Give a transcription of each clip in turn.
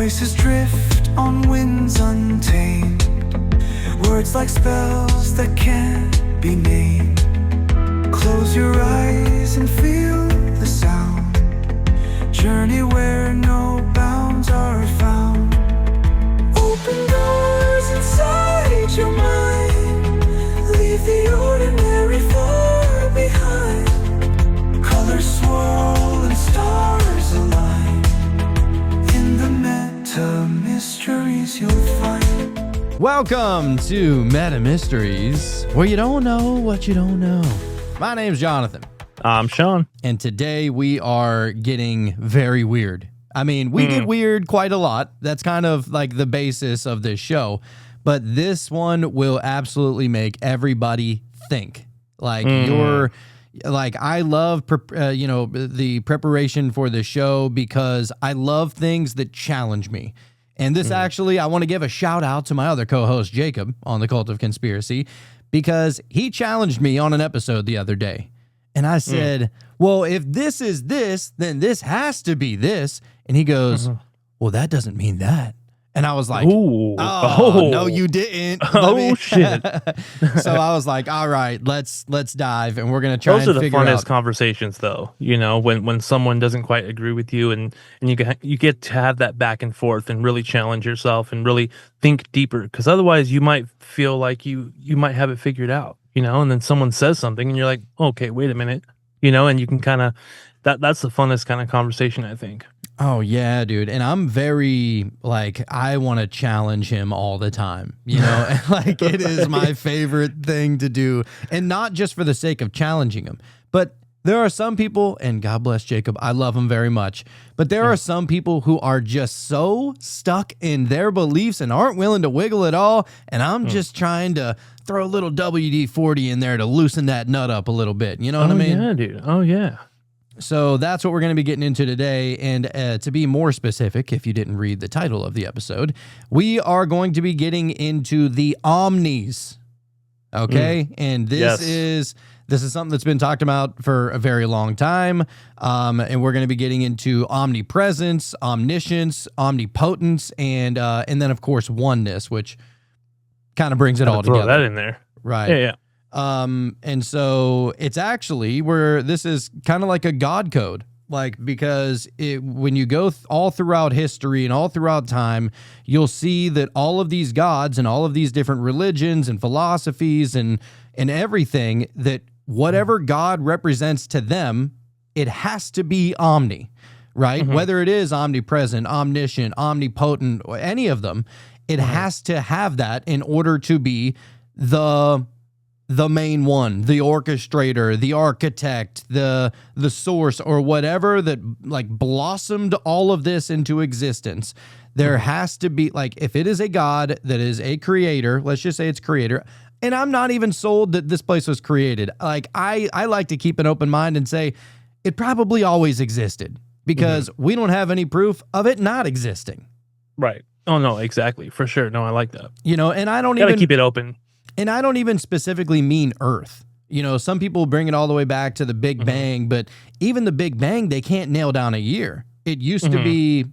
Voices drift on winds untamed, words like spells that can't be named. Close your eyes and feel the sound. Journey where no bounds are found. Open doors inside your mind. Leave the ordinary far behind. Colors swirl and stars align. In the meta mysteries you'll find. Welcome to Meta Mysteries, where you don't know what you don't know. My name's Jonathan. I'm Sean. And today we are getting very weird. I mean, we get weird quite a lot. That's kind of like the basis of this show. But this one will absolutely make everybody think. Like I love, the preparation for the show because I love things that challenge me. And this actually, I want to give a shout out to my other co-host, Jacob, on the Cult of Conspiracy, because he challenged me on an episode the other day. And I said, well, if this is this, then this has to be this. And he goes, well, that doesn't mean that. And I was like, oh, no, you didn't. Shit. So I was like, all right, let's dive, and we're going to try Those and are the figure out. funnest conversations, though, you know, when someone doesn't quite agree with you and you get to have that back and forth and really challenge yourself and really think deeper, because otherwise you might feel like you might have it figured out, you know, and then someone says something and you're like, okay, wait a minute, you know, and you can kind of, that's the funnest kind of conversation, I think. Oh, yeah, dude. And I'm very, I want to challenge him all the time, you know, like it is my favorite thing to do. And not just for the sake of challenging him, but there are some people, and God bless Jacob, I love him very much, but there are some people who are just so stuck in their beliefs and aren't willing to wiggle at all. And I'm just trying to throw a little WD-40 in there to loosen that nut up a little bit. You know what I mean? Yeah, dude. Oh, yeah. So that's what we're going to be getting into today. And to be more specific, if you didn't read the title of the episode, we are going to be getting into the Omnis. Okay. And this is something that's been talked about for a very long time. And we're going to be getting into omnipresence, omniscience, omnipotence, and then of course oneness, which kind of brings it all together. Throw that in there. Right. Yeah. And so it's actually where this is kind of like a God code, because when you go all throughout history and all throughout time, you'll see that all of these gods and all of these different religions and philosophies and everything, that whatever God represents to them, it has to be omni, right? Whether it is omnipresent, omniscient, omnipotent, or any of them, it has to have that in order to be the main one, the orchestrator, the architect, the source, or whatever that blossomed all of this into existence. There has to be, if it is a God that is a creator, let's just say it's creator, and I'm not even sold that this place was created. I like to keep an open mind and say it probably always existed, because we don't have any proof of it not existing. Right. Oh, no, exactly. For sure. No, I like that. You know, and I don't Gotta keep it open. And I don't even specifically mean Earth. You know, some people bring it all the way back to the Big Bang, but even the Big Bang, they can't nail down a year. It used to be,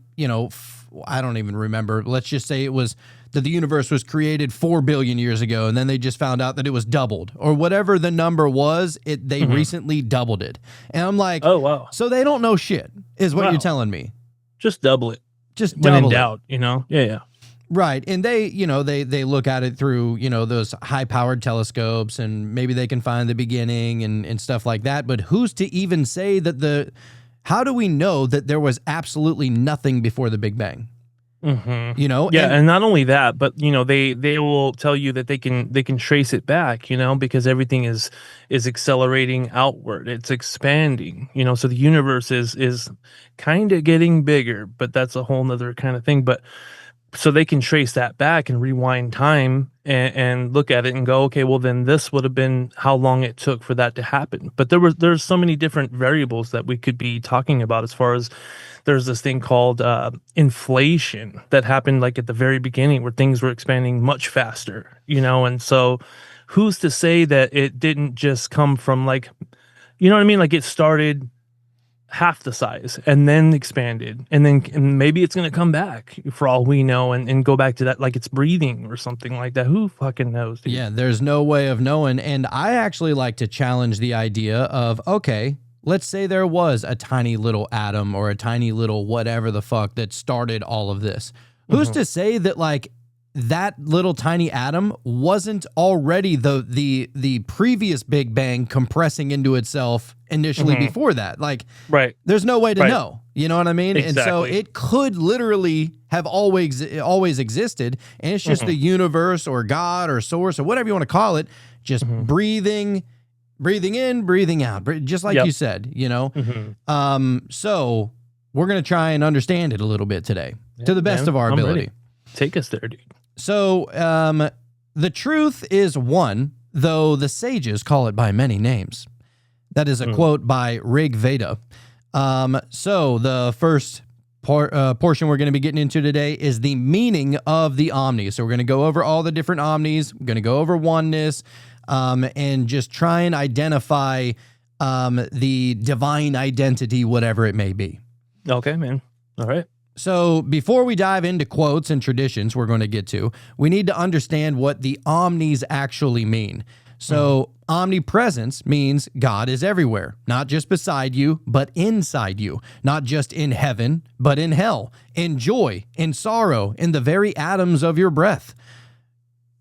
I don't even remember. Let's just say it was that the universe was created 4 billion years ago, and then they just found out that it was doubled, or whatever the number was. They recently doubled it. And I'm like, oh, wow. So they don't know shit, is what you're telling me. Just double it. Just when double in doubt, you know? Yeah. Right. And they look at it through, those high-powered telescopes, and maybe they can find the beginning and stuff like that. But who's to even say that how do we know that there was absolutely nothing before the Big Bang? You know? Yeah, and not only that, but, they will tell you that they can trace it back, because everything is accelerating outward. It's expanding, so the universe is kind of getting bigger, but that's a whole nother kind of thing. But so they can trace that back and rewind time and look at it and go, okay, well then this would have been how long it took for that to happen. But there's so many different variables that we could be talking about, as far as there's this thing called inflation that happened at the very beginning, where things were expanding much faster, and so who's to say that it didn't just come from you know what I mean? It started half the size and then expanded, and maybe it's going to come back for all we know, and go back to that, like it's breathing or something like that. Who fucking knows, dude? Yeah, there's no way of knowing. And I actually like to challenge the idea of, okay, let's say there was a tiny little atom or a tiny little whatever the fuck that started all of this. Who's to say that like that little tiny atom wasn't already the previous Big Bang compressing into itself initially before that? Like, Right. there's no way to know. You know what I mean? And so Exactly. it could literally have always existed, and it's just the universe or God or source or whatever you want to call it, just breathing in, breathing out, just like you said, you know? So we're going to try and understand it a little bit today to the best of our I'm ability. ready. Take us there, dude. So the truth is one, though the sages call it by many names. That is a quote by Rig Veda. So the first portion we're going to be getting into today is the meaning of the Omni. So we're going to go over all the different Omnis. We're going to go over oneness, and just try and identify the divine identity, whatever it may be. Okay, man. All right. So before we dive into quotes and traditions we're going to get to, we need to understand what the omnis actually mean. So omnipresence means God is everywhere, not just beside you, but inside you, not just in heaven, but in hell, in joy, in sorrow, in the very atoms of your breath.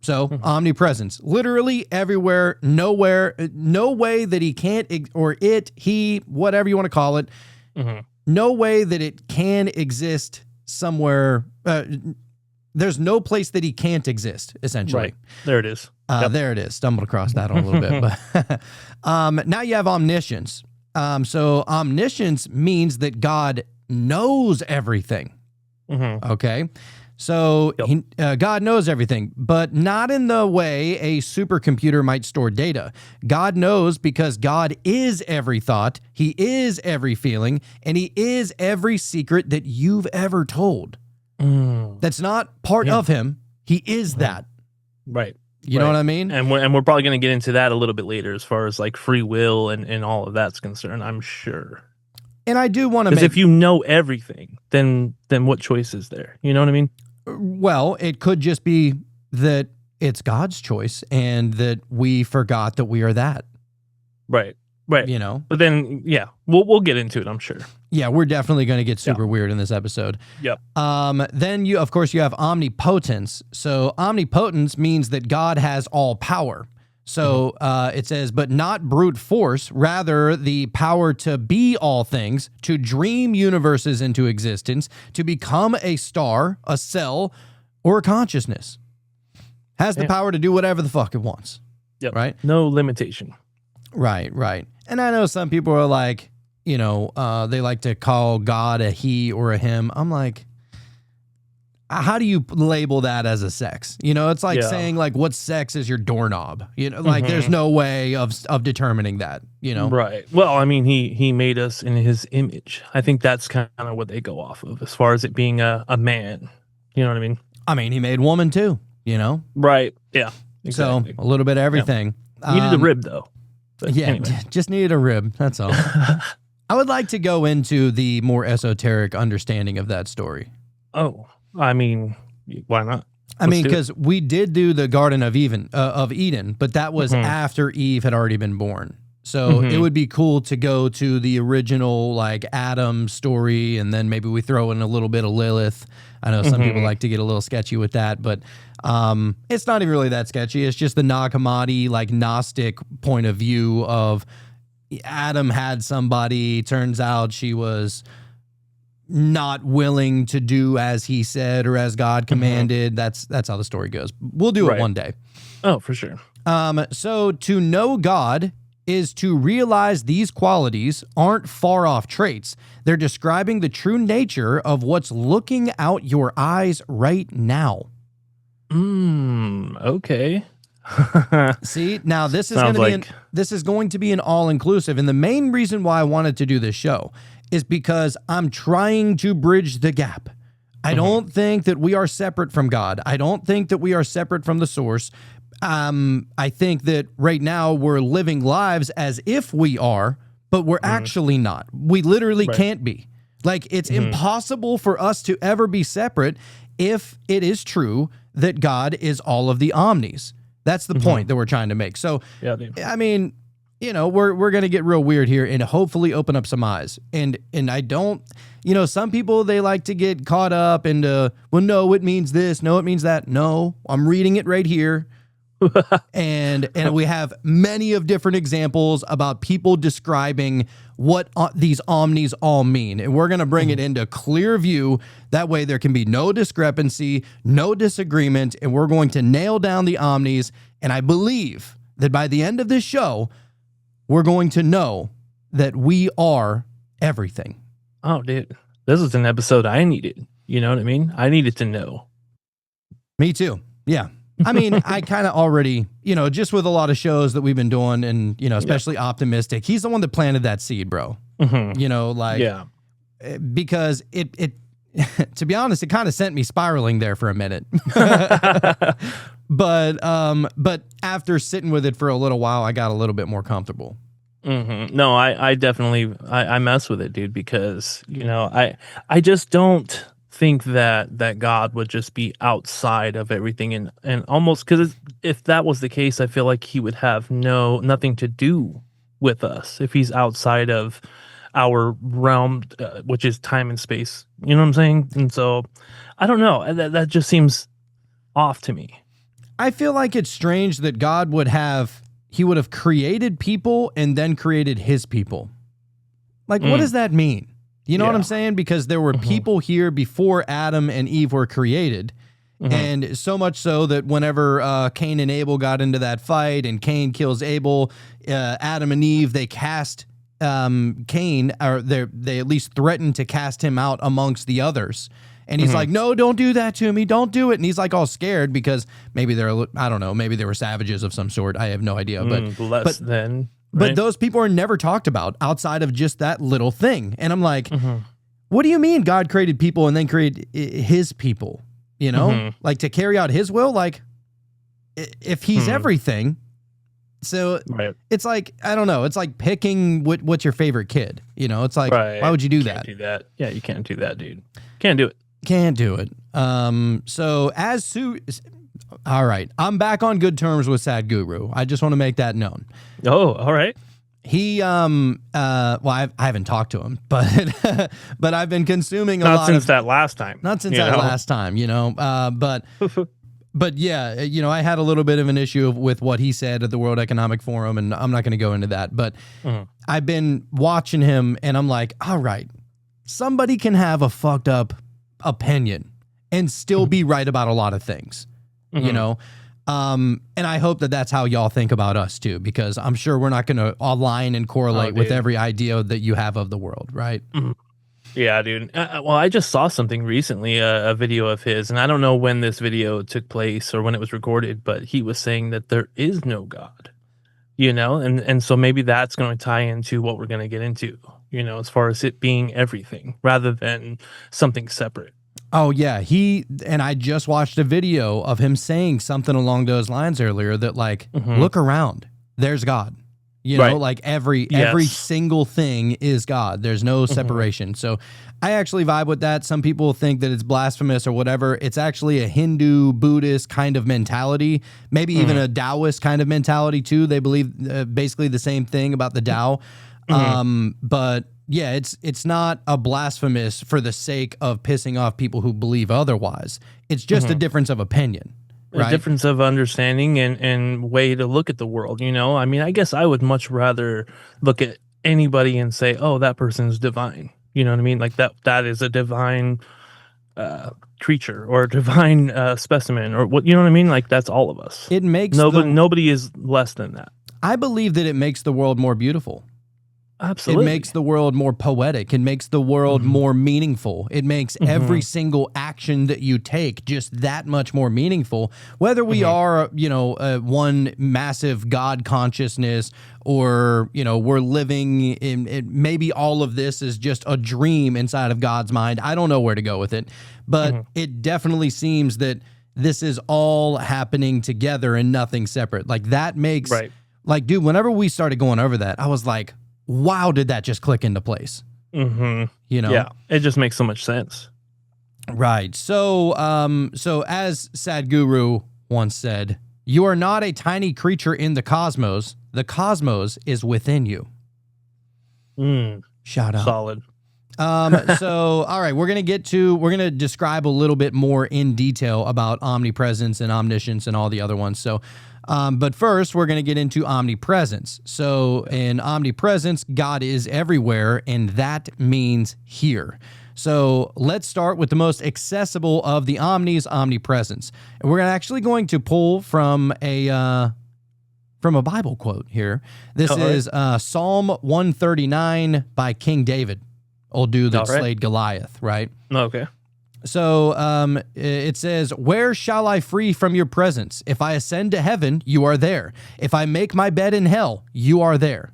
So omnipresence, literally everywhere, nowhere, no way that he can't, or it, he, whatever you want to call it, no way that it can exist somewhere. There's no place that he can't exist, essentially. Right. There it is. There it is. Stumbled across that a little bit. But now you have omniscience. So omniscience means that God knows everything. Okay. So God knows everything, but not in the way a supercomputer might store data. God knows because God is every thought, he is every feeling, and he is every secret that you've ever told. That's not part of him. He is that. Right. You know what I mean? And we're probably going to get into that a little bit later as far as like free will and all of that's concerned, I'm sure. And I do want to Because if you know everything, then what choice is there? You know what I mean? Well, it could just be that it's God's choice and that we forgot that we are that. Right. Right. You know? But then, yeah, we'll get into it, I'm sure. Yeah, we're definitely going to get super weird in this episode. Yep. Then you, of course, you have omnipotence. So omnipotence means that God has all power. So it says, but not brute force, rather the power to be all things, to dream universes into existence, to become a star, a cell, or a consciousness. Has the power to do whatever the fuck it wants. Yep. Right? No limitation. Right, right. And I know some people are like, you know, they like to call God a he or a him. I'm like, how do you label that as a sex? You know, it's like saying like, what sex is your doorknob? You know, like there's no way of determining that, you know? Right. Well, I mean, he made us in his image. I think that's kind of what they go off of as far as it being a man. You know what I mean? I mean, he made woman too, you know? Right. Yeah. Exactly. So a little bit of everything. Needed a rib though. But yeah, anyway. just needed a rib. That's all. I would like to go into the more esoteric understanding of that story. Oh, I mean, why not? I mean, because we did do the Garden of Eden, but that was after Eve had already been born. So it would be cool to go to the original like Adam story, and then maybe we throw in a little bit of Lilith. I know some people like to get a little sketchy with that, but it's not even really that sketchy. It's just the Nag Hammadi, like Gnostic point of view of Adam had somebody. Turns out she was not willing to do as he said or as God commanded. That's how the story goes. We'll do it one day. Oh, for sure. So to know God is to realize these qualities aren't far off traits. They're describing the true nature of what's looking out your eyes right now. Okay. See, now this is going to be an all-inclusive, and the main reason why I wanted to do this show is because I'm trying to bridge the gap. I don't think that we are separate from God. I don't think that we are separate from the source. I think that right now we're living lives as if we are, but we're actually not. We literally Right. can't be. Like, it's impossible for us to ever be separate if it is true that God is all of the omnis. That's the point that we're trying to make. So, Yeah, dude. I mean, you know, we're going to get real weird here and hopefully open up some eyes. And I don't, you know, some people, they like to get caught up into, well, no, it means this. No, it means that. No, I'm reading it right here. and we have many of different examples about people describing what these omnis all mean. And we're going to bring it into clear view. That way there can be no discrepancy, no disagreement, and we're going to nail down the omnis. And I believe that by the end of this show, we're going to know that we are everything. Oh, dude, this is an episode I needed. You know what I mean? I needed to know. Me too. Yeah. I mean, I kind of already, you know, just with a lot of shows that we've been doing and, you know, especially Optimistic, he's the one that planted that seed, bro. You know, like, because it to be honest, it kind of sent me spiraling there for a minute. But after sitting with it for a little while, I got a little bit more comfortable. No, I definitely, I mess with it, dude, because, you know, I just don't think that God would just be outside of everything and almost, because if that was the case, I feel like he would have nothing to do with us if he's outside of our realm, which is time and space. You know what I'm saying? And so I don't know, that just seems off to me. I feel like it's strange that God would have created people and then created his people. Like, what does that mean? You know what I'm saying? Because there were people here before Adam and Eve were created. And so much so that whenever Cain and Abel got into that fight and Cain kills Abel, Adam and Eve, they cast Cain, or they at least threatened to cast him out amongst the others. And he's like, no, don't do that to me. Don't do it. And he's like all scared because maybe I don't know, maybe they were savages of some sort. I have no idea. But those people are never talked about outside of just that little thing. And I'm like, what do you mean God created people and then created his people? You know, like to carry out his will? Like, if he's everything. So it's like, I don't know. It's like picking what's your favorite kid. You know, it's like, why would you do that? Can't do that. Yeah, you can't do that, dude. Can't do it. Can't do it. So all right, I'm back on good terms with Sad Guru. I just want to make that known. Oh, all right. He, well, I haven't talked to him, but I've been consuming Not since that last time, you know, but yeah, you know, I had a little bit of an issue with what he said at the World Economic Forum, and I'm not going to go into that, but I've been watching him and I'm like, all right, somebody can have a fucked up opinion and still be right about a lot of things, you know? And I hope that that's how y'all think about us too, because I'm sure we're not going to align and correlate with every idea that you have of the world, right? Yeah, dude. Well, I just saw something recently, a video of his, and I don't know when this video took place or when it was recorded, but he was saying that there is no God, you know? And so maybe that's going to tie into what we're going to get into, you know, as far as it being everything rather than something separate. Oh, yeah. And I just watched a video of him saying something along those lines earlier that, like, look around. There's God. You know, like every single thing is God. There's no separation. So I actually vibe with that. Some people think that it's blasphemous or whatever. It's actually a Hindu, Buddhist kind of mentality, maybe even a Taoist kind of mentality too. They believe basically the same thing about the Tao. But yeah, it's not a blasphemous for the sake of pissing off people who believe otherwise. It's just a difference of opinion. A difference of understanding and way to look at the world, you know? I mean, I guess I would much rather look at anybody and say, oh, that person's divine. You know what I mean? Like that is a divine creature or a divine specimen or what, you know what I mean? Like that's all of us. It makes nobody is less than that. I believe that it makes the world more beautiful. Absolutely. It makes the world more poetic. It makes the world more meaningful. It makes every single action that you take just that much more meaningful. Whether we are, you know, one massive God consciousness or, you know, we're living in maybe all of this is just a dream inside of God's mind. I don't know where to go with it, but it definitely seems that this is all happening together and nothing separate. Like that makes, like, dude, whenever we started going over that, I was like, wow, did that just click into place? Mm-hmm. You know? Yeah, it just makes so much sense. Right. So, so as Sadhguru once said, you are not a tiny creature in the cosmos. The cosmos is within you. Shout out. Solid. So, all right, we're going to describe a little bit more in detail about omnipresence and omniscience and all the other ones. So, but first we're going to get into omnipresence. So in omnipresence, God is everywhere, and that means here. So let's start with the most accessible of the omnis, omnipresence. And we're actually going to pull from a Bible quote here. This is Psalm 139 by King David. Old dude that slayed Goliath, right? Okay. So it says, where shall I flee from your presence? If I ascend to heaven, you are there. If I make my bed in hell, you are there.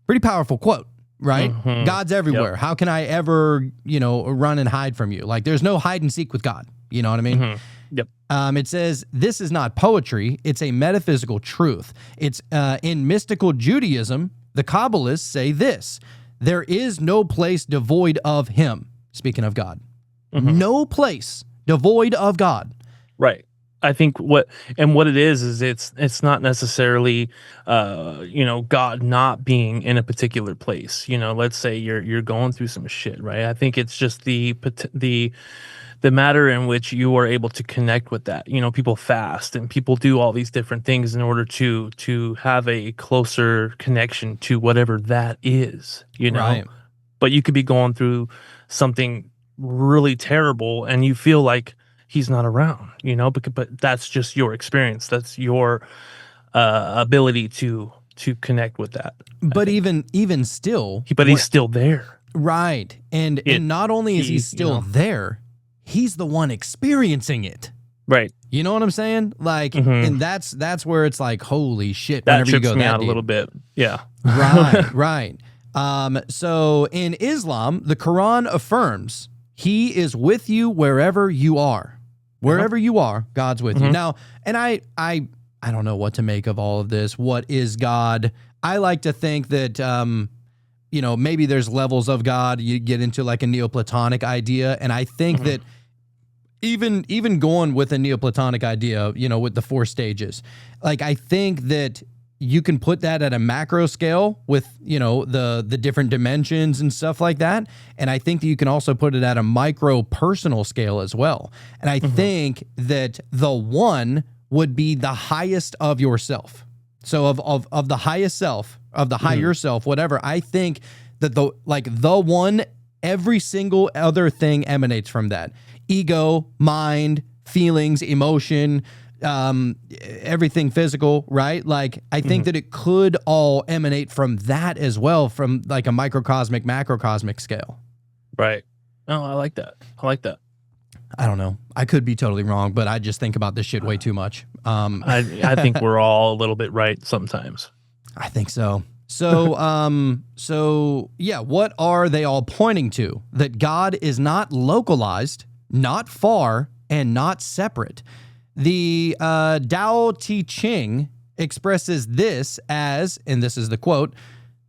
Pretty powerful quote, right? God's everywhere. How can I ever, run and hide from you? Like, there's no hide and seek with God. You know what I mean? Yep. It says, this is not poetry. It's a metaphysical truth. It's in mystical Judaism, the Kabbalists say this: there is no place devoid of him. Speaking of God. No place devoid of God. Right. I think what it is it's not necessarily God not being in a particular place. Let's say you're going through some shit, right? I think it's just the matter in which you are able to connect with that. People fast and people do all these different things in order to have a closer connection to whatever that is, Right. But you could be going through something really terrible and you feel like he's not around, but that's just your experience. That's your ability to connect with that. But even still, he's still there. Right. And not only is he still there, he's the one experiencing it. Right. You know what I'm saying? Like, and that's where it's like, holy shit. That whenever you go me that out deep. a little bit. Yeah. Right. So in Islam, the Quran affirms he is with you wherever you are. Wherever you are, God's with you. Now, and I don't know what to make of all of this. What is God? I like to think that, maybe there's levels of God. You get into like a Neoplatonic idea. And I think that even going with a Neoplatonic idea, with the 4 stages, like I think that you can put that at a macro scale with, the different dimensions and stuff like that. And I think that you can also put it at a micro personal scale as well. And I think that the one would be the highest of yourself. So of the highest self, of the higher self, whatever, I think that the one, every single other thing emanates from that. Ego, mind, feelings, emotion, everything physical, right? Like, I think that it could all emanate from that as well, from like a microcosmic, macrocosmic scale. Right. Oh, I like that. I don't know. I could be totally wrong, but I just think about this shit way too much. I think we're all a little bit right sometimes. I think so. So yeah, what are they all pointing to? That God is not localized, not far, and not separate. The Tao Te Ching expresses this as, and this is the quote,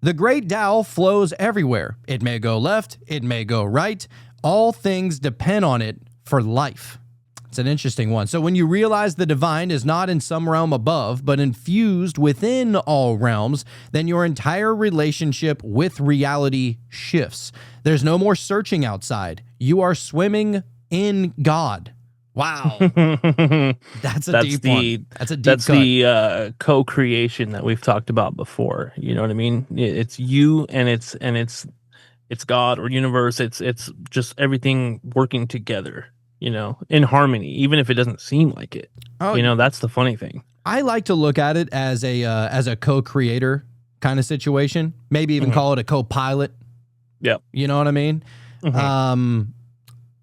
the great Tao flows everywhere. It may go left, it may go right. All things depend on it for life. It's an interesting one. So when you realize the divine is not in some realm above, but infused within all realms, then your entire relationship with reality shifts. There's no more searching outside. You are swimming in God. Wow. That's a deep one. That's a deep That's cut. the co-creation that we've talked about before. You know what I mean? It's you and it's God or universe. It's just everything working together, in harmony, even if it doesn't seem like it. Oh, that's the funny thing. I like to look at it as a co-creator kind of situation. Maybe even call it a co-pilot. Yeah. You know what I mean?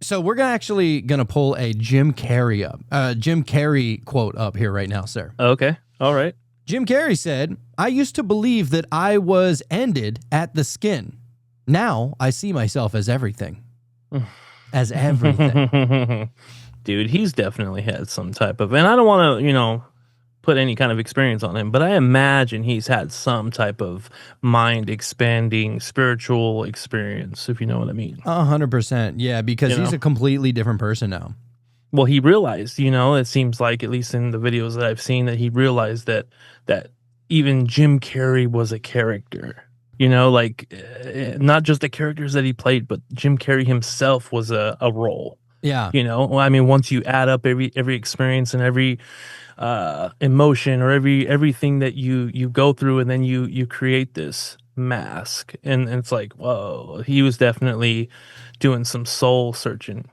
So we're actually going to pull a Jim Carrey quote up here right now, sir. Okay. All right. Jim Carrey said, I used to believe that I was ended at the skin. Now I see myself as everything. As everything. Dude, he's definitely had some type of, and I don't want to, put any kind of experience on him, but I imagine he's had some type of mind expanding spiritual experience, if you know what I mean. 100%. Yeah, because You he's know? a completely different person now. Well, he realized, it seems like, at least in the videos that I've seen, that he realized that even Jim Carrey was a character. Like, not just the characters that he played, but Jim Carrey himself was a role. Yeah. Well, I mean, once you add up every experience and every emotion or everything that you go through, and then you create this mask, and it's like, whoa, he was definitely doing some soul searching.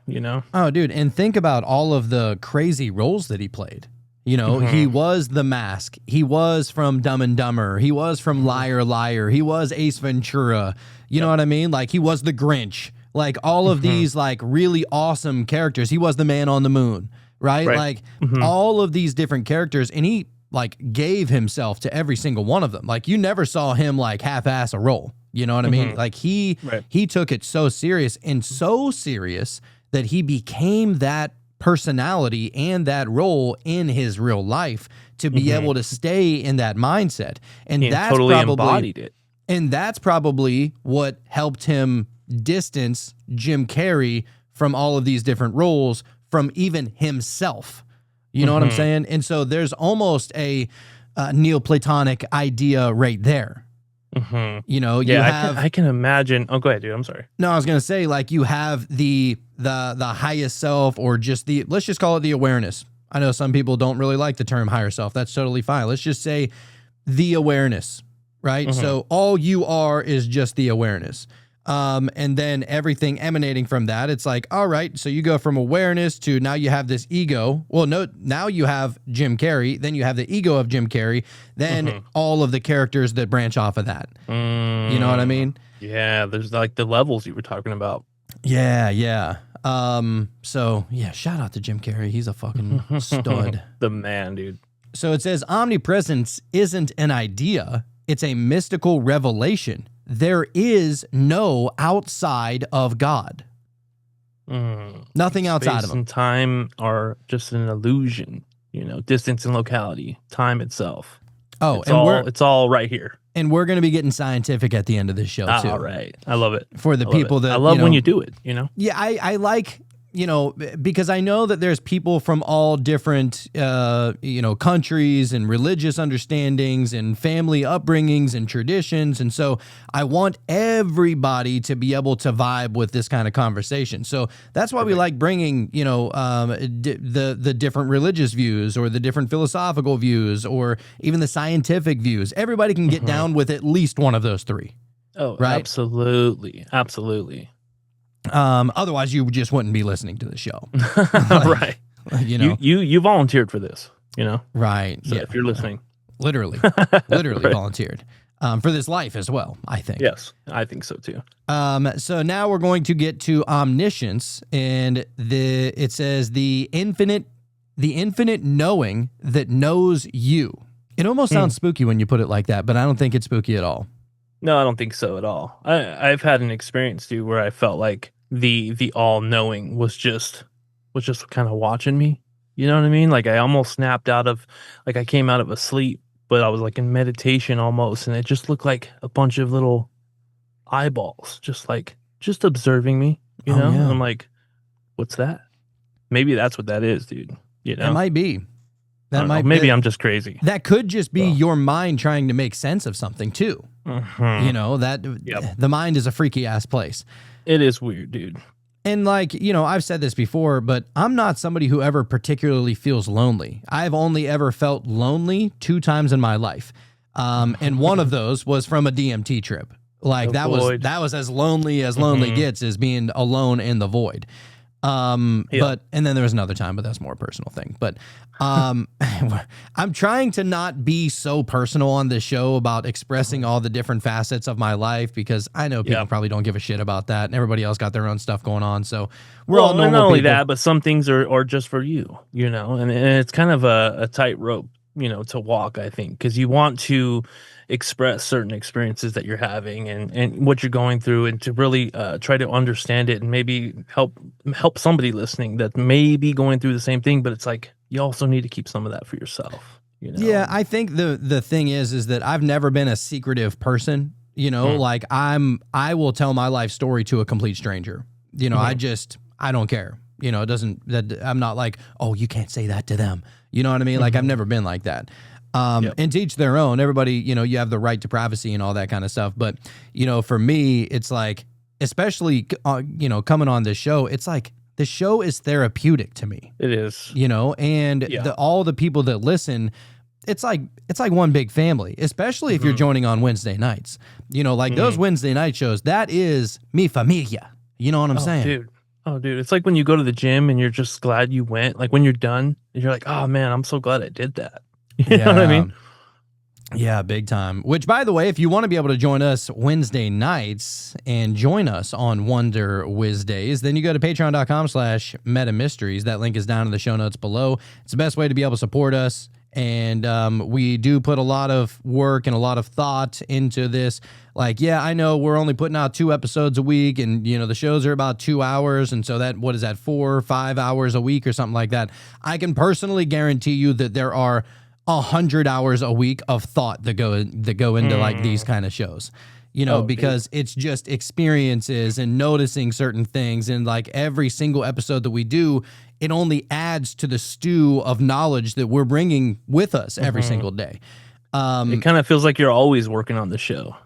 Oh, dude, and think about all of the crazy roles that he played. He Mm-hmm. was the Mask. He was from Dumb and Dumber. He was from Liar Liar. He was Ace Ventura. You know what I mean? Like, he was the Grinch. Like, all of Mm-hmm. these, like, really awesome characters. He was the Man on the Moon, right? Right. Like, Mm-hmm. all of these different characters, and he, like, gave himself to every single one of them. Like, you never saw him, like, half-ass a role. You know what I mean? Mm-hmm. Like, he Right. took it so serious, and so serious that he became that personality and that role in his real life to be Mm-hmm. able to stay in that mindset. And He that's totally probably embodied it. and that's probably what helped him distance Jim Carrey from all of these different roles, from even himself. You know what I'm Mhm. saying? And so there's almost a Neoplatonic idea right there. Mm-hmm. You know, you Yeah, have I can imagine. Oh, go ahead, dude. I'm sorry. no, I was gonna say, like, you have the highest self, or just let's just call it the awareness. I know some people don't really like the term higher self. That's totally fine. Let's just say the awareness, right? Mhm. So all you are is just the awareness. And then everything emanating from that, it's like, all right, so you go from awareness to now you have this ego. Well, no, now you have Jim Carrey, then you have the ego of Jim Carrey, then all of the characters that branch off of that. You know what I mean? Yeah, there's like the levels you were talking about. Yeah, yeah. So yeah, shout out to Jim Carrey. He's a fucking stud. The man, dude. So it says omnipresence isn't an idea, it's a mystical revelation. There is no outside of God. Nothing outside of Space him. and time are just an illusion. Distance and locality, time itself. Oh, It's all right here. we're going to be getting scientific at the end of this show too. All right, I love it. For the I love people it. that I love when know- you do it. Yeah, I like, because I know that there's people from all different, countries and religious understandings and family upbringings and traditions. And so I want everybody to be able to vibe with this kind of conversation. So that's why we like bringing, the different religious views, or the different philosophical views, or even the scientific views. Everybody can get down with at least one of those three. Oh, Right? absolutely, absolutely. Otherwise you just wouldn't be listening to the show. Right. You volunteered for this. Right. So if you're listening, Literally Right. volunteered for this life as well, I think. yes, I think so too. So now we're going to get to omniscience, and it says the infinite knowing that knows you. It almost sounds spooky when you put it like that, but I don't think it's spooky at all. No, I don't think so at all. I've had an experience too where I felt like the all knowing was just kind of watching me. You know what I mean? Like, I almost snapped out of, like, I came out of a sleep, but I was like in meditation almost, and it just looked like a bunch of little eyeballs, just observing me. Yeah. And I'm like, what's that? Maybe that's what that is, dude. It might be. I don't know. Maybe I'm just crazy. That could just be Well. your mind trying to make sense of something too. Mhm. Yep. The mind is a freaky ass place. It is weird, dude. And like, I've said this before, but I'm not somebody who ever particularly feels lonely. I've only ever felt lonely 2 times in my life. And one of those was from a DMT trip. Like, Oh, that boy. was as lonely gets, is being alone in the void. But and then there was another time, but that's more a personal thing. But I'm trying to not be so personal on this show about expressing all the different facets of my life, because I know people probably don't give a shit about that, and everybody else got their own stuff going on. So we're all normal and not only people. that, but some things are just for you, and it's kind of a tightrope, to walk, I think, because you want to express certain experiences that you're having and what you're going through, and to really try to understand it, and maybe help somebody listening that may be going through the same thing, but it's like you also need to keep some of that for yourself. Yeah, I think the thing is that I've never been a secretive person. Like I will tell my life story to a complete stranger. I don't care. It doesn't that I'm not like, oh, you can't say that to them. You know what I mean? Like I've never been like that. And to each their own. Everybody, you have the right to privacy and all that kind of stuff. But for me, it's like, especially coming on this show, it's like the show is therapeutic to me. It is. And all the people that listen, it's like one big family, especially if you're joining on Wednesday nights. Those Wednesday night shows, that is mi familia. You know what I'm saying? Dude, it's like when you go to the gym and you're just glad you went. Like when you're done, you're like, oh man, I'm so glad I did that. You know what I mean? Yeah, big time. Which, by the way, if you want to be able to join us Wednesday nights and join us on Wonder Wednesdays, then you go to patreon.com/metamysteries. That link is down in the show notes below. It's the best way to be able to support us. And we do put a lot of work and a lot of thought into this. Like, yeah, I know we're only putting out 2 episodes a week, and, the shows are about 2 hours. And so what is that, 4 or 5 hours a week or something like that? I can personally guarantee you that there are 100 hours a week of thought that go into like these kind of shows. Because it's just experiences and noticing certain things. And like every single episode that we do, it only adds to the stew of knowledge that we're bringing with us every single day. It kind of feels like you're always working on the show,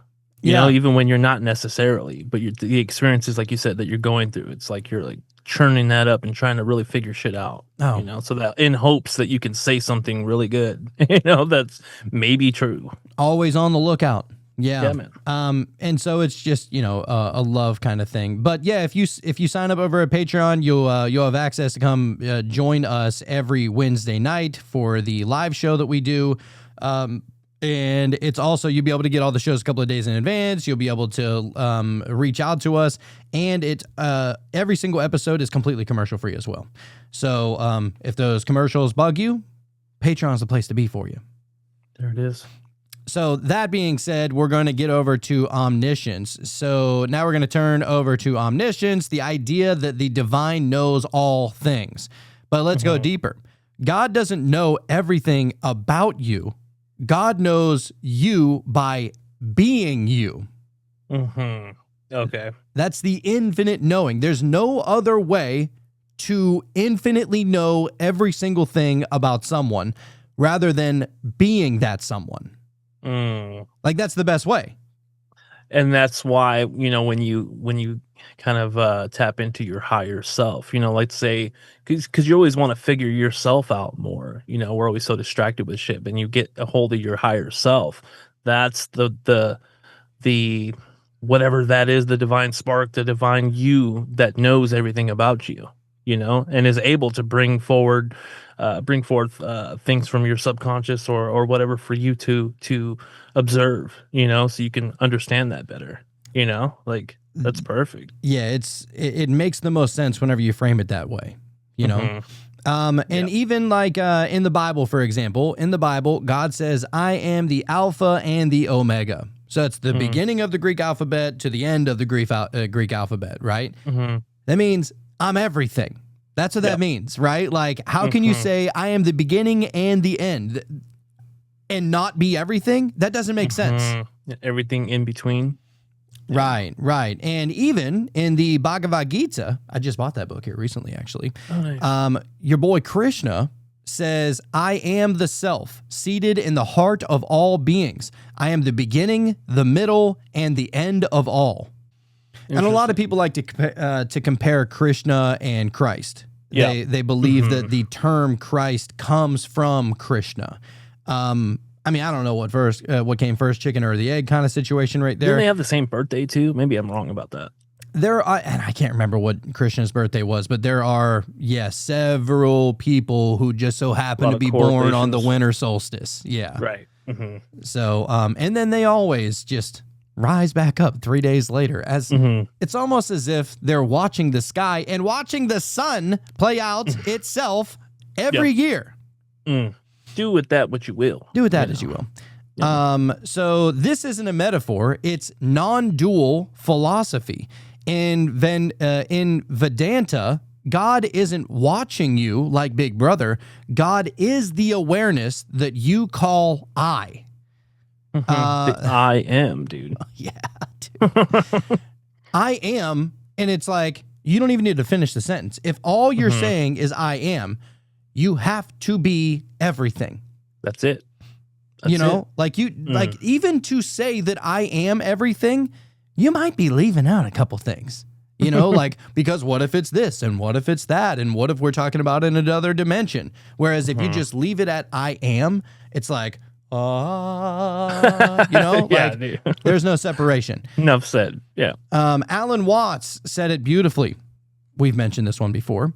you know, even when you're not necessarily, but the experiences, like you said, that you're going through, it's like you're like churning that up and trying to really figure shit out, so that in hopes that you can say something really good, that's maybe true. Always on the lookout. Yeah, man. And so it's just a love kind of thing. But yeah, if you sign up over at Patreon, you'll have access to come join us every Wednesday night for the live show that we do. And it's also, you'll be able to get all the shows a couple of days in advance. You'll be able to reach out to us, and every single episode is completely commercial free as well. So if those commercials bug you, Patreon's the place to be for you. There it is. So that being said, we're going to get over to omniscience. So now we're going to turn over to omniscience, the idea that the divine knows all things. But let's go deeper. God doesn't know everything about you. God knows you by being you. Okay. That's the infinite knowing. There's no other way to infinitely know every single thing about someone rather than being that someone. Like that's the best way. And that's why, when you kind of tap into your higher self, like say, because you always want to figure yourself out more, we're always so distracted with shit, and you get a hold of your higher self. That's the whatever that is, the divine spark, the divine you that knows everything about you, and is able to bring forth things from your subconscious or whatever for you to observe, so you can understand that better, like that's perfect. Yeah, it makes the most sense whenever you frame it that way, and even like in the Bible, for example, God says, I am the Alpha and the Omega. So it's the beginning of the Greek alphabet to the end of the Greek alphabet, right? That means I'm everything. That's what that means, right? Like, how can you say I am the beginning and the end and not be everything? That doesn't make sense. Everything in between. Right. And even in the Bhagavad Gita, I just bought that book here recently, actually. Oh, nice. Your boy Krishna says, I am the self, seated in the heart of all beings. I am the beginning, the middle, and the end of all. And a lot of people like to compare Krishna and Christ. Yeah. They believe that the term Christ comes from Krishna. I mean, I don't know what came first, chicken or the egg kind of situation right there. Didn't they have the same birthday too? Maybe I'm wrong about that. There are, and I can't remember what Krishna's birthday was, but there are, several people who just so happen to be born on the winter solstice. Yeah. Right. So, and then they always just rise back up 3 days later, as it's almost as if they're watching the sky and watching the sun play out itself every year. Do with that what you will. Do with that as you will. So this isn't a metaphor. It's non-dual philosophy. In Vedanta, God isn't watching you like Big Brother. God is the awareness that you call I. The I am, dude. Yeah, dude. I am, and it's like, you don't even need to finish the sentence. If all you're saying is I am, you have to be everything. That's it. That's you know, it. like like even to say that I am everything, you might be leaving out a couple things. You know, like, because what if it's this and what if it's that and what if we're talking about in another dimension? Whereas if you just leave it at I am, it's like, you know, Yeah, like dude. there's no separation. Enough said. Yeah. Alan Watts said it beautifully. We've mentioned this one before.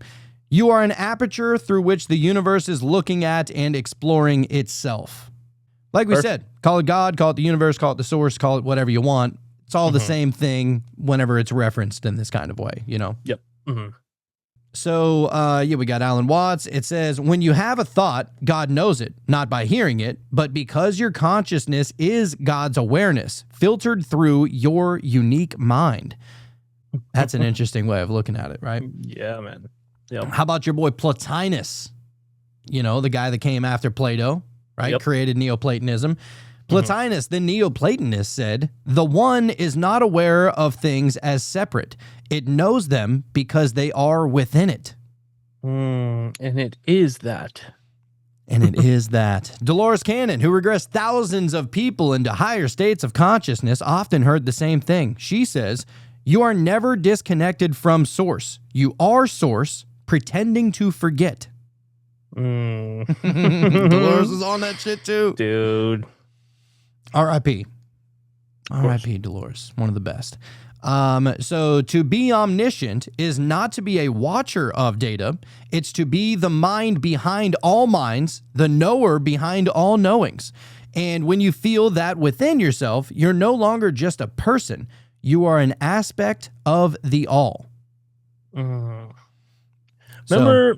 You are an aperture through which the universe is looking at and exploring itself. Like we said, call it God, call it the universe, call it the source, call it whatever you want. It's all the same thing whenever it's referenced in this kind of way, you know? Yep. So, yeah, we got Alan Watts. It says, when you have a thought, God knows it, not by hearing it, but because your consciousness is God's awareness, filtered through your unique mind. That's an interesting way of looking at it, right? Yeah, man. Yep. How about your boy Plotinus? You know, the guy that came after Plato, right? Yep. Created Neoplatonism. Plotinus, the Neoplatonist, said, the one is not aware of things as separate. It knows them because they are within it. And it is that. And it is that. Dolores Cannon, who regressed thousands of people into higher states of consciousness, often heard the same thing. She says, you are never disconnected from source. You are source, pretending to forget. Dolores is on that shit too. Dude. R.I.P. R.I.P. Dolores, one of the best. So to be omniscient is not to be a watcher of data. It's to be the mind behind all minds, the knower behind all knowings. And when you feel that within yourself, you're no longer just a person. You are an aspect of the all. Remember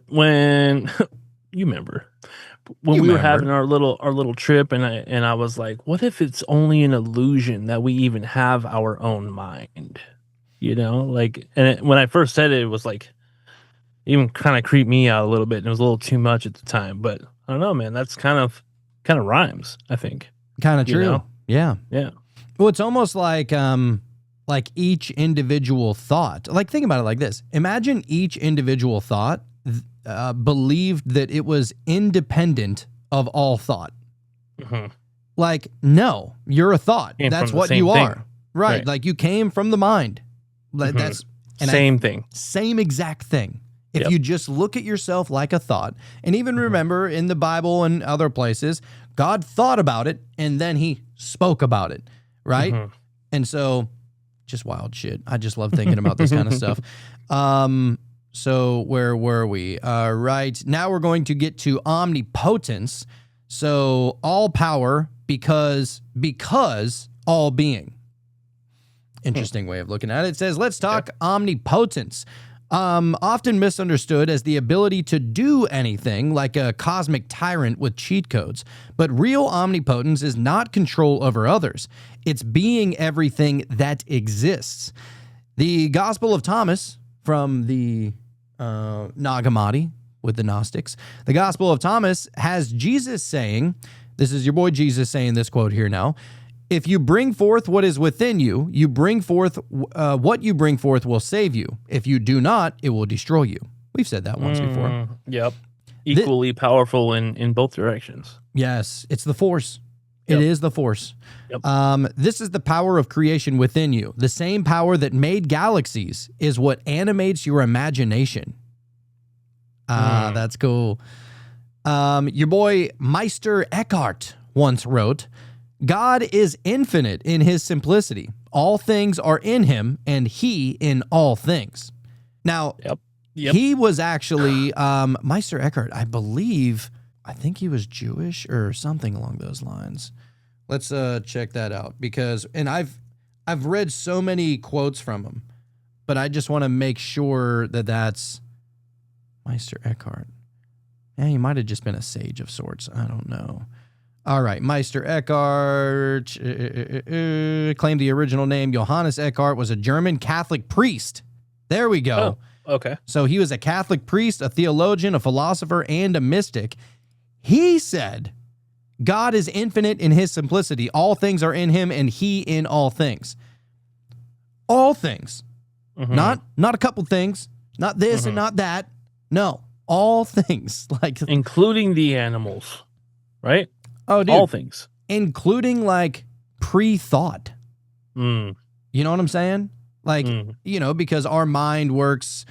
when you remember when we were having our little trip, and I was like, what if it's only an illusion that we even have our own mind? You know, like, and when I first said it, it was like even kind of creeped me out a little bit, and it was a little too much at the time. But I don't know, man. That's kind of rhymes, I think. Kind of true. know? Yeah. Yeah. Well, it's almost like each individual thought. Like, think about it like this. Imagine each individual thought believed that it was independent of all thought. Like, no, you're a thought. That's what you are. Right. Like, you came from the mind. That's same thing. Same exact thing. If you just look at yourself like a thought, and even remember in the Bible and other places, God thought about it and then he spoke about it. Right. And so just wild shit. I just love thinking about this kind of stuff. So where were we? Right. Now we're going to get to omnipotence. So all power because all being. Interesting way of looking at it. It says, let's talk omnipotence. Often misunderstood as the ability to do anything, like a cosmic tyrant with cheat codes. But real omnipotence is not control over others. It's being everything that exists. The Gospel of Thomas from the Nag Hammadi with the Gnostics. The Gospel of Thomas has Jesus saying, this is your boy Jesus saying this quote here now, if you bring forth what is within you, you bring forth what you bring forth will save you. If you do not, it will destroy you. We've said that once before. Yep. Equally powerful in both directions. Yes, it's the force. It is the force. Yep. This is the power of creation within you. The same power that made galaxies is what animates your imagination. That's cool. Your boy Meister Eckhart once wrote, God is infinite in his simplicity. All things are in him, and he in all things. Now, he was actually, Meister Eckhart, I think he was Jewish or something along those lines. Let's check that out, because, and I've read so many quotes from him, but I just want to make sure that that's Meister Eckhart. Yeah, he might have just been a sage of sorts. I don't know. All right, Meister Eckhart claimed the original name. Johannes Eckhart was a German Catholic priest. There we go. Okay. So he was a Catholic priest, a theologian, a philosopher, and a mystic. He said, God is infinite in his simplicity. All things are in him and he in all things. All things. Not a couple things, not this and not that. No, all things. Like, including the animals, right? oh, dude, all things, including like pre-thought. Mm. You know what I'm saying? Like, you know, because our mind works,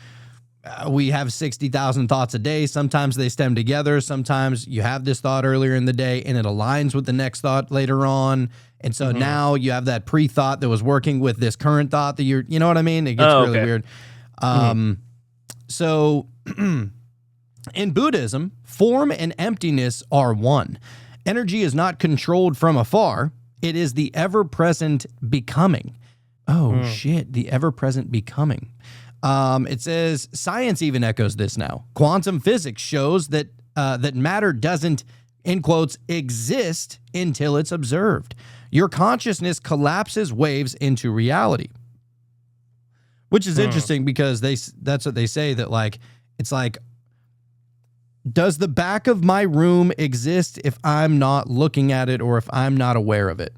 we have 60,000 thoughts a day. Sometimes they stem together. Sometimes you have this thought earlier in the day and it aligns with the next thought later on. And so now you have that pre-thought that was working with this current thought that you know what I mean? It gets really weird. So in Buddhism, form and emptiness are one. Energy is not controlled from afar. It is the ever-present becoming. Oh, shit. The ever-present becoming. It says science even echoes this now. Quantum physics shows that that matter doesn't, in quotes, exist until it's observed. Your consciousness collapses waves into reality. Which is interesting because that's what they say, that like, it's like, does the back of my room exist if I'm not looking at it or if I'm not aware of it?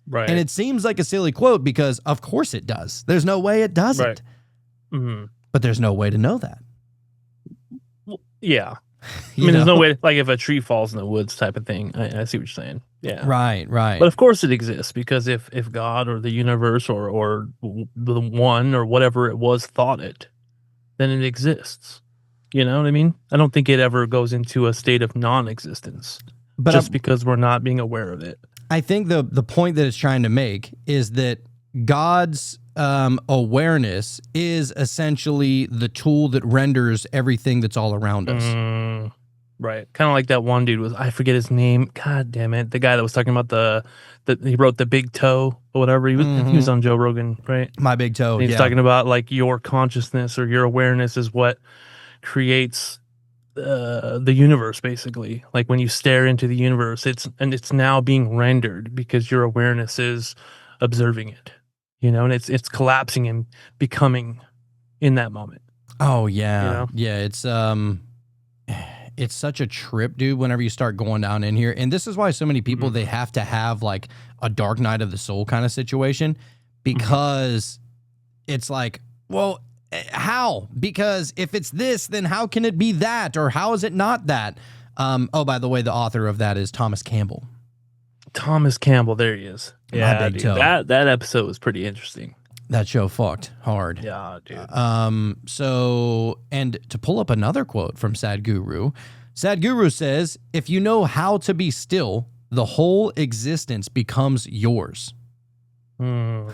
Right. And it seems like a silly quote because of course it does. There's no way it doesn't. Right. But there's no way to know that. Well, yeah. I You mean, there's know? no way, like if a tree falls in the woods type of thing. I see what you're saying. Yeah. Right. But of course it exists, because if God or the universe or the one or whatever it was thought it, then it exists. You know what I mean? I don't think it ever goes into a state of non-existence But just because we're not being aware of it. I think the point that it's trying to make is that God's awareness is essentially the tool that renders everything that's all around us. Right. Kind of like that one dude I forget his name. God damn it. The guy that was talking about he wrote The Big Toe or whatever. He was on Joe Rogan, right? My Big Toe. And he's talking about like your consciousness or your awareness is what creates the universe, basically. Like when you stare into the universe, it's now being rendered because your awareness is observing it, you know, and it's collapsing and becoming in that moment. Oh yeah. You know? Yeah. It's such a trip, dude, whenever you start going down in here. And this is why so many people, they have to have like a dark night of the soul kind of situation, because it's like, well, how? Because if it's this, then how can it be that? Or how is it not that? Oh, by the way, the author of that is Thomas Campbell. Thomas Campbell, there he is. Yeah, Big dude, Toe. that episode was pretty interesting. That show fucked hard. Yeah, dude. So, and to pull up another quote from Sadhguru says, if you know how to be still, the whole existence becomes yours. So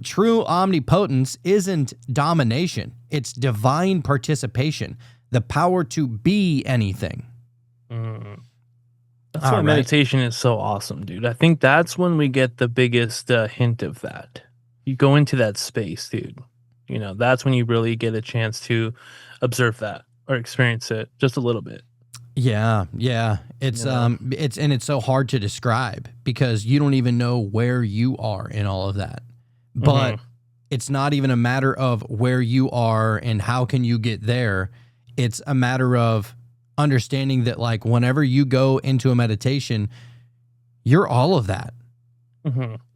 true omnipotence isn't domination. It's divine participation, the power to be anything. That's why meditation is so awesome, dude. I think that's when we get the biggest hint of that. You go into that space, dude. You know, that's when you really get a chance to observe that or experience it just a little bit. Yeah. It's it's so hard to describe because you don't even know where you are in all of that. But it's not even a matter of where you are and how can you get there. It's a matter of understanding that, like, whenever you go into a meditation, you're all of that.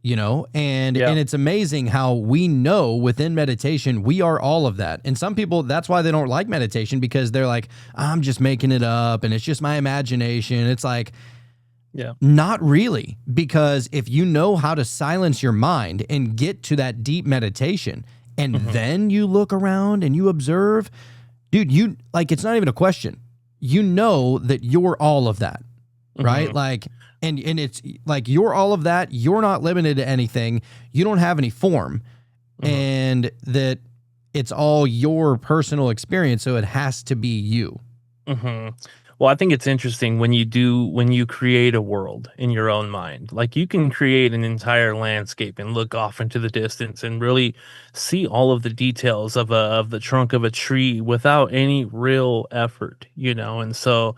You know, and it's amazing how we know within meditation we are all of that. And some people, that's why they don't like meditation, because they're like, I'm just making it up and it's just my imagination. It's like, not really, because if you know how to silence your mind and get to that deep meditation and then you look around and you observe, dude, you like, it's not even a question. You know that you're all of that, right? Like, and it's like, you're all of that. You're not limited to anything. You don't have any form, and that it's all your personal experience. So it has to be you. Well, I think it's interesting when you create a world in your own mind. Like, you can create an entire landscape and look off into the distance and really see all of the details of the trunk of a tree without any real effort, you know. And so,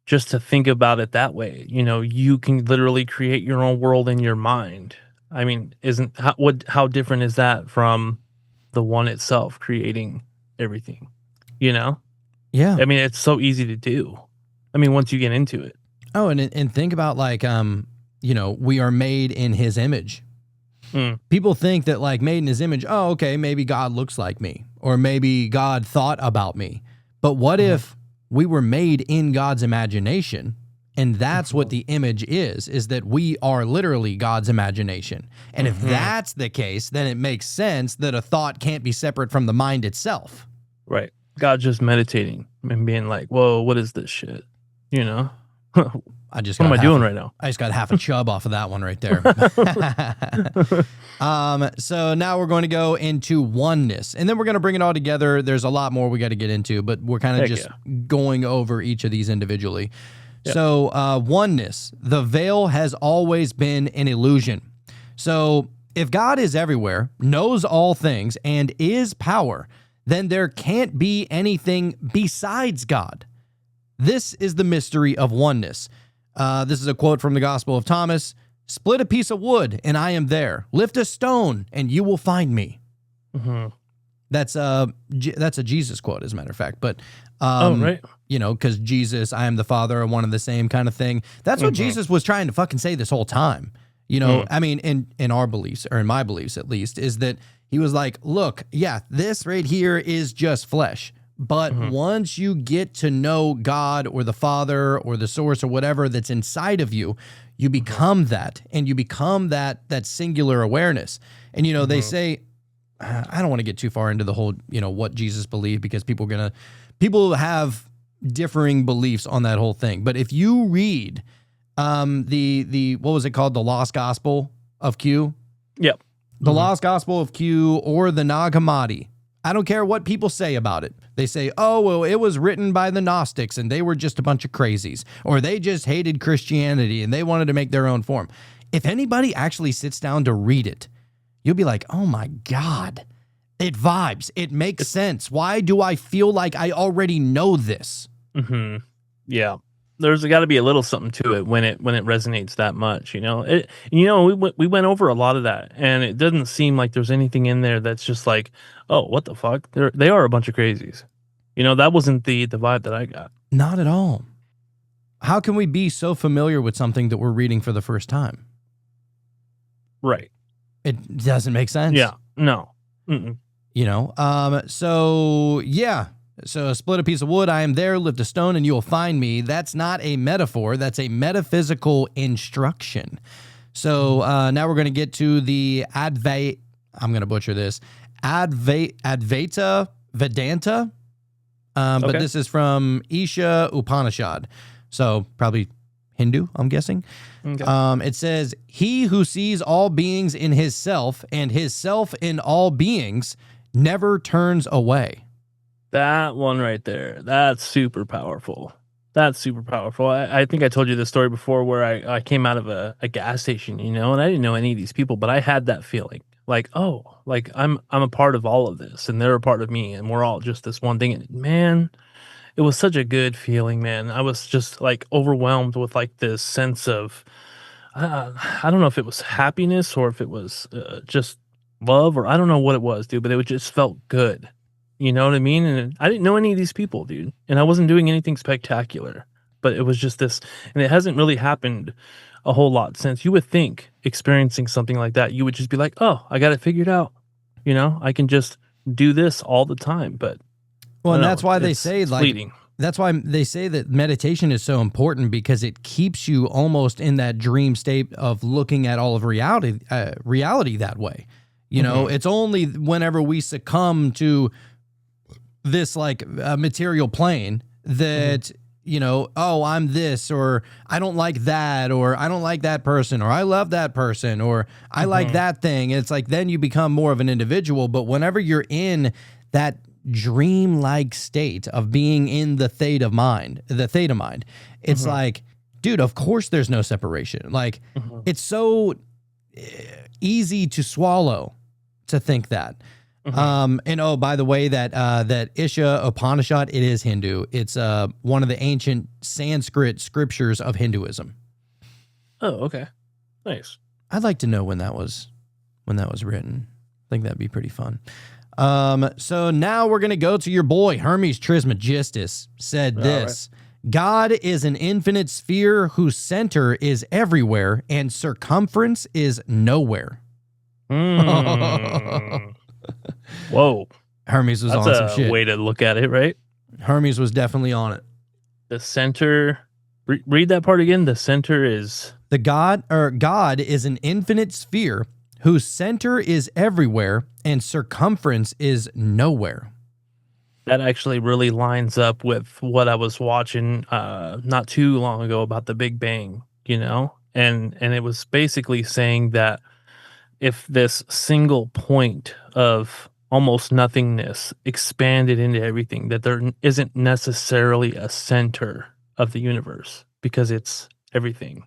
just to think about it that way, you know, you can literally create your own world in your mind. I mean, how different is that from the one itself creating everything, you know? Yeah. I mean, it's so easy to do. I mean, once you get into it. Oh, and think about like, we are made in his image. Mm. People think that like made in his image, oh, okay, maybe God looks like me, or maybe God thought about me. But what if we were made in God's imagination? And that's what the image is that we are literally God's imagination. And if that's the case, then it makes sense that a thought can't be separate from the mind itself. Right. God just meditating and being like, whoa, what is this shit? You know? I just What am got I doing right now? I just got half a chub off of that one right there. So now we're going to go into oneness, and then we're going to bring it all together. There's a lot more we got to get into, but we're kind of just going over each of these individually. Yep. So oneness, the veil has always been an illusion. So if God is everywhere, knows all things, and is power, then there can't be anything besides God. This is the mystery of oneness. This is a quote from the Gospel of Thomas. Split a piece of wood, and I am there. Lift a stone, and you will find me. Mm-hmm. That's a Jesus quote, as a matter of fact. But right. Because Jesus, I am the Father, are one and the same kind of thing. That's what Jesus was trying to fucking say this whole time. I mean, in our beliefs, or in my beliefs at least, is that he was like, look, yeah, this right here is just flesh. But once you get to know God or the Father or the source or whatever that's inside of you, you become that, and you become that singular awareness. And, they say, I don't want to get too far into the whole, what Jesus believed, because people have differing beliefs on that whole thing. But if you read the what was it called? The Lost Gospel of Q? Yep. The Lost Gospel of Q or the Nag Hammadi. I don't care what people say about it. They say, oh, well, it was written by the Gnostics and they were just a bunch of crazies, or they just hated Christianity and they wanted to make their own form. If anybody actually sits down to read it, you'll be like, oh my God, it vibes. It makes sense. Why do I feel like I already know this? Mm-hmm. Yeah. There's got to be a little something to it when it resonates that much, we went over a lot of that, and it doesn't seem like there's anything in there that's just like, oh, what the fuck? They are a bunch of crazies. That wasn't the vibe that I got. Not at all. How can we be so familiar with something that we're reading for the first time? Right. It doesn't make sense. Yeah. No. Mm-mm. So yeah. So split a piece of wood, I am there, lift a stone, and you will find me. That's not a metaphor. That's a metaphysical instruction. So now we're going to get to the I'm going to butcher this, Advaita Vedanta. But this is from Isha Upanishad. So probably Hindu, I'm guessing. Okay. It says, he who sees all beings in his self and his self in all beings never turns away. That one right there, that's super powerful. That's super powerful. I think I told you this story before where I came out of a gas station, and I didn't know any of these people, but I had that feeling like, oh, like I'm a part of all of this, and they're a part of me, and we're all just this one thing. And man, it was such a good feeling, man. I was just like overwhelmed with like this sense of, I don't know if it was happiness or if it was just love, or I don't know what it was, dude, but it just felt good. You know what I mean? And I didn't know any of these people, dude. And I wasn't doing anything spectacular. But it was just this, and it hasn't really happened a whole lot since. You would think experiencing something like that, you would just be like, oh, I got it figured out. I can just do this all the time. But and that's why they say fleeting. That's why they say that meditation is so important, because it keeps you almost in that dream state of looking at all of reality that way. It's only whenever we succumb to this like material plane that, oh, I'm this, or I don't like that, or I don't like that person, or I love that person, or I like that thing. It's like, then you become more of an individual. But whenever you're in that dream-like state of being in the theta mind, it's like, dude, of course there's no separation. Like, it's so easy to swallow to think that. And oh, by the way, that Isha Upanishad, it is Hindu. It's one of the ancient Sanskrit scriptures of Hinduism. Oh, okay, nice. I'd like to know when that was written. I think that'd be pretty fun. So now we're going to go to your boy, Hermes Trismegistus, said this. God is an infinite sphere whose center is everywhere and circumference is nowhere. Mm. Whoa. Hermes was That's on some a shit. way to look at it, right? Hermes was definitely on it. The center. Read that part again. The center is God is an infinite sphere whose center is everywhere and circumference is nowhere. that actually really lines up with what I was watching not too long ago about the Big Bang, you know? And it was basically saying that if this single point of almost nothingness expanded into everything, that there isn't necessarily a center of the universe because it's everything.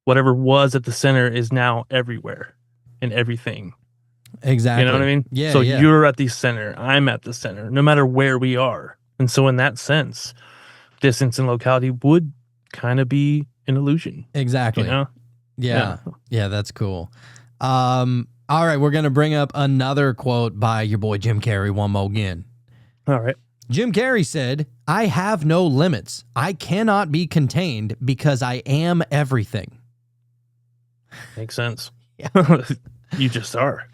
Whatever was at the center is now everywhere and everything. Exactly. You know what I mean? Yeah. So yeah. you're at the center, I'm at the center, no matter where we are. And so in that sense, distance and locality would kind of be an illusion. Exactly. You know? Yeah. Yeah, that's cool. All right, we're gonna bring up another quote by your boy Jim Carrey one more again. All right. Jim Carrey said, "I have no limits. I cannot be contained because I am everything." Makes sense. Yeah. You just are.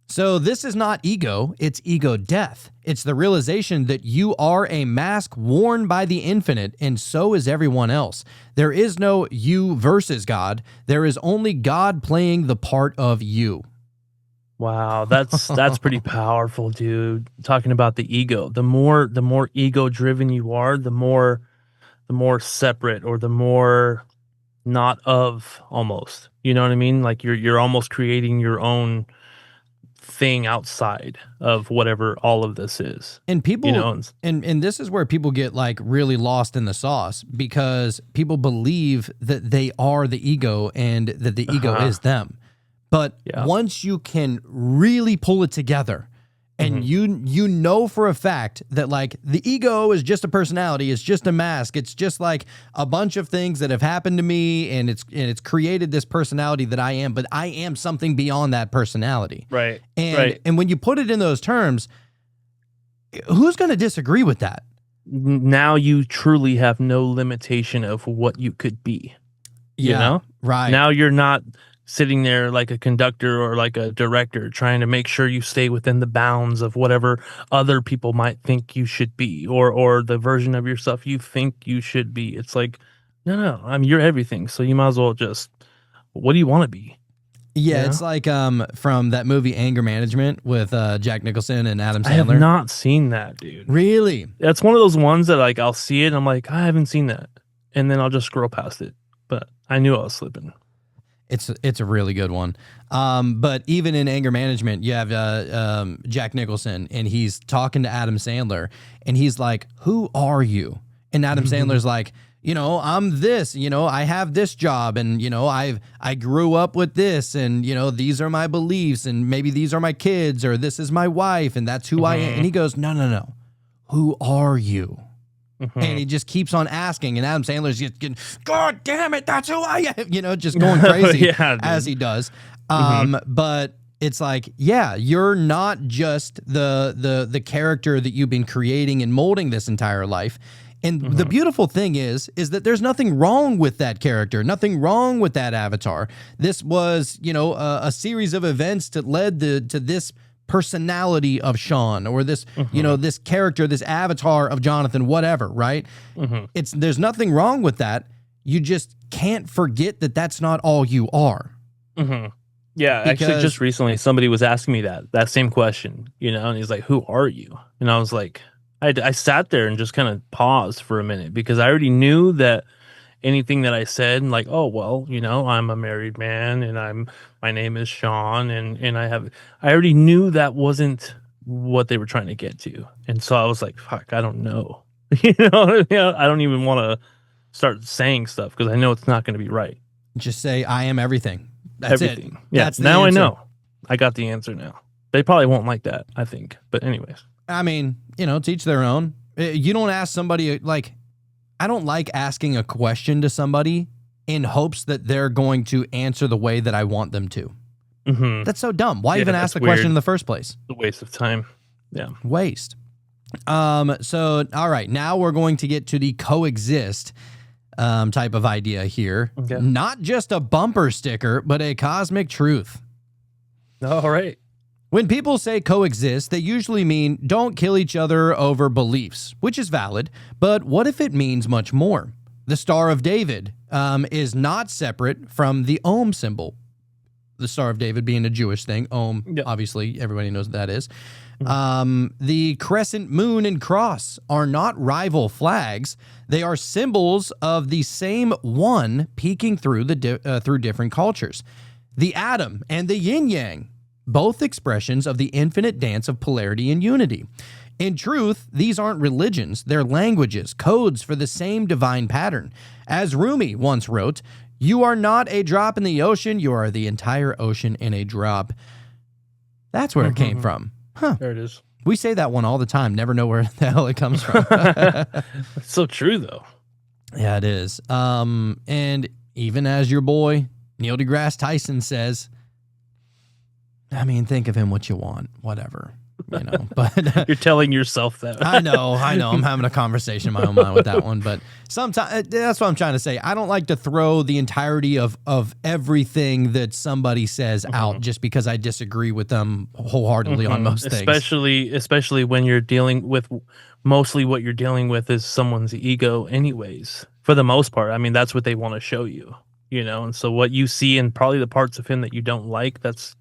So this is not ego, it's ego death. It's the realization that you are a mask worn by the infinite, and so is everyone else. There is no you versus God. There is only God playing the part of you. Wow, that's pretty powerful, dude. Talking about the ego. The more ego driven you are, the more separate or the more not of almost. You know what I mean? Like you're almost creating your own thing outside of whatever all of this is. And people, you know, and this is where people get like really lost in the sauce because people believe that they are the ego and that the ego is them. But once you can really pull it together and you know for a fact that like the ego is just a personality, it's just a mask, it's just like a bunch of things that have happened to me and it's created this personality that I am, but I am something beyond that personality. Right. And when you put it in those terms, who's going to disagree with that? Now you truly have no limitation of what you could be. You know? Right. Now you're not sitting there like a conductor or like a director trying to make sure you stay within the bounds of whatever other people might think you should be or the version of yourself you think you should be. It's like, no, you're everything. So you might as well just, what do you want to be? Yeah, it's like from that movie Anger Management with Jack Nicholson and Adam Sandler. I have not seen that, dude. Really? That's one of those ones that like I'll see it and I'm like, I haven't seen that. And then I'll just scroll past it. But I knew I was slipping. It's a really good one. But even in Anger Management, you have Jack Nicholson, and he's talking to Adam Sandler, and he's like, "Who are you?" And Adam Sandler's like, "You know, I'm this. You know, I have this job, and you know, I grew up with this, and you know, these are my beliefs, and maybe these are my kids, or this is my wife, and that's who I am." And he goes, "No. Who are you?" And he just keeps on asking, and Adam Sandler's just getting, "God damn it, that's who I am," you know, just going crazy as he does. But it's like, yeah, you're not just the character that you've been creating and molding this entire life. And the beautiful thing is that there's nothing wrong with that character, nothing wrong with that avatar. This was, you know, a series of events that led to this personality of Sean or this, you know, this character, this avatar of Jonathan, whatever, right? There's nothing wrong with that. You just can't forget that that's not all you are. Yeah, actually just recently somebody was asking me that same question, you know, and he's like, "Who are you?" And I was like, I sat there and just kind of paused for a minute because I already knew that anything that I said, like, oh, well, you know, I'm a married man and my name is Sean and I already knew that wasn't what they were trying to get to. And so I was like, fuck, I don't know. You know, I don't even want to start saying stuff because I know it's not going to be right. Just say, I am everything. That's everything. It. Yeah, that's now answer. I know. I got the answer now. They probably won't like that, I think. But anyways. I mean, you know, to each their own. You don't ask somebody, like, I don't like asking a question to somebody in hopes that they're going to answer the way that I want them to. That's so dumb. Why even ask the question in the first place? It's a waste of time. Yeah. Waste. So, all right, now we're going to get to the coexist type of idea here. Okay. Not just a bumper sticker, but a cosmic truth. All right. When people say coexist, they usually mean don't kill each other over beliefs, which is valid. But what if it means much more? The Star of David is not separate from the Om symbol. The Star of David being a Jewish thing. Om, Yep. obviously, everybody knows what that is. The crescent moon and cross are not rival flags. They are symbols of the same one peeking through through different cultures. The atom and the yin yang, both expressions of the infinite dance of polarity and unity. In truth, these aren't religions, they're languages, codes for the same divine pattern. As Rumi once wrote, "You are not a drop in the ocean, you are the entire ocean in a drop." That's where it came from. Huh. There it is. We say that one all the time, never know where the hell it comes from. It's so true, though. Yeah, it is. And even as your boy, Neil deGrasse Tyson says, I mean, think of him what you want, whatever, you know, but You're telling yourself that. I know. I'm having a conversation in my own mind with that one, but sometimes that's what I'm trying to say. I don't like to throw the entirety of everything that somebody says out just because I disagree with them wholeheartedly on most things. Especially when you're dealing with, mostly what you're dealing with is someone's ego anyways, for the most part. I mean, that's what they want to show you, you know? And so what you see and probably the parts of him that you don't like, that's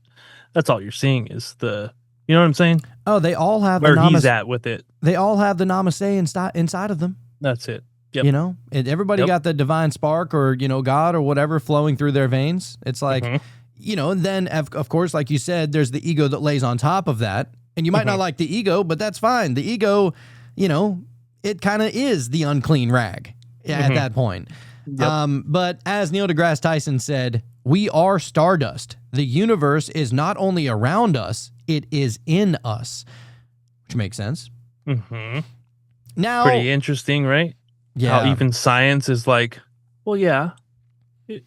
all you're seeing is you know what I'm saying? Oh, they all have Where the he's at with it. They all have the namaste inside of them. That's it. Yep. You know, everybody got the divine spark or, you know, God or whatever flowing through their veins. It's like, you know, and then of course, like you said, there's the ego that lays on top of that. And you might not like the ego, but that's fine. The ego, you know, it kind of is the unclean rag at that point. Yep. But as Neil deGrasse Tyson said, we are stardust. The universe is not only around us, it is in us, which makes sense. Now, pretty interesting, right? Yeah. How even science is like, well, yeah, it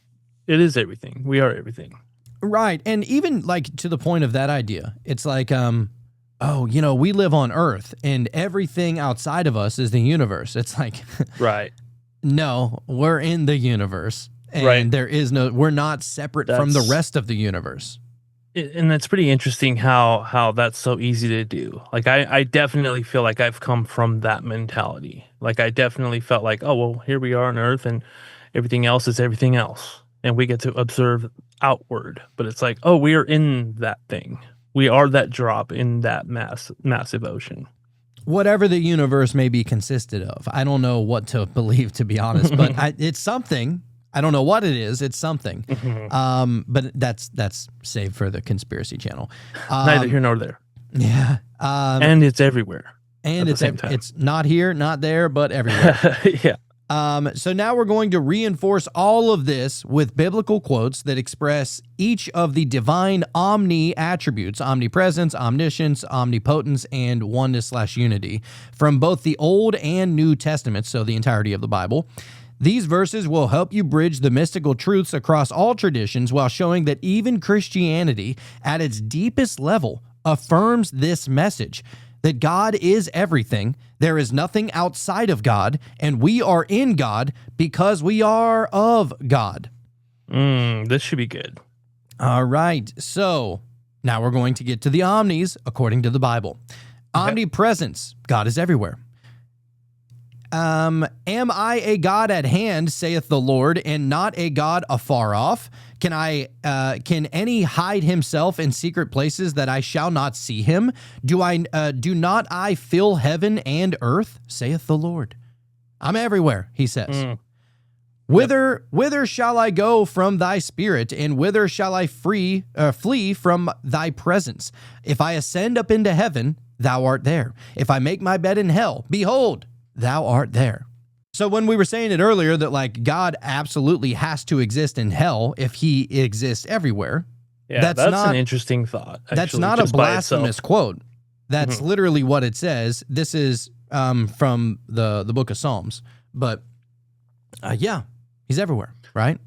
is everything. We are everything. Right. And even like to the point of that idea, it's like, oh, you know, we live on Earth and everything outside of us is the universe. It's like, right. No, we're in the universe. And there is we're not separate from the rest of the universe. And that's pretty interesting how that's so easy to do. Like, I definitely feel like I've come from that mentality. Like, I definitely felt like, oh, well, here we are on Earth and everything else is everything else. And we get to observe outward. But it's like, oh, we are in that thing. We are that drop in that massive ocean. Whatever the universe may be consisted of. I don't know what to believe, to be honest, but it's something. I don't know what it is. It's something. But that's saved for the conspiracy channel. Neither here nor there. Yeah. And it's everywhere. And it's not here, not there, but everywhere. Yeah. So now we're going to reinforce all of this with biblical quotes that express each of the divine omni attributes, omnipresence, omniscience, omnipotence, and oneness/unity from both the Old and New Testaments, so the entirety of the Bible. These verses will help you bridge the mystical truths across all traditions while showing that even Christianity, at its deepest level, affirms this message, that God is everything, there is nothing outside of God, and we are in God because we are of God. This should be good. All right, so now we're going to get to the omnis according to the Bible. Okay. Omnipresence, God is everywhere. Am I a God at hand, saith the Lord, and not a God afar off? Can any hide himself in secret places that I shall not see him? Do not I fill heaven and earth, saith the Lord? I'm everywhere, he says. Whither shall I go from thy spirit, and whither shall I flee from thy presence? If I ascend up into heaven, thou art there. If I make my bed in hell, behold, thou art there. So when we were saying it earlier that like God absolutely has to exist in hell if he exists everywhere. Yeah, that's an interesting thought. Actually, that's not a blasphemous quote. That's literally what it says. This is from the book of Psalms. But yeah, he's everywhere, right?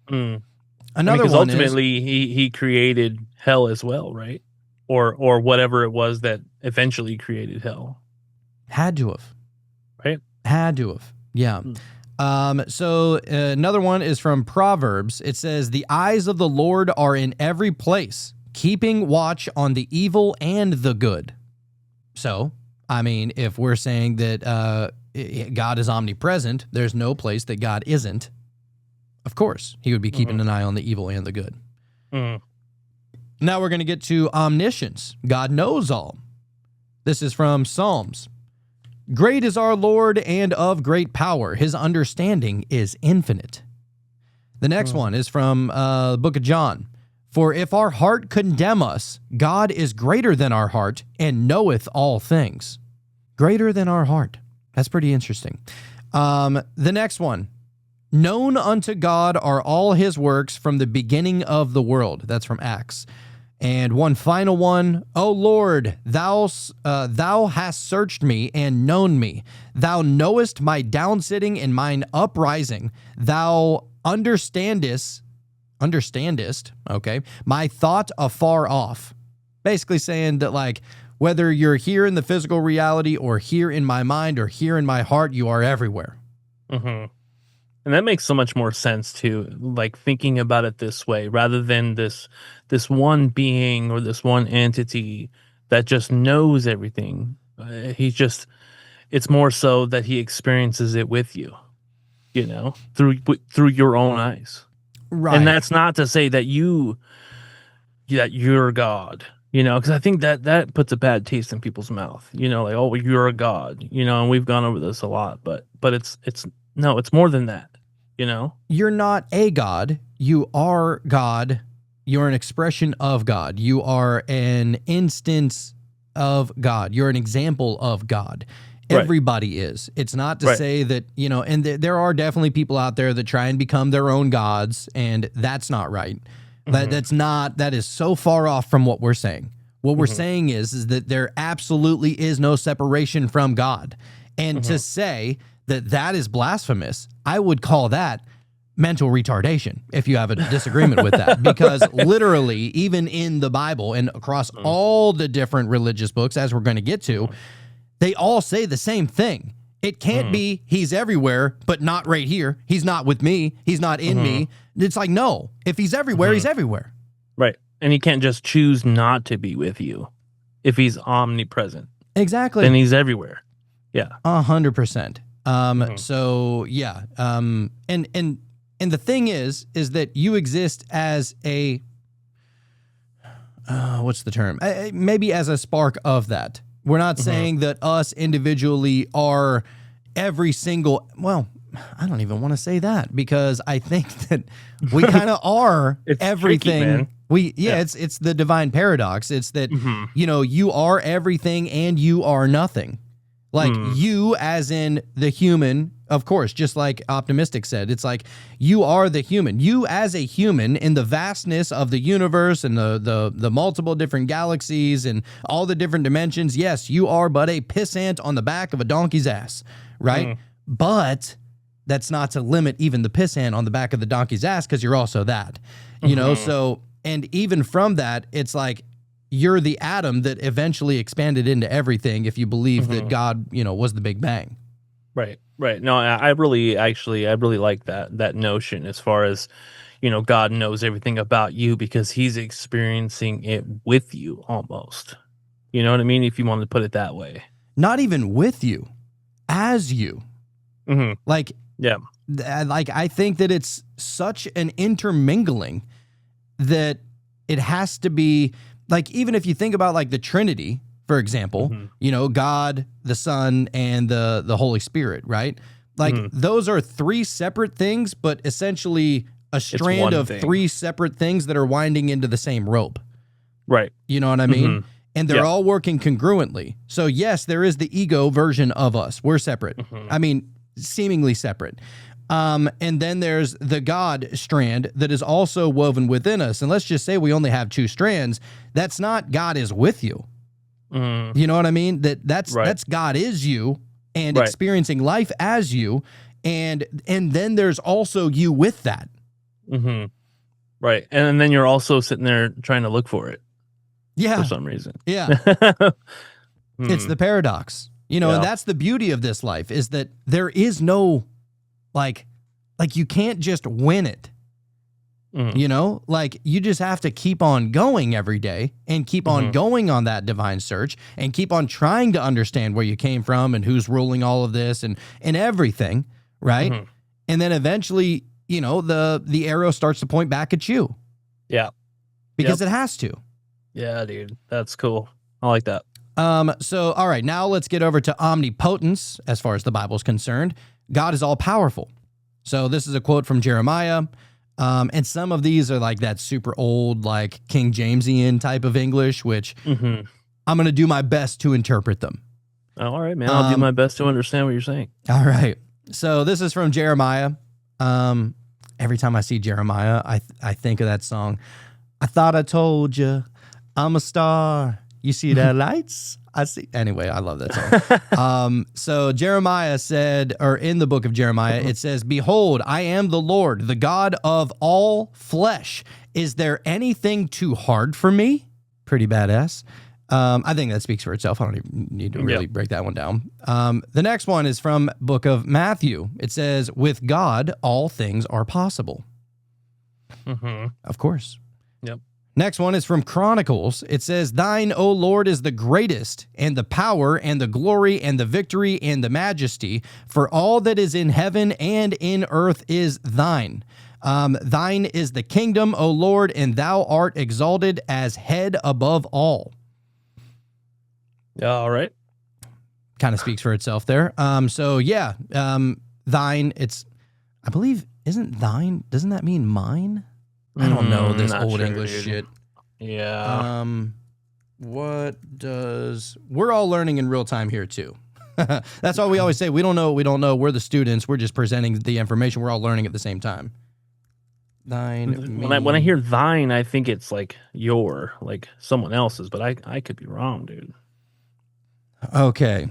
Another one ultimately he created hell as well, right? or whatever it was that eventually created hell. Had to have. Right? Had to have. Yeah. So another one is from Proverbs. It says, "The eyes of the Lord are in every place, keeping watch on the evil and the good." So, I mean, if we're saying that God is omnipresent, there's no place that God isn't. Of course, he would be keeping an eye on the evil and the good. Now we're going to get to omniscience. God knows all. This is from Psalms. "Great is our Lord and of great power. His understanding is infinite." The next one is from the book of John. "For if our heart condemn us, God is greater than our heart and knoweth all things." Greater than our heart. That's pretty interesting. The next one. "Known unto God are all his works from the beginning of the world." That's from Acts. And one final one. "O Lord, thou hast searched me and known me. Thou knowest my downsitting and mine uprising. Thou understandest, okay, my thought afar off." Basically saying that, like, whether you're here in the physical reality or here in my mind or here in my heart, you are everywhere. And that makes so much more sense too, like thinking about it this way, rather than this one being or this one entity that just knows everything. It's more so that he experiences it with you, through your own eyes. Right. And that's not to say that you're God, because I think that puts a bad taste in people's mouth, like, "Oh, well, you're a God," and we've gone over this a lot, but it's more than that. You're not a God. You are God. You're an expression of God. You are an instance of God. You're an example of God. Right. Everybody is. It's not to say that, and there are definitely people out there that try and become their own gods, and that's not right. That is so far off from what we're saying. What we're saying is that there absolutely is no separation from God. And to say that is blasphemous, I would call that mental retardation, if you have a disagreement with that. Because literally, even in the Bible and across all the different religious books, as we're going to get to, they all say the same thing. It can't be he's everywhere, but not right here. He's not with me. He's not in me. It's like, no, if he's everywhere, he's everywhere. Right. And he can't just choose not to be with you if he's omnipresent. Exactly. Then he's everywhere. Yeah. 100%. So yeah. And the thing is that you exist as a, what's the term? Maybe as a spark of that. We're not saying that us individually are every single, well, I don't even want to say that, because I think that we kind of are everything. Tricky, man. It's the divine paradox. It's that, you are everything and you are nothing. Like you, as in the human, of course, just like Optimistic said, it's like you are the human. You as a human in the vastness of the universe and the multiple different galaxies and all the different dimensions. Yes, you are but a pissant on the back of a donkey's ass, right? But that's not to limit even the pissant on the back of the donkey's ass, because you're also that, So, and even from that, it's like, you're the atom that eventually expanded into everything, if you believe that God, was the Big Bang. Right. No, I really like that notion, as far as, God knows everything about you because he's experiencing it with you almost. You know what I mean? If you want to put it that way. Not even with you, as you. Like, yeah. Like, I think that it's such an intermingling that it has to be, like, even if you think about, like, the Trinity, for example, God, the Son, and the Holy Spirit, right? Like, those are three separate things, but essentially a strand of three separate things that are winding into the same rope. Right. You know what I mean? And they're all working congruently. So, yes, there is the ego version of us. We're separate. I mean, seemingly separate. And then there's the God strand that is also woven within us. And let's just say we only have two strands. That's not God is with you. You know what I mean? That's God is you and experiencing life as you. And then there's also you with that. Right. And then you're also sitting there trying to look for it. Yeah. for some reason. Yeah. It's the paradox, and Yeah. that's the beauty of this life is that there is no like you can't just win it. Like you just have to keep on going every day and keep on going on that divine search and keep on trying to understand where you came from and who's ruling all of this and everything. Right. And then eventually, the arrow starts to point back at you. Yeah. Because it has to. Yeah, dude. That's cool. I like that. So, all right, now let's get over to omnipotence as far as the Bible's concerned. God is all powerful. So this is a quote from Jeremiah. And some of these are like that super old, like King Jamesian type of English, which I'm going to do my best to interpret them. All right, man. I'll do my best to understand what you're saying. All right. So this is from Jeremiah. Every time I see Jeremiah, I think of that song. I thought I told you I'm a star. You see that lights? I see. Anyway, I love that song. So Jeremiah said, or in the book of Jeremiah, it says, "Behold, I am the Lord, the God of all flesh. Is there anything too hard for me?" Pretty badass. I think that speaks for itself. I don't even need to really break that one down. The next one is from book of Matthew. It says, "With God, all things are possible." Of course. Yep. Next one is from Chronicles. It says, "Thine, O Lord, is the greatest, and the power, and the glory, and the victory, and the majesty, for all that is in heaven and in earth is thine. Thine is the kingdom, O Lord, and thou art exalted as head above all." Yeah, all right. Kind of speaks for itself there. Thine, I believe, isn't thine, doesn't that mean mine? I don't know this old English shit. Yeah. We're all learning in real time here too. That's why we always say we don't know. We're the students. We're just presenting the information. We're all learning at the same time. Thine. When I hear thine, I think it's like your, like someone else's, but I could be wrong, dude. Okay.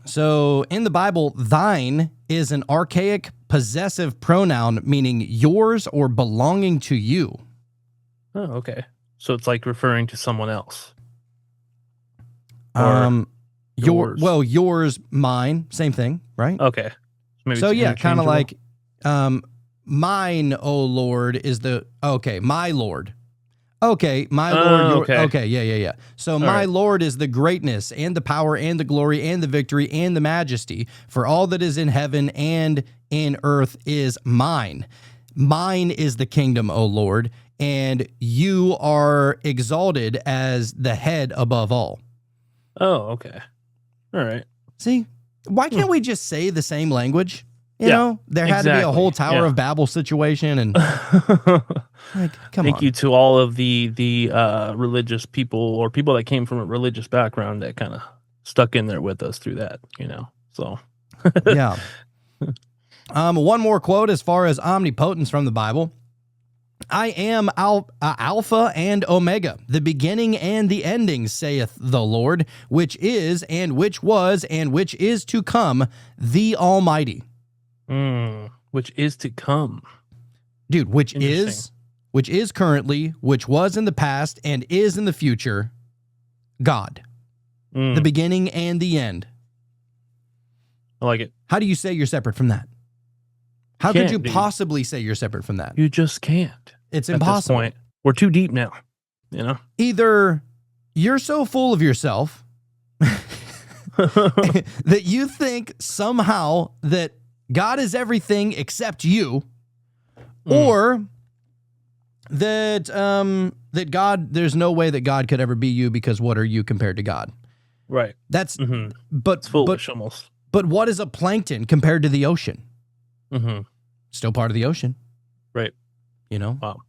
So in the Bible, thine is an archaic possessive pronoun meaning yours or belonging to you. Oh, okay. So it's like referring to someone else. Yours, mine, same thing, right? Okay. Maybe so yeah, kind of like mine, O Lord, is my Lord. Okay, my Lord. Okay, yeah. So my Lord is the greatness and the power and the glory and the victory and the majesty, for all that is in heaven and in earth is mine. Mine is the kingdom, O Lord, and you are exalted as the head above all. Oh, okay. All right. See, why can't we just say the same language? You know, there had to be a whole Tower of Babel situation, and like, Thank you to all of the religious people or people that came from a religious background that kind of stuck in there with us through that, So, yeah. One more quote as far as omnipotence from the Bible. "I am Alpha and Omega, the beginning and the ending, saith the Lord, which is and which was and which is to come, the Almighty." Which is to come. Dude, which is currently, which was in the past, and is in the future, God. The beginning and the end. I like it. How do you say you're separate from that? How could you possibly say you're separate from that? You just can't. It's impossible. At this point, we're too deep now, Either you're so full of yourself that you think somehow that God is everything except you, or that God, there's no way that God could ever be you, because what are you compared to God? Right. That's but it's foolish almost. But what is a plankton compared to the ocean? Still part of the ocean. Right. Wow.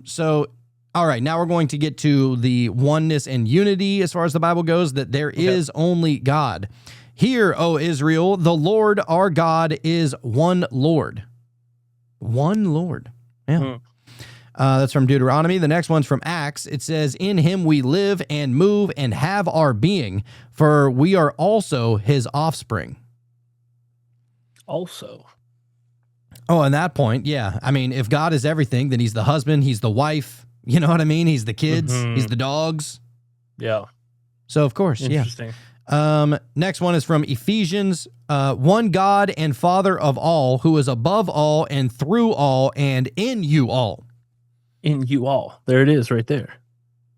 So all right, now we're going to get to the oneness and unity as far as the Bible goes, that there is only God. "Hear, O Israel, the Lord our God is one Lord." One Lord. Yeah. That's from Deuteronomy. The next one's from Acts. It says, "In him we live and move and have our being, for we are also his offspring." Also. Oh, and that point, yeah. I mean, if God is everything, then he's the husband, he's the wife, You know what I mean? He's the kids. Mhm. He's the dogs. Yeah. So of course, yeah. Interesting. Next one is from Ephesians. One God and Father of all, who is above all and through all and in you all. In you all. There it is right there.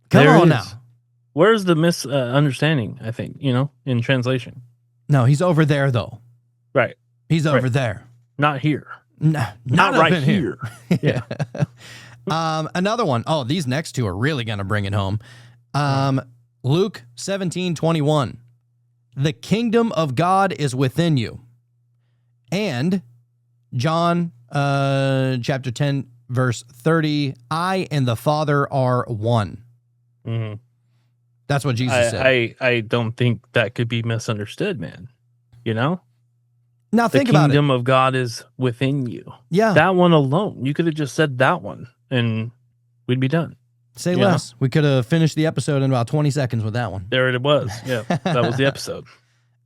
Come There it on is. now. Where's the misunderstanding, I think, in translation? No, he's over there though. Right. He's over there. Not here. Not Not up right in here. Yeah. Another one. Oh, these next two are really going to bring it home. Luke 17:21. The kingdom of God is within you. And John chapter 10, verse 30. I and the Father are one. Mm-hmm. That's what Jesus said. I don't think that could be misunderstood, man. Now The think about it. kingdom of God is within you. Yeah. That one alone. You could have just said that one and we'd be done. Say less. We could have finished the episode in about 20 seconds with that one. There it was. Yeah. That was the episode.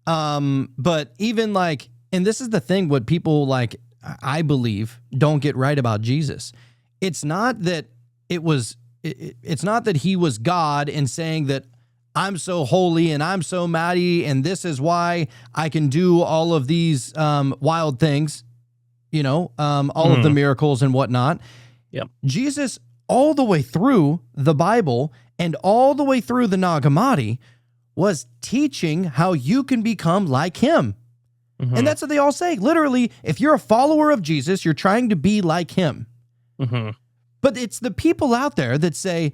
But even like, and this is the thing, what people like, I believe, don't get right about Jesus. It's not that it's not that he was God and saying that I'm so holy and I'm so mighty and this is why I can do all of these wild things, all of the miracles and whatnot. Yep. Jesus, all the way through the Bible and all the way through the Nag Hammadi, was teaching how you can become like him. Mm-hmm. And that's what they all say. Literally, if you're a follower of Jesus, you're trying to be like him. Mm-hmm. But it's the people out there that say,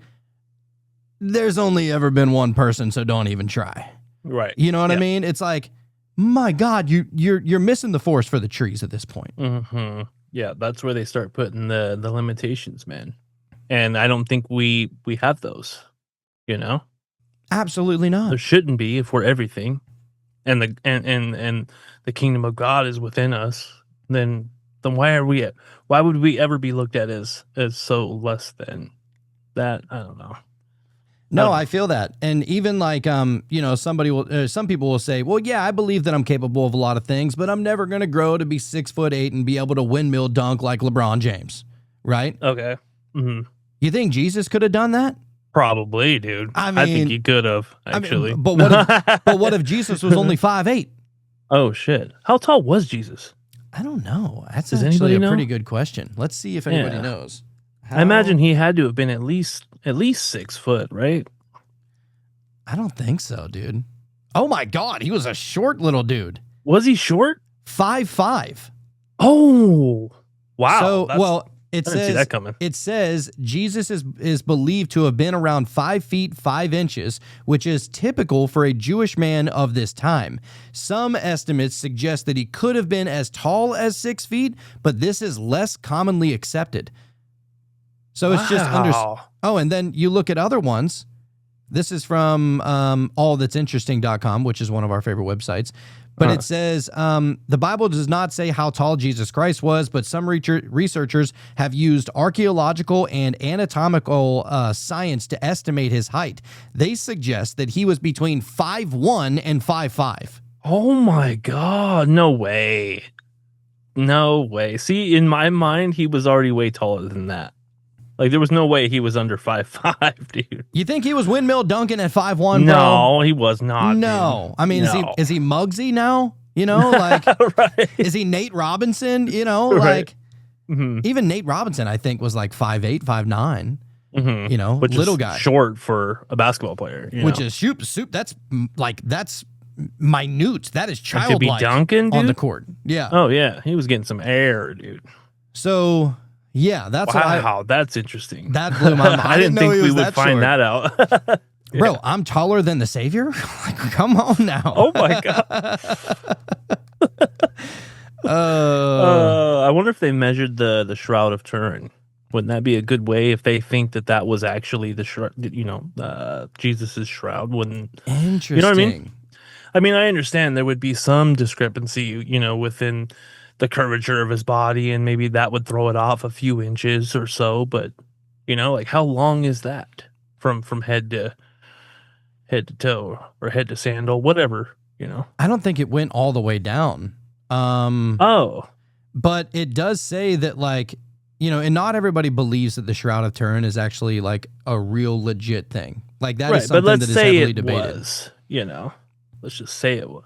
there's only ever been one person, so don't even try. Right. You know what I mean? It's like, my God, you're missing the forest for the trees at this point. Mm-hmm. Yeah, that's where they start putting the limitations, man. And I don't think we have those, Absolutely not. There shouldn't be if we're everything. And the kingdom of God is within us, then why would we ever be looked at as so less than that? I don't know. No, I feel that. And even like, some people will say, well, yeah, I believe that I'm capable of a lot of things, but I'm never going to grow to be 6'8" and be able to windmill dunk like LeBron James. Right? Okay. Mm-hmm. You think Jesus could have done that? Probably, dude. I think he could have, actually. But what if Jesus was only 5'8"? Oh, shit. How tall was Jesus? I don't know. That's Does actually anybody a know? pretty good question. Let's see if anybody knows. I imagine he had to have been at least 6 foot, right? I don't think so, dude. Oh my God, he was a short little dude. Was he short? 5'5". Oh, wow. So, I didn't see that coming. It says Jesus is believed to have been around 5 feet 5 inches, which is typical for a Jewish man of this time. Some estimates suggest that he could have been as tall as 6 feet, but this is less commonly accepted. So it's just Oh, and then you look at other ones. This is from allthat'sinteresting.com, which is one of our favorite websites. But it says, the Bible does not say how tall Jesus Christ was, but some researchers have used archaeological and anatomical science to estimate his height. They suggest that he was between 5'1" and 5'5". Oh my God. No way. No way. See, in my mind, he was already way taller than that. Like, there was no way he was under 5'5", dude. You think he was windmill dunking at 5'1", bro? No, he was not. No. Dude. I mean, No. is he Muggsy now? Like, right. Is he Nate Robinson? Right. Like, even Nate Robinson, I think, was like 5'8", 5'9". Mm-hmm. Which little is guy. short for a basketball player. Which is soup. That's minute. That is childlike to be dunking, dude? on the court. Yeah. Oh, yeah. He was getting some air, dude. So, yeah, that's wow, that's interesting. That blew my mind. I didn't think we would that find short. that out. Bro, I'm taller than the Savior? Like, come on now. Oh, my God. I wonder if they measured the Shroud of Turin. Wouldn't that be a good way if they think that was actually the Jesus's shroud? Interesting. You know what I mean? I mean, I understand there would be some discrepancy, within the curvature of his body, and maybe that would throw it off a few inches or so. But like, how long is that from head to toe or head to sandal, whatever? I don't think it went all the way down. Oh, but it does say that, like, and not everybody believes that the Shroud of Turin is actually like a real legit thing. Like that is Right, something but let's that is say heavily it debated. was. Let's just say it was.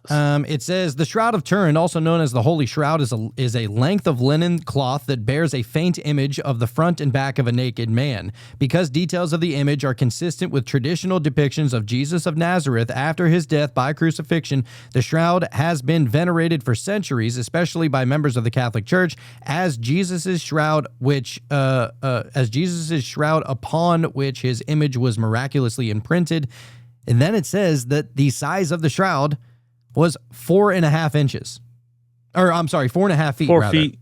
It says the Shroud of Turin, also known as the Holy Shroud, is a length of linen cloth that bears a faint image of the front and back of a naked man. Because details of the image are consistent with traditional depictions of Jesus of Nazareth after his death by crucifixion, the shroud has been venerated for centuries, especially by members of the Catholic Church, as Jesus's shroud, upon which his image was miraculously imprinted. And then it says that the size of the shroud was 4.5 inches. Or, I'm sorry, 4.5 feet, 4 rather. feet.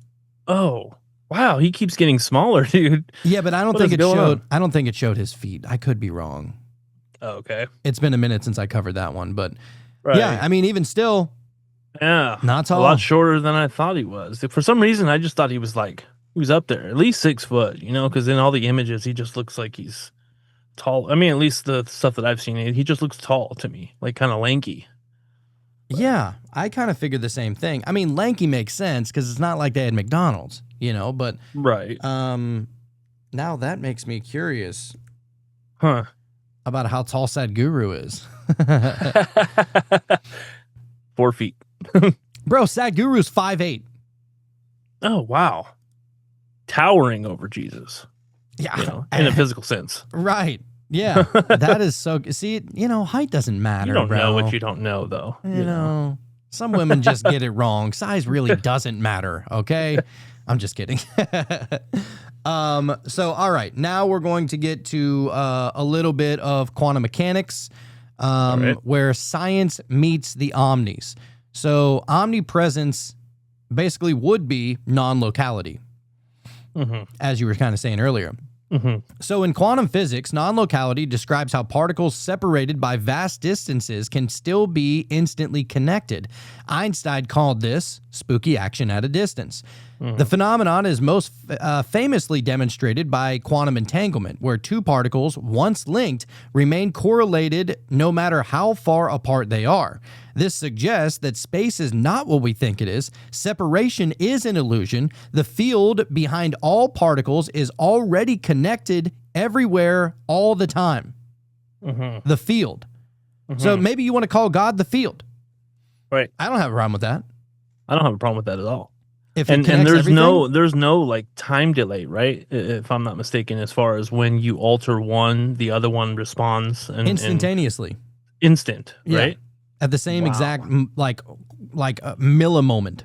Oh, wow. He keeps getting smaller, dude. Yeah, but I don't What think is it going showed. on? I don't think it showed his feet. I could be wrong. Oh, okay. It's been a minute since I covered that one, but Right. yeah, I mean, even still, Yeah. not tall. A lot shorter than I thought he was. For some reason, I just thought he was up there, at least 6 foot, because in all the images, he just looks like he's tall. I mean, at least the stuff that I've seen, he just looks tall to me, like kind of lanky. Yeah, I kind of figured the same thing. I mean, lanky makes sense because it's not like they had McDonald's, but Right. now that makes me curious Huh. about how tall Sadhguru is. 4 feet. Bro, Sadhguru's 5'8". Oh, wow. Towering over Jesus, Yeah, in a physical sense. right. Yeah, that is so. See, height doesn't matter. You don't bro. know what you don't know, though. You know, some women just get it wrong. Size really doesn't matter. Okay, I'm just kidding. So all right, now we're going to get to a little bit of quantum mechanics, right. where science meets the omnis. So omnipresence basically would be non-locality, as you were kind of saying earlier. So in quantum physics, non-locality describes how particles separated by vast distances can still be instantly connected. Einstein called this spooky action at a distance. The phenomenon is most famously demonstrated by quantum entanglement, where two particles, once linked, remain correlated no matter how far apart they are. This suggests that space is not what we think it is. Separation is an illusion. The field behind all particles is already connected everywhere all the time. The field. So maybe you want to call God the field. Right. I don't have a problem with that. I don't have a problem with that at all. If it And connects there's everything, there's no like time delay, right? If I'm not mistaken, as far as when you alter one, the other one responds and instantaneously. instant, Yeah. right? At the same Wow. exact like a millimoment.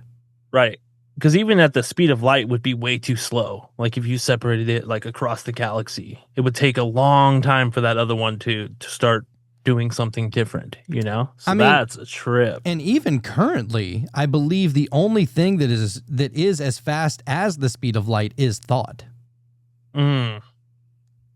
Right. Because even at the speed of light would be way too slow. Like if you separated it like across the galaxy, it would take a long time for that other one to start doing something different, So I mean, that's a trip. And even currently, I believe the only thing that is as fast as the speed of light is thought. As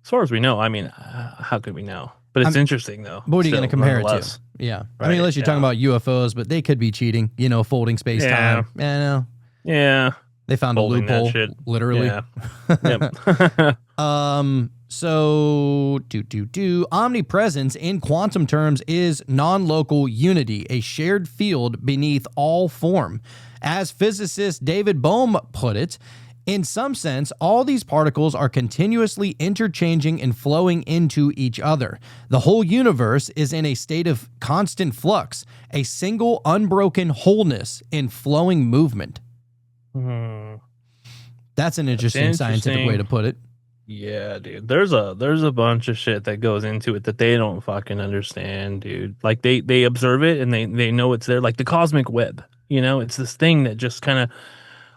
far as we know, I mean, how could we know? But it's interesting though. But what are you going to compare it to? nonetheless. Yeah. I Right, mean, unless you're talking yeah. about UFOs, but they could be cheating, folding space time. Yeah, no. Yeah. They found Folding a that loophole, shit. literally. Yeah. Yep. So omnipresence in quantum terms is non-local unity, a shared field beneath all form. As physicist David Bohm put it, in some sense, all these particles are continuously interchanging and flowing into each other. The whole universe is in a state of constant flux, a single unbroken wholeness in flowing movement. That's an interesting scientific way to put it. Yeah, dude. There's a bunch of shit that goes into it that they don't fucking understand, dude. Like they observe it and they know it's there. Like the cosmic web, it's this thing that just kind of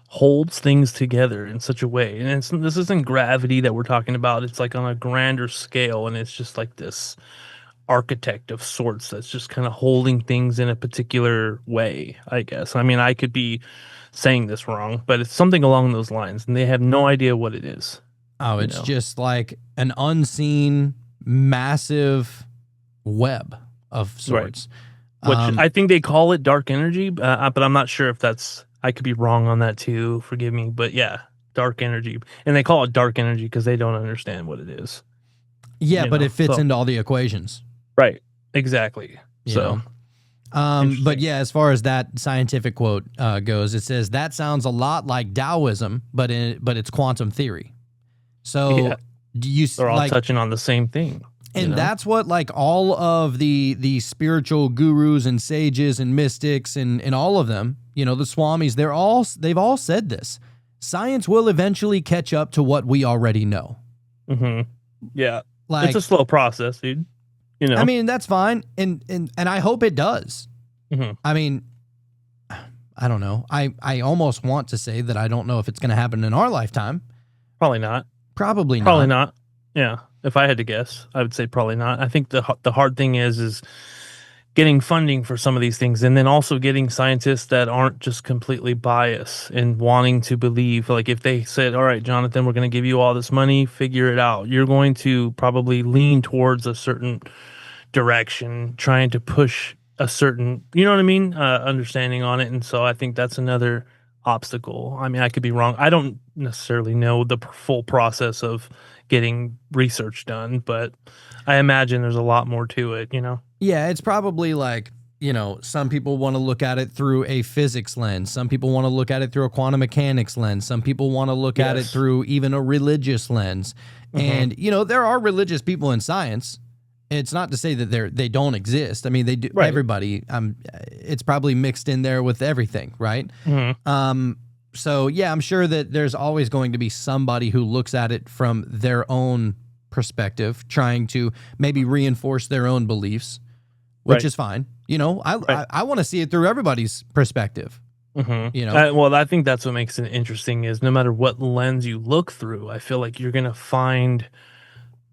holds things together in such a way. And this isn't gravity that we're talking about. It's like on a grander scale, and it's just like this architect of sorts that's just kind of holding things in a particular way, I guess. I mean, I could be saying this wrong, but it's something along those lines, and they have no idea what it is. Oh, it's just like an unseen, massive web of sorts. Right. Which I think they call it dark energy, but I'm not sure if that's... I could be wrong on that too. Forgive me. But yeah, dark energy. And they call it dark energy because they don't understand what it is. Yeah, but it fits into all the equations. Right. Exactly. You know? But Interesting. yeah, as far as that scientific quote goes, it says that sounds a lot like Taoism, but it's quantum theory. So Yeah, do you they're all like, touching on the same thing. and that's what like all of the spiritual gurus and sages and mystics and all of them, the swamis, they've all said this. Science will eventually catch up to what we already know. Mm-hmm. Yeah, Like, it's a slow process, dude. I mean, that's fine, and I hope it does. Mhm. I mean, I don't know. I almost want to say that I don't know if it's going to happen in our lifetime. Probably not. Probably not. Probably not. Yeah, if I had to guess, I would say probably not. I think the hard thing is getting funding for some of these things, and then also getting scientists that aren't just completely biased and wanting to believe. Like if they said, "All right, Jonathan, we're going to give you all this money, figure it out," you're going to probably lean towards a certain direction, trying to push a certain, you know what I mean, understanding on it. And so I think that's another obstacle. I mean, I could be wrong. I don't necessarily know the full process of getting research done, but I imagine there's a lot more to it, Yeah, it's probably like, some people want to look at it through a physics lens. Some people want to look at it through a quantum mechanics lens. Some people want to look at it Yes. through even a religious lens. And, there are religious people in science. It's not to say that they don't exist. I mean, they do. Right. Everybody. It's probably mixed in there with everything, right? Mhm. So yeah, I'm sure that there's always going to be somebody who looks at it from their own perspective, trying to maybe reinforce their own beliefs, which Right. is fine. I Right. want to see it through everybody's perspective. Well, I think that's what makes it interesting is no matter what lens you look through, I feel like you're going to find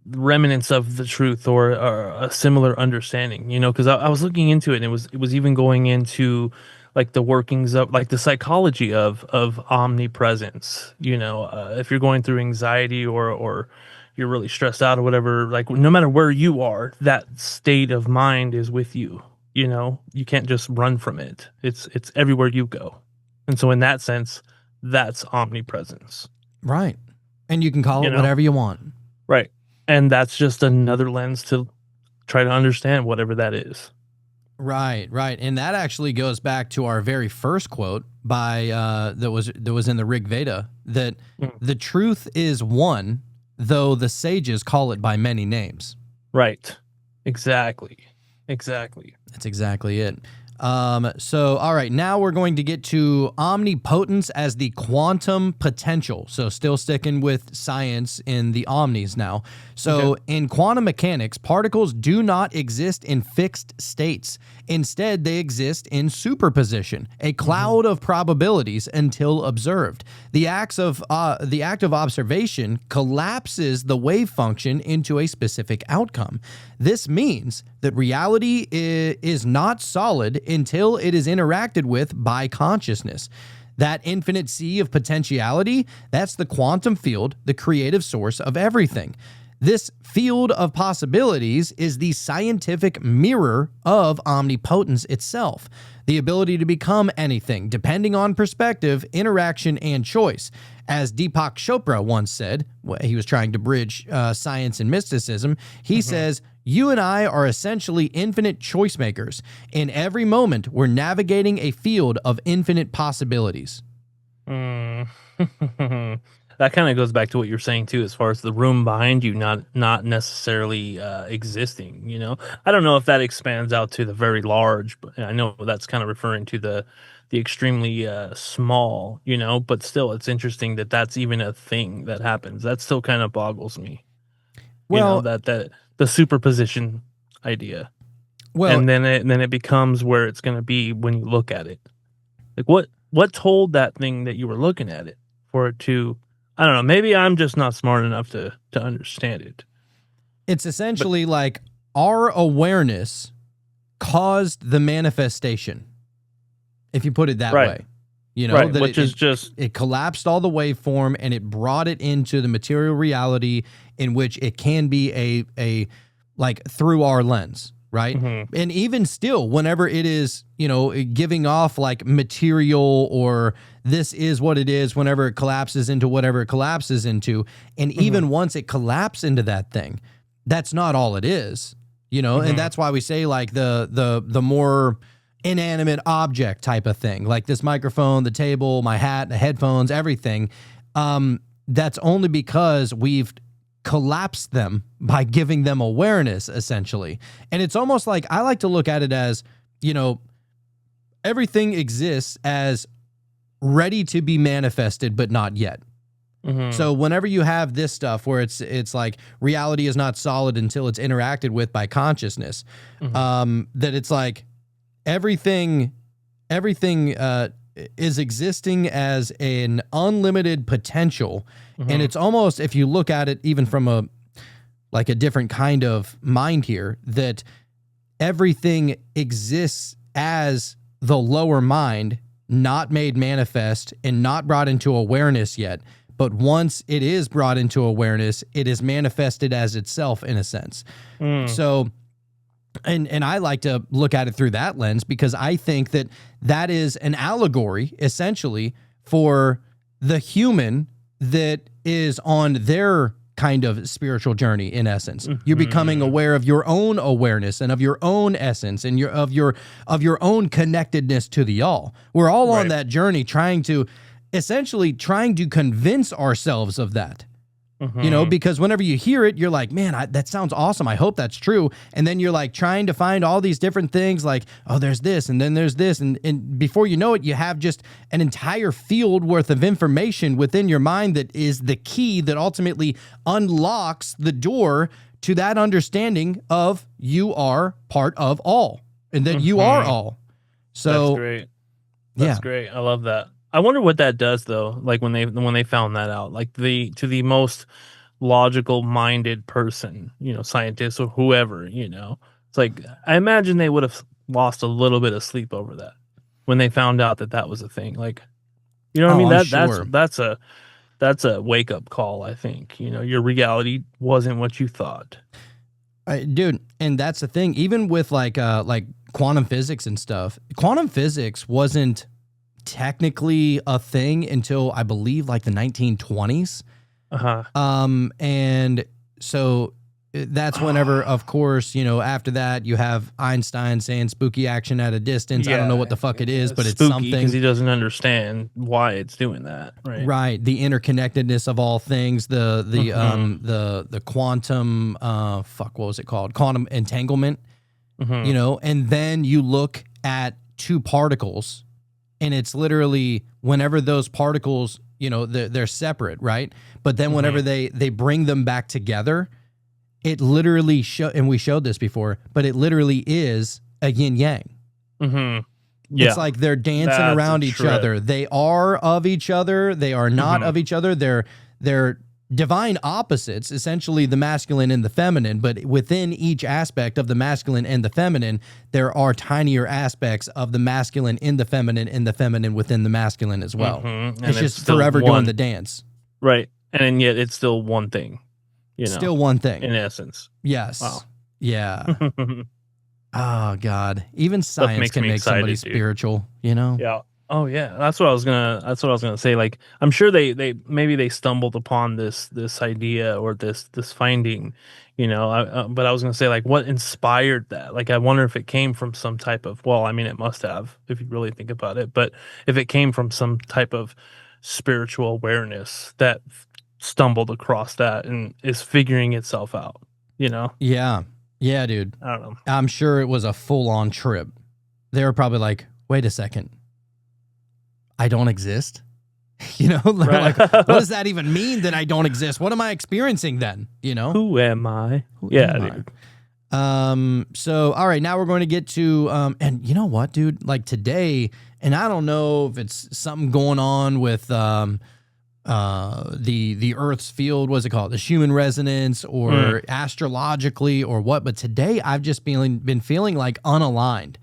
remnants of the truth or a similar understanding, because I was looking into it and it was even going into like the workings of like the psychology of omnipresence, if you're going through anxiety or you're really stressed out or whatever, like no matter where you are, that state of mind is with you. You can't just run from it. It's everywhere you go. And so in that sense, that's omnipresence. Right. And you can call You it know? whatever you want. Right. And that's just another lens to try to understand whatever that is. Right. And that actually goes back to our very first quote by that was in the Rig Veda, that the truth is one, though the sages call it by many names. Right. Exactly. That's exactly it. So, all right, now we're going to get to omnipotence as the quantum potential. So still sticking with science in the omnis now. So in quantum mechanics, particles do not exist in fixed states. Instead, they exist in superposition, a cloud of probabilities until observed. The act of observation collapses the wave function into a specific outcome. This means that reality is not solid until it is interacted with by consciousness. That infinite sea of potentiality, that's the quantum field, the creative source of everything. This field of possibilities is the scientific mirror of omnipotence itself, the ability to become anything, depending on perspective, interaction, and choice. As Deepak Chopra once said, he was trying to bridge science and mysticism, he says, "You and I are essentially infinite choice makers. In every moment, we're navigating a field of infinite possibilities." That kind of goes back to what you're saying too, as far as the room behind you not necessarily existing. I don't know if that expands out to the very large, but I know that's kind of referring to the extremely small. But still, it's interesting that that's even a thing that happens. That still kind of boggles me. Well, that the superposition idea. Well, and then it becomes where it's going to be when you look at it. Like what told that thing that you were looking at it for it to, I don't know, maybe I'm just not smart enough to understand it. It's essentially like our awareness caused the manifestation, if you put it that way. Right, that which is just it collapsed all the waveform and it brought it into the material reality in which it can be a like through our lens, right? And even still, whenever it is, giving off like material or this is what it is, whenever it collapses into whatever it collapses into, and even once it collapses into that thing, that's not all it is, and that's why we say like the more inanimate object type of thing, like this microphone, the table, my hat, the headphones, everything. That's only because we've collapsed them by giving them awareness, essentially. And it's almost like, I like to look at it as, you know, everything exists as ready to be manifested, but not yet. So whenever you have this stuff where it's like reality is not solid until it's interacted with by consciousness, that it's like everything is existing as an unlimited potential. And it's almost, if you look at it even from a different kind of mind here, that everything exists as the lower mind, not made manifest and not brought into awareness yet. But once it is brought into awareness, it is manifested as itself in a sense. So, and I like to look at it through that lens, because I think that that is an allegory essentially for the human that is on their kind of spiritual journey. In essence, you're becoming aware of your own awareness and of your own essence and of your own connectedness to the all. We're all on that journey, trying to convince ourselves of that. You know, because whenever you hear it, you're like, man, that sounds awesome. I hope that's true. And then you're like trying to find all these different things, like, oh, there's this, and then there's this. And before you know it, you have just an entire field worth of information within your mind that is the key that ultimately unlocks the door to that understanding of you are part of all, and that you are all. So that's great. That's great. I love that. I wonder what that does though. Like when they found that out, like to the most logical minded person, you know, scientist or whoever, you know, it's like, I imagine they would have lost a little bit of sleep over that when they found out that was a thing. Like, you know what I mean? That's a wake up call. I think, you know, your reality wasn't what you thought. Dude. And that's the thing, even with like quantum physics and stuff, quantum physics wasn't technically a thing until I believe like the 1920s. And so that's whenever, of course, you know, after that you have Einstein saying spooky action at a distance. I don't know what the fuck it is, but it's something, because he doesn't understand why it's doing that. Right. The interconnectedness of all things, the quantum, what was it called? Quantum entanglement, you know, and then you look at two particles. And it's literally whenever those particles, you know, they're separate, right? But then whenever they bring them back together, it literally and we showed this before, but it literally is a yin yang. It's like they're dancing around each other. They are of each other. They are not of each other. They're divine opposites, essentially the masculine and the feminine, but within each aspect of the masculine and the feminine, there are tinier aspects of the masculine in the feminine and the feminine within the masculine as well. It's just forever doing the dance. Right. And yet it's still one thing. You know, still one thing. In essence. Yes. Wow. Yeah. Oh, God. Even science can make somebody spiritual, you know? Yeah. Oh yeah, that's what I was gonna say. Like, I'm sure they maybe they stumbled upon this idea or this finding, you know. But I was gonna say, like, what inspired that? Like, I wonder if it came from some type of, well, I mean, it must have if you really think about it. But if it came from some type of spiritual awareness that stumbled across that and is figuring itself out, you know? Yeah, dude. I don't know. I'm sure it was a full-on trip. They were probably like, wait a second. I don't exist. You know, like, what does that even mean that I don't exist? What am I experiencing then? You know, who am I? Dude. So, all right, now we're going to get to, and you know what, dude, like today, and I don't know if it's something going on with, the Earth's field, what's it called? The Schumann resonance or astrologically or what, but today I've just been feeling like unaligned.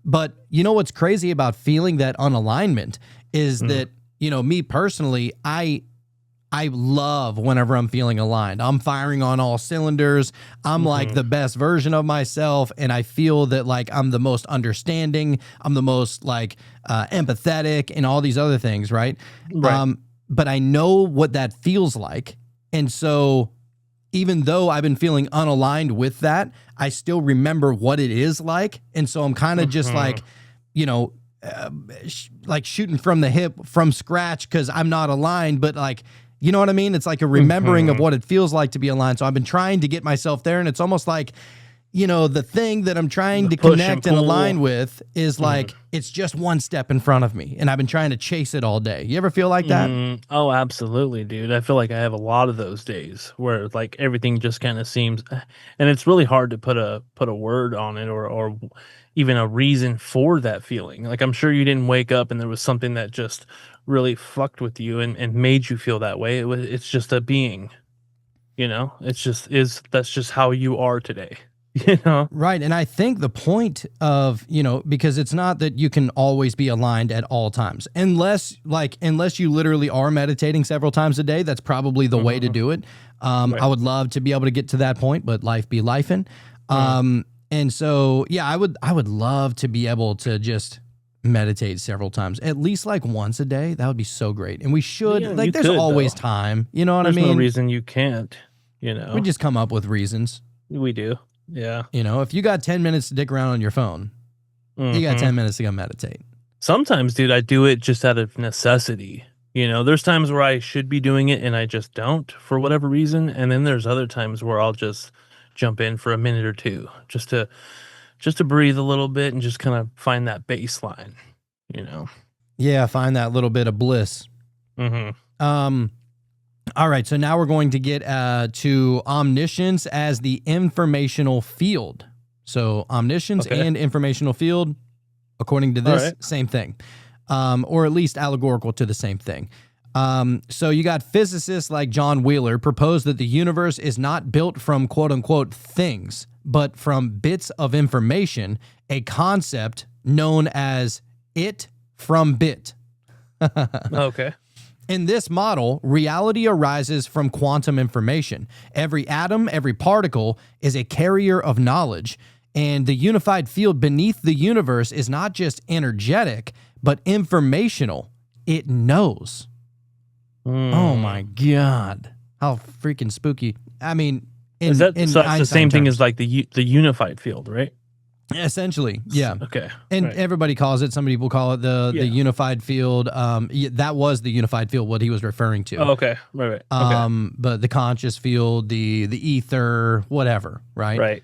But you know, what's crazy about feeling that unalignment is that, you know, me personally, I love whenever I'm feeling aligned. I'm firing on all cylinders. I'm like the best version of myself. And I feel that like I'm the most understanding. I'm the most like empathetic and all these other things. Right. But I know what that feels like. And so even though I've been feeling unaligned with that, I still remember what it is like. And so I'm kind of just like, like shooting from the hip from scratch because I'm not aligned, but like, you know what I mean? It's like a remembering of what it feels like to be aligned. So I've been trying to get myself there, and it's almost like, the thing that I'm trying to connect and align with is like, it's just one step in front of me, and I've been trying to chase it all day. You ever feel like that? Oh, absolutely, dude. I feel like I have a lot of those days where like everything just kind of seems, and it's really hard to put a word on it or even a reason for that feeling. Like I'm sure you didn't wake up and there was something that just really fucked with you and made you feel that way. It's just a being, that's just how you are today. Right. And I think the point of, because it's not that you can always be aligned at all times, unless you literally are meditating several times a day. That's probably the way to do it. I would love to be able to get to that point, but life be lifing. And so, yeah, I would love to be able to just meditate several times, at least like once a day. That would be so great. And we should, there's always time. You know what I mean? There's no reason you can't, We just come up with reasons. We do. Yeah. If you got 10 minutes to dick around on your phone, you got 10 minutes to go meditate. Sometimes, dude, I do it just out of necessity. There's times where I should be doing it and I just don't for whatever reason. And then there's other times where I'll just jump in for a minute or two just to breathe a little bit and just kind of find that baseline, Yeah, find that little bit of bliss. All right, so now we're going to get to omniscience as the informational field. So omniscience and informational field, according to this, same thing, or at least allegorical to the same thing. So you got physicists like John Wheeler propose that the universe is not built from quote unquote things, but from bits of information, a concept known as it from bit. Okay. In this model, reality arises from quantum information. Every atom, every particle is a carrier of knowledge, and the unified field beneath the universe is not just energetic, but informational. It knows. Oh my God. How freaking spooky. I mean, so that's the same thing as like the unified field, right? Essentially, yeah. Okay. And everybody calls it, some people call it the unified field. That was the unified field, what he was referring to. Oh, okay. Right. Okay. But the conscious field, the ether, whatever, right? Right.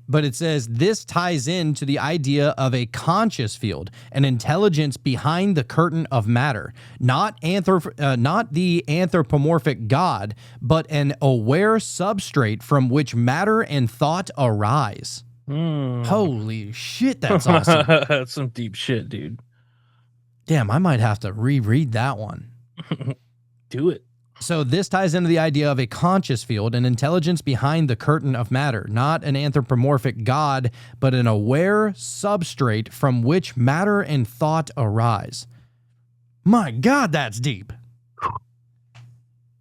But it says this ties into the idea of a conscious field, an intelligence behind the curtain of matter, not the anthropomorphic God, but an aware substrate from which matter and thought arise. Holy shit, that's awesome. That's some deep shit, dude. Damn, I might have to reread that one. Do it. So this ties into the idea of a conscious field, an intelligence behind the curtain of matter, not an anthropomorphic God, but an aware substrate from which matter and thought arise. My God, that's deep.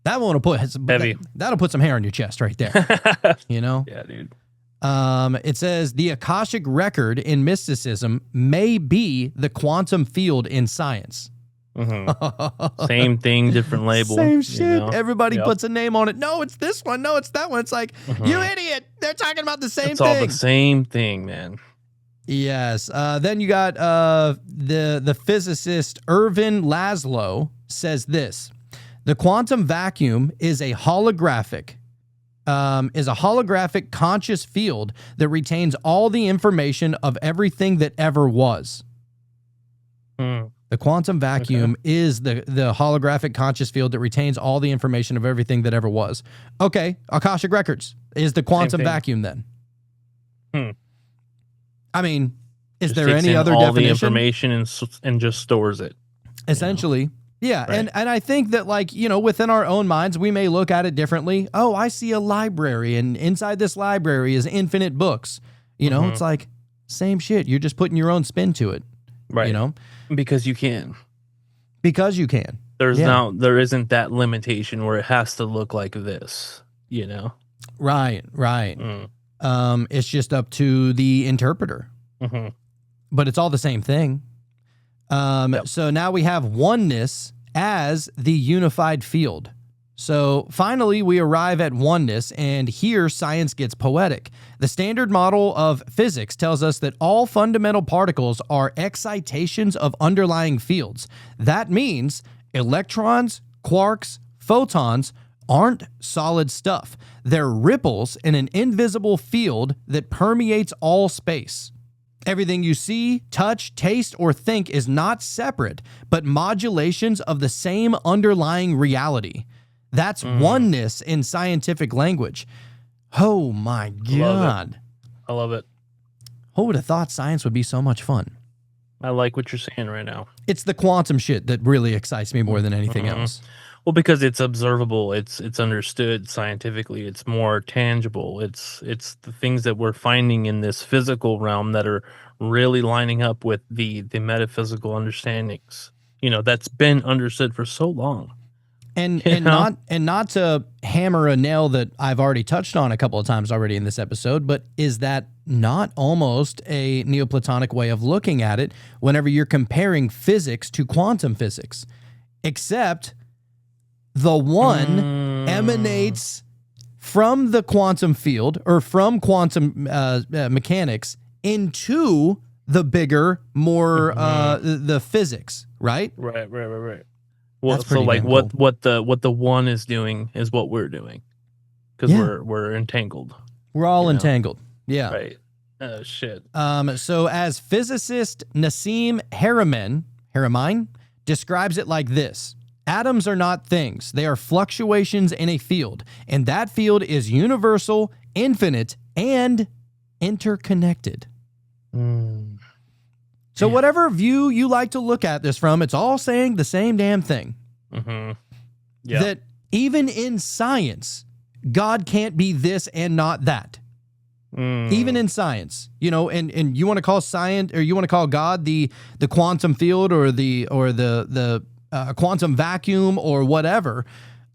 That one will put heavy. That'll put some hair on your chest right there. Yeah, dude. It says the Akashic record in mysticism may be the quantum field in science. Same thing, different label. Same shit. Everybody puts a name on it. No, it's this one. No, it's that one. It's like, you idiot. They're talking about the same thing. It's all the same thing, man. Yes. Then you got the physicist Ervin Laszlo says this. The quantum vacuum is a holographic conscious field that retains all the information of everything that ever was. The quantum vacuum is the holographic conscious field that retains all the information of everything that ever was. Okay, Akashic Records is the quantum vacuum then. I mean, is there any other definition? All the information and just stores it. Essentially. Yeah, right. And I think that, like, within our own minds, we may look at it differently. Oh, I see a library, and inside this library is infinite books. It's like, same shit. You're just putting your own spin to it. Right. Because you can. Because you can. There isn't that limitation where it has to look like this, Right. It's just up to the interpreter. But it's all the same thing. So now we have oneness as the unified field. So finally, we arrive at oneness, and here science gets poetic. The standard model of physics tells us that all fundamental particles are excitations of underlying fields. That means electrons, quarks, photons aren't solid stuff. They're ripples in an invisible field that permeates all space. Everything you see, touch, taste, or think is not separate, but modulations of the same underlying reality. That's oneness in scientific language. Oh my God. I love it. Who would have thought science would be so much fun? I like what you're saying right now. It's the quantum shit that really excites me more than anything else. Well, because it's observable, it's understood scientifically, it's more tangible. It's the things that we're finding in this physical realm that are really lining up with the metaphysical understandings. That's been understood for so long. And not to hammer a nail that I've already touched on a couple of times already in this episode, but is that not almost a Neoplatonic way of looking at it whenever you're comparing physics to quantum physics? Except the one emanates from the quantum field or from quantum mechanics into the bigger, more the physics, right? Right. Well, so like what the one is doing is what we're doing, because we're entangled. We're all entangled. Yeah. Right. Oh shit. So as physicist Nassim Haramein describes it like this: atoms are not things; they are fluctuations in a field, and that field is universal, infinite, and interconnected. So whatever view you like to look at this from, it's all saying the same damn thing. Yeah. That even in science, God can't be this and not that. Even in science, and you want to call science, or you want to call God the quantum field or the quantum vacuum or whatever.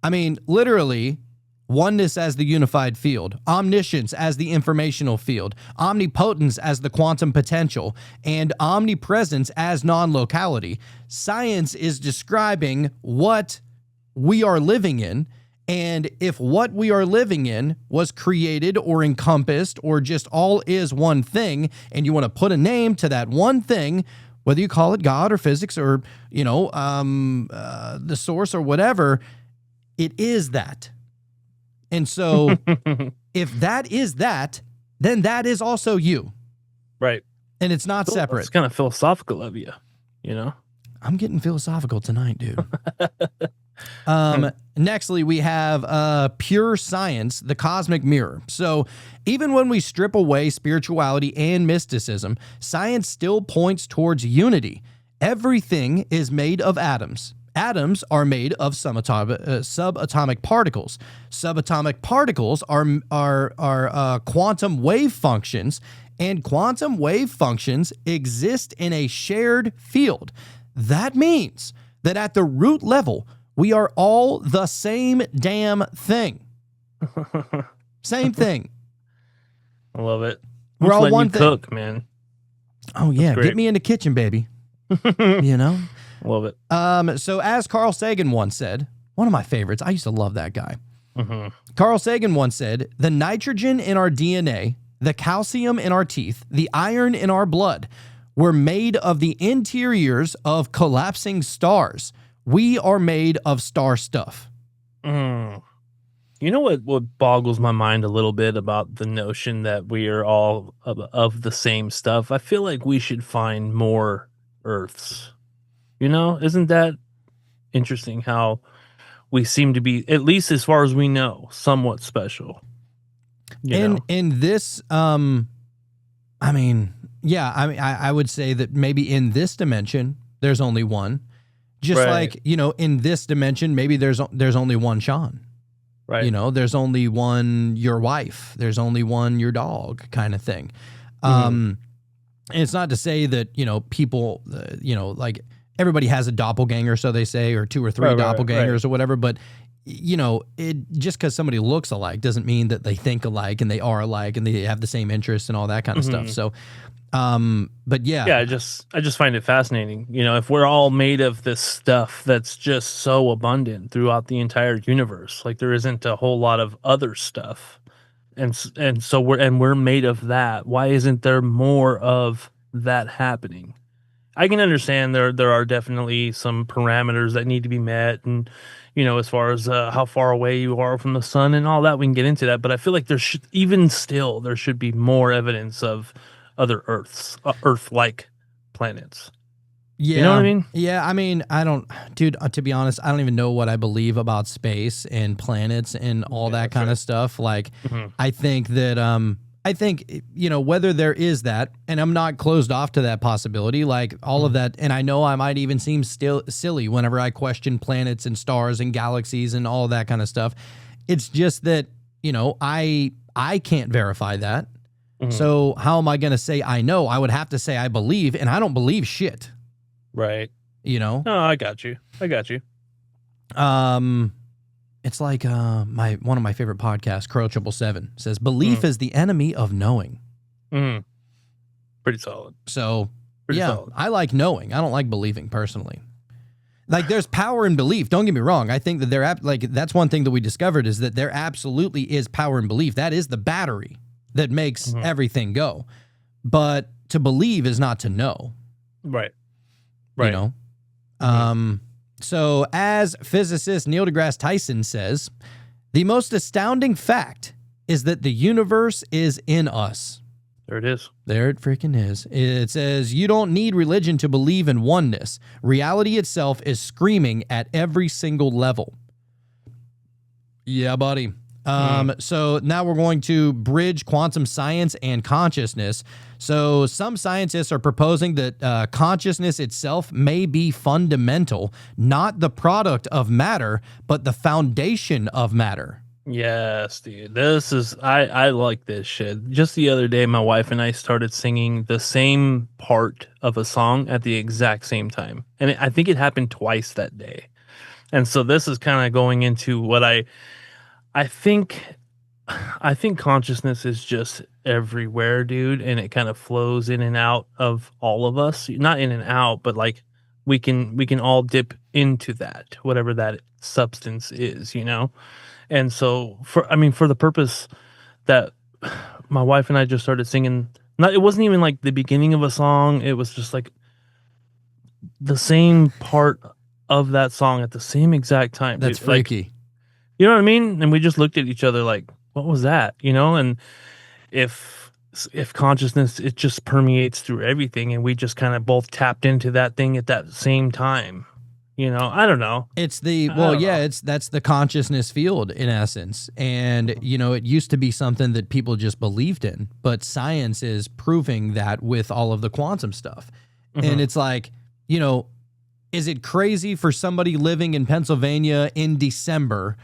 I mean, literally, oneness as the unified field, omniscience as the informational field, omnipotence as the quantum potential, and omnipresence as non-locality. Science is describing what we are living in, and if what we are living in was created or encompassed or just all is one thing, and you want to put a name to that one thing, whether you call it God or physics or, the source or whatever, it is that. And so if that is that, then that is also you. Right. And it's not separate. It's kind of philosophical of you, I'm getting philosophical tonight, dude. Nextly, we have pure science, the cosmic mirror. So even when we strip away spirituality and mysticism, science still points towards unity. Everything is made of atoms. Atoms are made of subatomic particles. Subatomic particles are quantum wave functions, and quantum wave functions exist in a shared field. That means that at the root level, we are all the same damn thing. Same thing. I love it. We're all one thing. Cook, man. Oh yeah, get me in the kitchen, baby. Love it. So as Carl Sagan once said, one of my favorites, I used to love that guy. Carl Sagan once said, the nitrogen in our DNA, the calcium in our teeth, the iron in our blood were made of the interiors of collapsing stars. We are made of star stuff. You know what boggles my mind a little bit about the notion that we are all of the same stuff? I feel like we should find more Earths. Isn't that interesting how we seem to be, at least as far as we know, somewhat special? In this, I would say that maybe in this dimension, there's only one. Just like, in this dimension, maybe there's only one Sean. Right. There's only one your wife. There's only one your dog kind of thing. And it's not to say that, people, like everybody has a doppelganger, so they say, or two or three doppelgangers or whatever. But, it just because somebody looks alike doesn't mean that they think alike and they are alike and they have the same interests and all that kind of stuff. So But yeah, Yeah, I just find it fascinating. If we're all made of this stuff that's just so abundant throughout the entire universe, like there isn't a whole lot of other stuff, and so we're made of that. Why isn't there more of that happening? I can understand there are definitely some parameters that need to be met, and as far as how far away you are from the sun and all that, we can get into that. But I feel like there should be more evidence of other Earth-like planets. You know what I yeah, mean? yeah. I mean, I don't, dude. To be honest, I don't even know what I believe about space and planets and all Yeah, that that's kind right. of stuff. Like, Mhm. I think that, I think whether there is that, and I'm not closed off to that possibility. Like all of Mhm. that, and I know I might even seem still silly whenever I question planets and stars and galaxies and all that kind of stuff. It's just that I can't verify that. Mhm. So how am I going to say I know? I would have to say I believe, and I don't believe shit. Right. You know, No, I got you. I got you. um, it's like my one of my favorite podcasts, Crow 777, says belief Mm. is the enemy of knowing. Mhm. Pretty solid. So Pretty yeah, solid. I like knowing. I don't like believing personally. Like there's power in belief. Don't get me wrong. I think that that's one thing that we discovered is that there absolutely is power in belief. That is the battery that makes Mhm. everything go. But to believe is not to know. Right. You Right. know. Mhm. So as physicist Neil deGrasse Tyson says, the most astounding fact is that the universe is in us. There it is. There it freaking is. It says, you don't need religion to believe in oneness. Reality itself is screaming at every single level. Yeah, buddy. So now we're going to bridge quantum science and consciousness. So some scientists are proposing that consciousness itself may be fundamental, not the product of matter, but the foundation of matter. Yes, dude. I like this shit. Just the other day, my wife and I started singing the same part of a song at the exact same time. And I think it happened twice that day. And so this is kind of going into what I think I think consciousness is just everywhere, dude, and it kind of flows in and out of all of us. Not in and out, but like we can all dip into that, whatever that substance is. And so for the purpose that my wife and I just started singing, not it wasn't even like the beginning of a song, it was just like the same part of that song at the same exact time, That's dude. Like, freaky. you know what I mean? And we just looked at each other like, what was that? And if if consciousness, it just permeates through everything, and we just kind of both tapped into that thing at that same time. I don't know. It's I don't know. that's the consciousness field in essence. And, it used to be something that people just believed in, but science is proving that with all of the quantum stuff. And Mhm. it's like, is it crazy for somebody living in Pennsylvania in December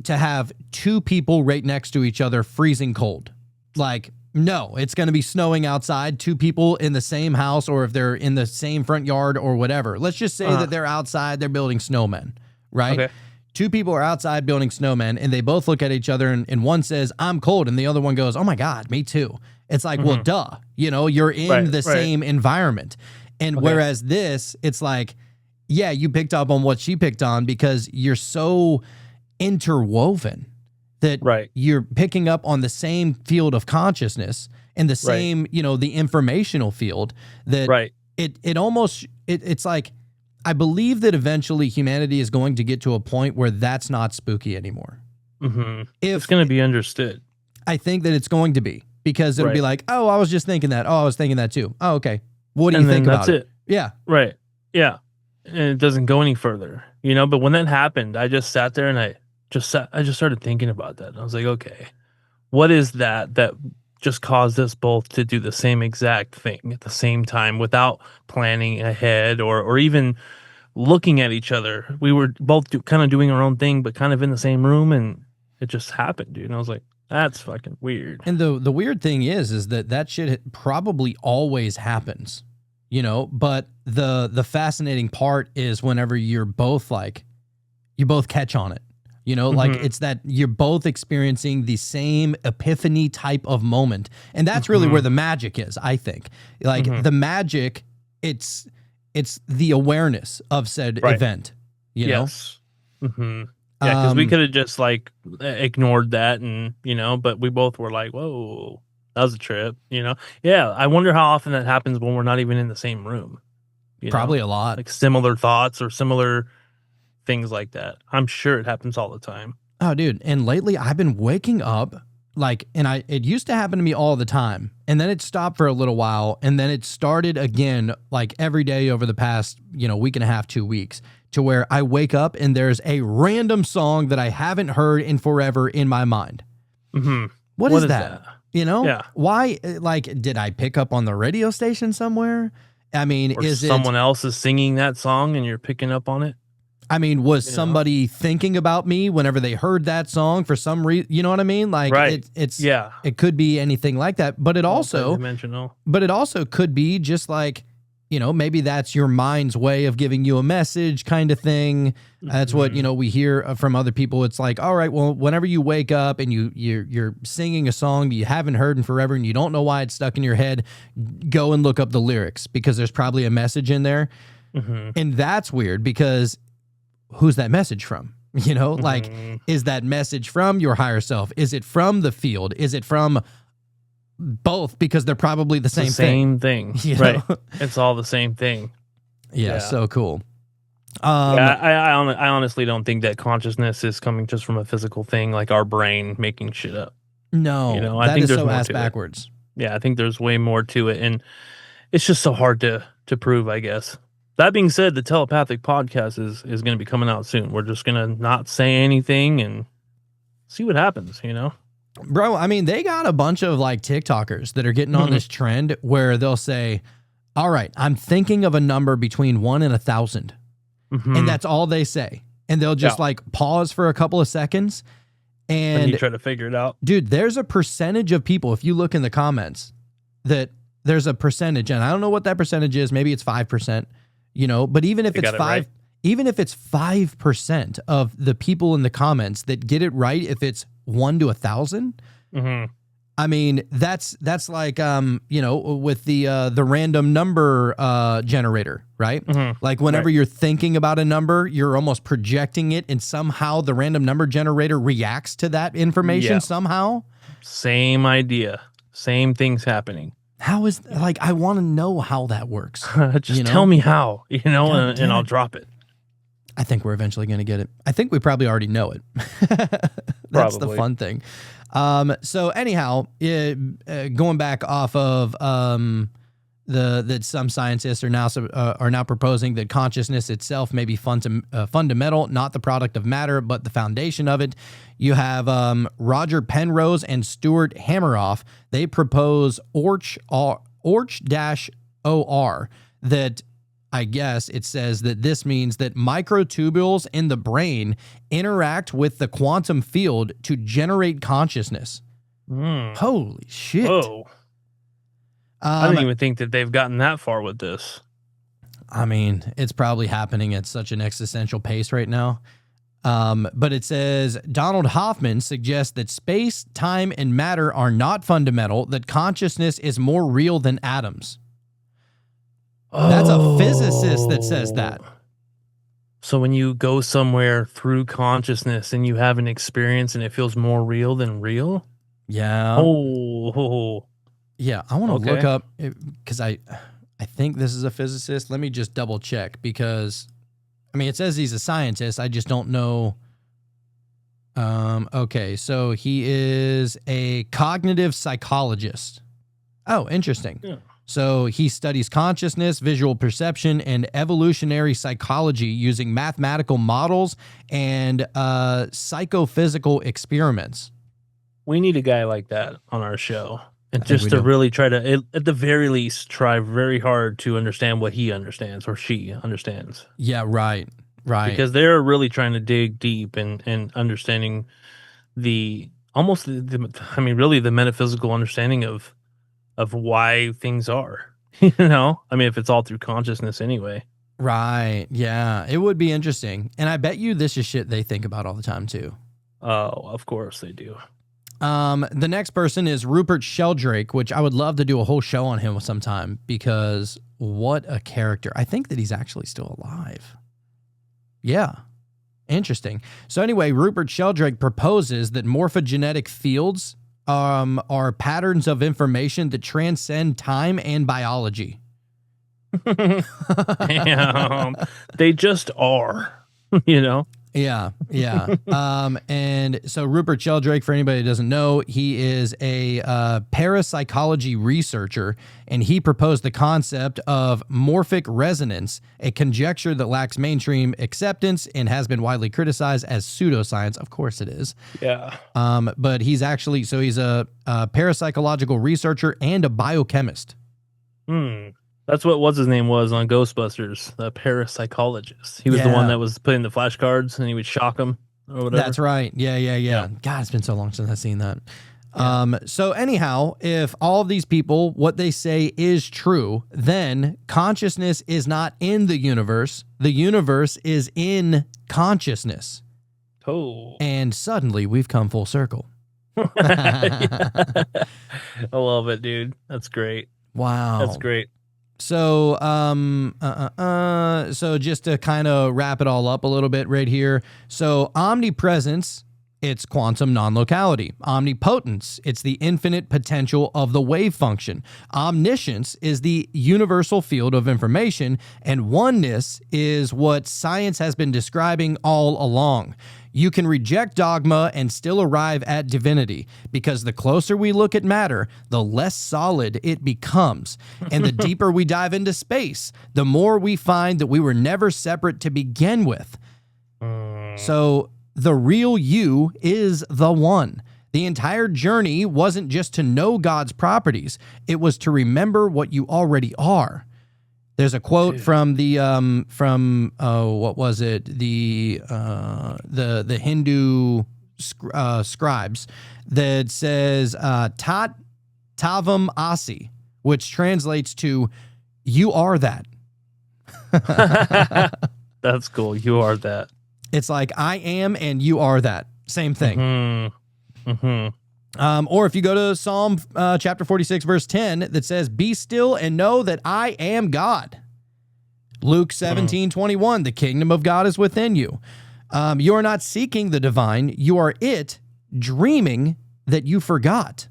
to have two people right next to each other freezing cold? Like, no, it's going to be snowing outside, two people in the same house, or if they're in the same front yard or whatever. Let's just say that they're outside, they're building snowmen, right? Okay. Two people are outside building snowmen, and they both look at each other, and one says, I'm cold, and the other one goes, oh my God, me too. It's like, well, Mhm. duh, you're in Right, the right. same environment. And Okay. whereas this, it's like, yeah, you picked up on what she picked on because you're so interwoven that Right. you're picking up on the same field of consciousness and the Right. same, the informational field that Right. it's like, I believe that eventually humanity is going to get to a point where that's not spooky anymore. hmm It's If going to be understood. I think that it's going to be, because it'll be Right. like, oh, I was just thinking that. Oh, I was thinking that too. Oh, okay. What do you And then think about that's it. Yeah. Right. Yeah. And it doesn't go any further, but when that happened, I just sat there and I just started thinking about that. And I was like, okay, what is that just caused us both to do the same exact thing at the same time without planning ahead or even looking at each other? We were both kind of doing our own thing, but kind of in the same room, and it just happened, dude. And I was like, that's fucking weird. And the weird thing is that shit probably always happens, but the fascinating part is whenever you're both like, you both catch on it, Like Mhm. it's that you're both experiencing the same epiphany type of moment. And that's really where the magic is, I think. Like Mhm. the magic, it's the awareness of said Right. event, you know? Yes. Hmm. Yeah, because we Um, could have just like ignored that, and but we both were like, "Whoa, that was a trip." Yeah. I wonder how often that happens when we're not even in the same room. Probably a lot. Like similar thoughts or similar things like that. I'm sure it happens all the time. Oh, dude. And lately I've been waking up like, and it used to happen to me all the time. And then it stopped for a little while. And then it started again, like every day over the past, week and a half, 2 weeks, to where I wake up and there's a random song that I haven't heard in forever in my mind. Hmm. What is that? Yeah. Why? Like, did I pick up on the radio station somewhere? I mean, Or is it, someone else is singing that song and you're picking up on it. was You know? somebody thinking about me whenever they heard that song for some reason? You know what I mean? Like Right. it's Yeah. it could be anything like that, but it also Multidimensional. could be just like, maybe that's your mind's way of giving you a message kind of thing. That's what, Mhm. we hear from other people. It's like, all right, well, whenever you wake up and you're singing a song that you haven't heard in forever and you don't know why it's stuck in your head, go and look up the lyrics because there's probably a message in there. Mhm. And that's weird because who's that message from? Like, Mhm. is that message from your higher self? Is it from the field? Is it from both? Because they're probably the It's the same same thing. You know? Right. It's all the same thing. Yeah, Yeah. so cool. Yeah, I honestly don't think that consciousness is coming just from a physical thing like our brain making shit up. No, I that think is there's so more ass to it. backwards. Yeah, I think there's way more to it, and it's just so hard to prove, I guess. That being said, the telepathic podcast is going to be coming out soon. We're just going to not say anything and see what happens, Bro, I mean, they got a bunch of like TikTokers that are getting on this trend where they'll say, all right, I'm thinking of a number between 1 and 1,000. Mhm. And that's all they say. And they'll just Yeah. like pause for a couple of seconds. And you And try to figure it out. dude, there's a percentage of people, if you look in the comments, that there's a percentage, and I don't know what that percentage is. Maybe it's 5%, but even if They it's got it 5, right. even if it's 5% of the people in the comments that get it right, if it's 1 to 1,000, Mhm. I mean, that's like, with the random number generator, right? Mhm. Like whenever Right. you're thinking about a number, you're almost projecting it, and somehow the random number generator reacts to that information Yeah. somehow. Same idea. Same things happening. How is like I want to know how that works. Just You know? tell me how, God and damn I'll it. drop it. I think we're eventually going to get it. I think we probably already know it. That's the Probably. fun thing. So anyhow, going back off of that some scientists are now proposing that consciousness itself may be fundamental, not the product of matter, but the foundation of it. You have Roger Penrose and Stuart Hameroff. They propose Orch-OR that I guess it says that this means that microtubules in the brain interact with the quantum field to generate consciousness. Mm. Holy shit. Whoa. I didn't even think that they've gotten that far with this. I mean, it's probably happening at such an existential pace right now. But it says Donald Hoffman suggests that space, time, and matter are not fundamental, that consciousness is more real than atoms. That's a physicist that says that. So when you go somewhere through consciousness and you have an experience and it feels more real than real? Yeah. Oh. Yeah, I want to Okay. look up because I think this is a physicist. Let me just double check because, I mean, it says he's a scientist. I just don't know. Okay, so he is a cognitive psychologist. Oh, interesting. Yeah. So he studies consciousness, visual perception, and evolutionary psychology using mathematical models and psychophysical experiments. We need a guy like that on our show. And think we just to do. really try to, at the very least, try very hard to understand what he understands or she understands. Yeah, right. Because they're really trying to dig deep and understanding the really the metaphysical understanding of why things are. I mean, if it's all through consciousness anyway. Right. Yeah. It would be interesting. And I bet you this is shit they think about all the time too. Oh, of course they do. The next person is Rupert Sheldrake, which I would love to do a whole show on him sometime because what a character. I think that he's actually still alive. Yeah. Interesting. So anyway, Rupert Sheldrake proposes that morphogenetic fields are patterns of information that transcend time and biology. Damn. They just are, you know? Yeah, yeah. And so Rupert Sheldrake, for anybody who doesn't know, he is a parapsychology researcher, and he proposed the concept of morphic resonance, a conjecture that lacks mainstream acceptance and has been widely criticized as pseudoscience. Of course it is. Yeah. But he's actually, so he's a parapsychological researcher and a biochemist. That's what what's his name was on Ghostbusters, the parapsychologist. He was the one that was putting the flashcards and he would shock them or whatever. That's right. Yeah. God, it's been so long since I've seen that. Yeah. So anyhow, if all of these people, what they say is true, then consciousness is not in the universe. The universe is in consciousness. Oh. And suddenly we've come full circle. I love it, dude. That's great. Wow. That's great. So, so just to kind of wrap it all up a little bit right here. So omnipresence, it's quantum non-locality. Omnipotence, it's the infinite potential of the wave function. Omniscience is the universal field of information, and oneness is what science has been describing all along. You can reject dogma and still arrive at divinity, because the closer we look at matter, the less solid it becomes. And the deeper we dive into space, the more we find that we were never separate to begin with. So the real you is the one. The entire journey wasn't just to know God's properties. It was to remember what you already are. There's a quote from the what was it? The Hindu scribes that says Tat Tavam Asi, which translates to "you are that." That's cool. You are that. It's like I am and you are that. Same thing. Or if you go to Psalm chapter 46, verse 10, that says, "Be still and know that I am God." Luke 17:21, the kingdom of God is within you. You are not seeking the divine. You are it, dreaming that you forgot.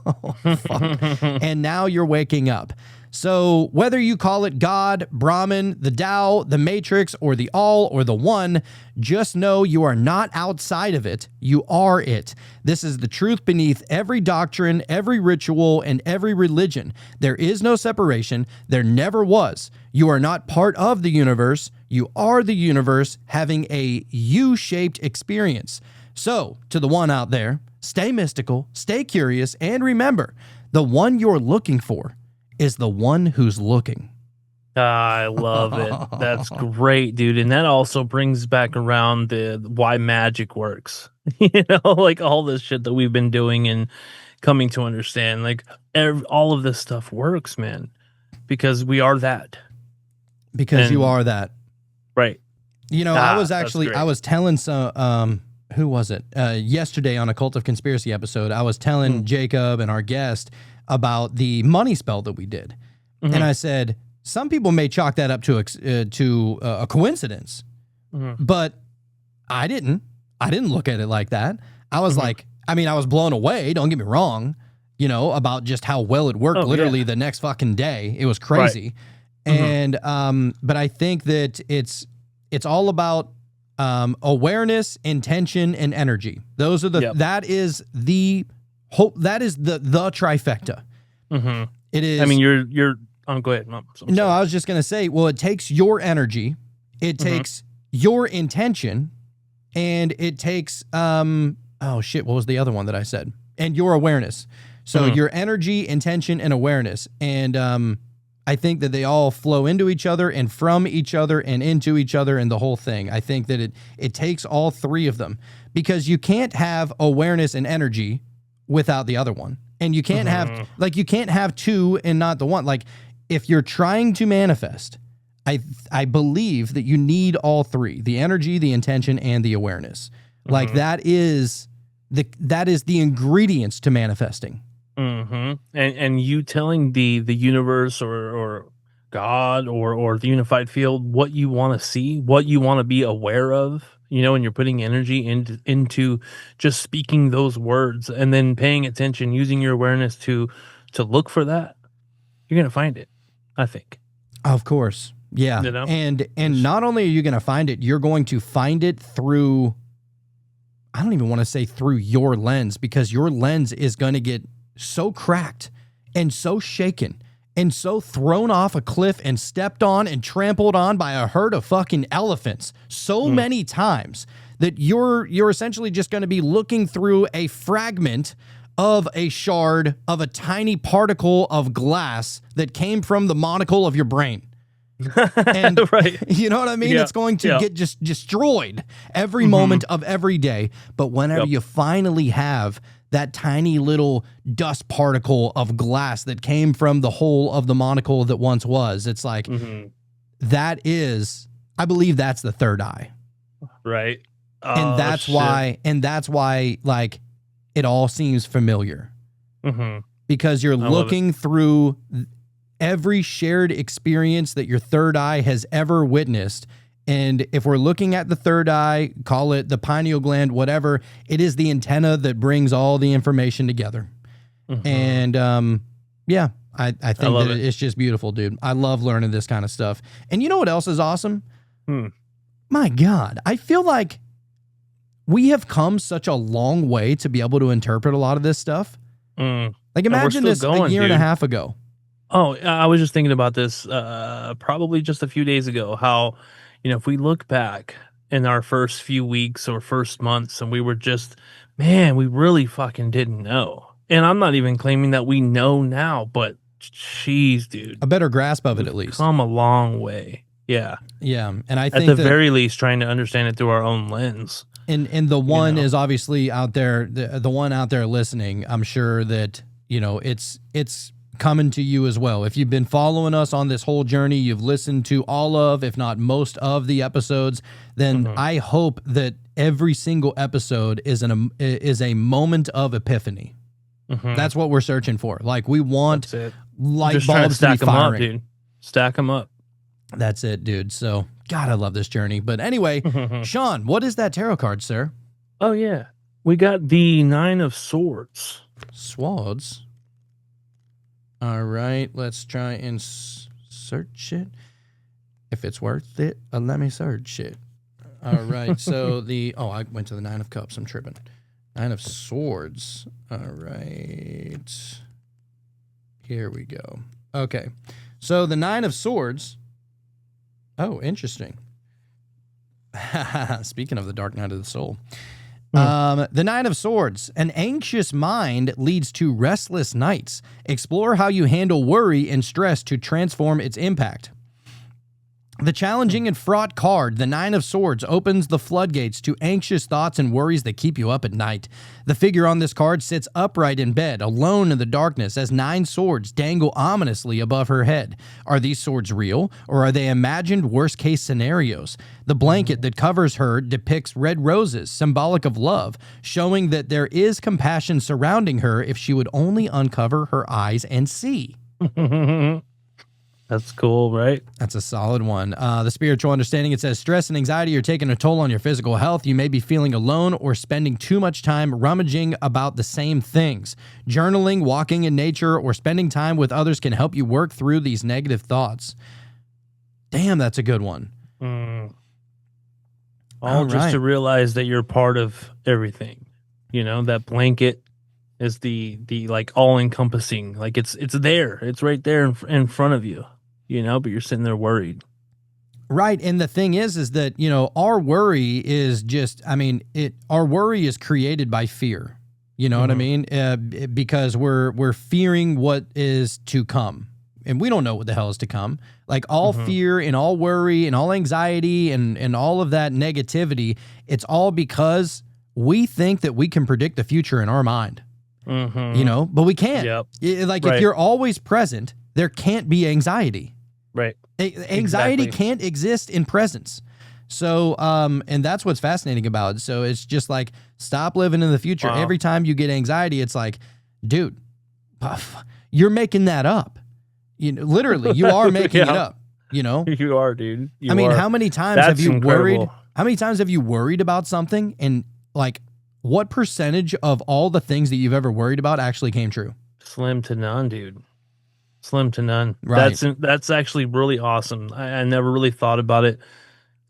Oh, fuck. And now you're waking up. So whether you call it God, Brahman, the Tao, the Matrix, or the All, or the One, just know you are not outside of it. You are it. This is the truth beneath every doctrine, every ritual, and every religion. There is no separation. There never was. You are not part of the universe. You are the universe having a U-shaped experience. So, to the one out there, stay mystical, stay curious, and remember, the one you're looking for is the one who's looking. I love it. That's great, dude. And that also brings back around the why magic works. You know, like all this shit that we've been doing and coming to understand. Like all of this stuff works, man, because we are that. Because you are that. Right. You know, I was telling some, who was it? Yesterday on a Cult of Conspiracy episode, I was telling Jacob and our guest about the money spell that we did. And I said, some people may chalk that up to a coincidence, but I didn't look at it like that. I was like, I mean, I was blown away. Don't get me wrong, you know, about just how well it worked. Literally the next fucking day. It was crazy. Right. And, but I think that it's all about, awareness, intention, and energy. Those are that is the hope. That is the trifecta. It is. I mean, you're go ahead. No, I was just going to say, well, it takes your energy, it takes your intention, and it takes, oh shit, what was the other one that I said? And your awareness. So your energy, intention, and awareness. And I think that they all flow into each other and from each other and into each other and the whole thing. I think that it takes all three of them, because you can't have awareness and energy without the other one. And you can't have, like, you can't have two and not the one. Like, if you're trying to manifest I believe that you need all three: the energy, the intention, and the awareness. Like that is the ingredients to manifesting. And you telling the universe or God or the unified field what you want to see, what you want to be aware of, and you're putting energy into just speaking those words and then paying attention, using your awareness to look for that, you're gonna find it, I think. Of course. Yeah. And not only are you going to find it, you're going to find it through, I don't even want to say through your lens, because your lens is going to get so cracked and so shaken and so thrown off a cliff and stepped on and trampled on by a herd of fucking elephants so many times that you're essentially just going to be looking through a fragment of a shard of a tiny particle of glass that came from the monocle of your brain. And right. You know what I mean? Yeah. It's going to get just destroyed every moment of every day. But whenever you finally have that tiny little dust particle of glass that came from the hole of the monocle that once was, it's like, that is, I believe that's the third eye. Right. And that's why, like, it all seems familiar. Because you're looking through every shared experience that your third eye has ever witnessed. And if we're looking at the third eye, call it the pineal gland, whatever, it is the antenna that brings all the information together. And yeah, I think that it's just beautiful, dude. I love learning this kind of stuff. And you know what else is awesome? My God, I feel like we have come such a long way to be able to interpret a lot of this stuff. Like imagine this a year and a half ago. Oh, I was just thinking about this probably just a few days ago, how, if we look back in our first few weeks or first months and we were just, man, we really fucking didn't know. And I'm not even claiming that we know now, but jeez, dude. A better grasp of it, at least. Come a long way. Yeah. Yeah. And I think at the very least, trying to understand it through our own lens. And the one is obviously out there, the one out there listening, I'm sure that, it's coming to you as well. If you've been following us on this whole journey, you've listened to all of, if not most of the episodes, then I hope that every single episode is a moment of epiphany. That's what we're searching for. Like we want light bulbs to be firing. Up, dude. Stack them up. That's it, dude. So, God, I love this journey. But anyway, Sean, what is that tarot card, sir? Oh, yeah. We got the 9 of Swords. Swords? All right, let's try and search it. If it's worth it, let me search it. All right, so I went to the 9 of Cups. I'm tripping. 9 of Swords. All right. Here we go. Okay, so the 9 of Swords. Oh, interesting. Speaking of the dark night of the soul. The 9 of Swords. An anxious mind leads to restless nights. Explore how you handle worry and stress to transform its impact. The challenging and fraught card, the 9 of Swords, opens the floodgates to anxious thoughts and worries that keep you up at night. The figure on this card sits upright in bed, alone in the darkness, as 9 swords dangle ominously above her head. Are these swords real, or are they imagined worst-case scenarios? The blanket that covers her depicts red roses, symbolic of love, showing that there is compassion surrounding her if she would only uncover her eyes and see. That's cool, right? That's a solid one. The spiritual understanding, it says, stress and anxiety are taking a toll on your physical health. You may be feeling alone or spending too much time rummaging about the same things. Journaling, walking in nature, or spending time with others can help you work through these negative thoughts. Damn, that's a good one. All just to realize that you're part of everything. That blanket is the like all-encompassing. Like it's there. It's right there in front of you. But you're sitting there worried. Right. And the thing is that, our worry is just, our worry is created by fear. You know what I mean? Because we're fearing what is to come. And we don't know what the hell is to come. Like all fear and all worry and all anxiety and all of that negativity, it's all because we think that we can predict the future in our mind. But we can't. If you're always present, there can't be anxiety. Right. Anxiety Exactly. can't exist in presence. So, and that's what's fascinating about it. So it's just like, stop living in the future. Wow. Every time you get anxiety, it's like, dude, you're making that up. You know, literally, you are making it Yeah. up, you know? You are, dude. You I mean, are. how many times have That's you worried? incredible. How many times have you worried about something, and like, what percentage of all the things that you've ever worried about actually came true? Slim to none, dude. Slim to none. Right. That's actually really awesome. I never really thought about it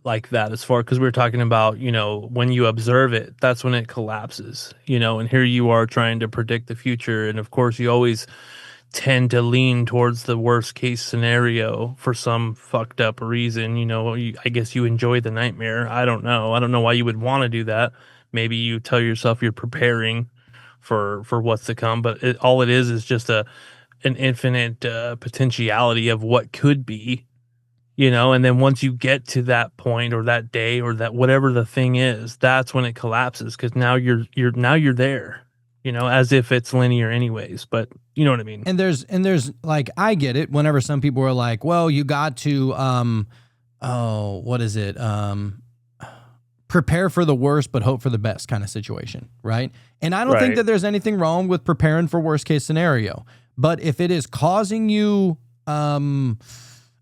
like that, as far, because we were talking about, when you observe it, that's when it collapses, and here you are trying to predict the future. And of course, you always tend to lean towards the worst case scenario for some fucked up reason. I guess you enjoy the nightmare. I don't know why you would want to do that. Maybe you tell yourself you're preparing for what's to come, but all it is just an infinite potentiality of what could be. And then once you get to that point, or that day, or that whatever the thing is, that's when it collapses, because now you're there, as if it's linear anyways. But you know what I mean. And there's like, I get it whenever some people are like, well, you got to what is it? Prepare for the worst but hope for the best kind of situation, right? And I don't think Right. that there's anything wrong with preparing for worst case scenario. But if it is causing you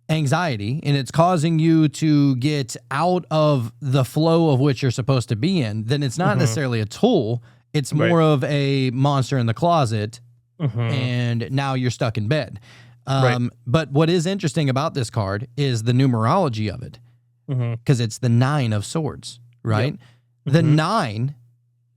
anxiety, and it's causing you to get out of the flow of which you're supposed to be in, then it's not necessarily a tool. It's more of a monster in the closet, and now you're stuck in bed. Right. But what is interesting about this card is the numerology of it, because it's the 9 of swords, right? The 9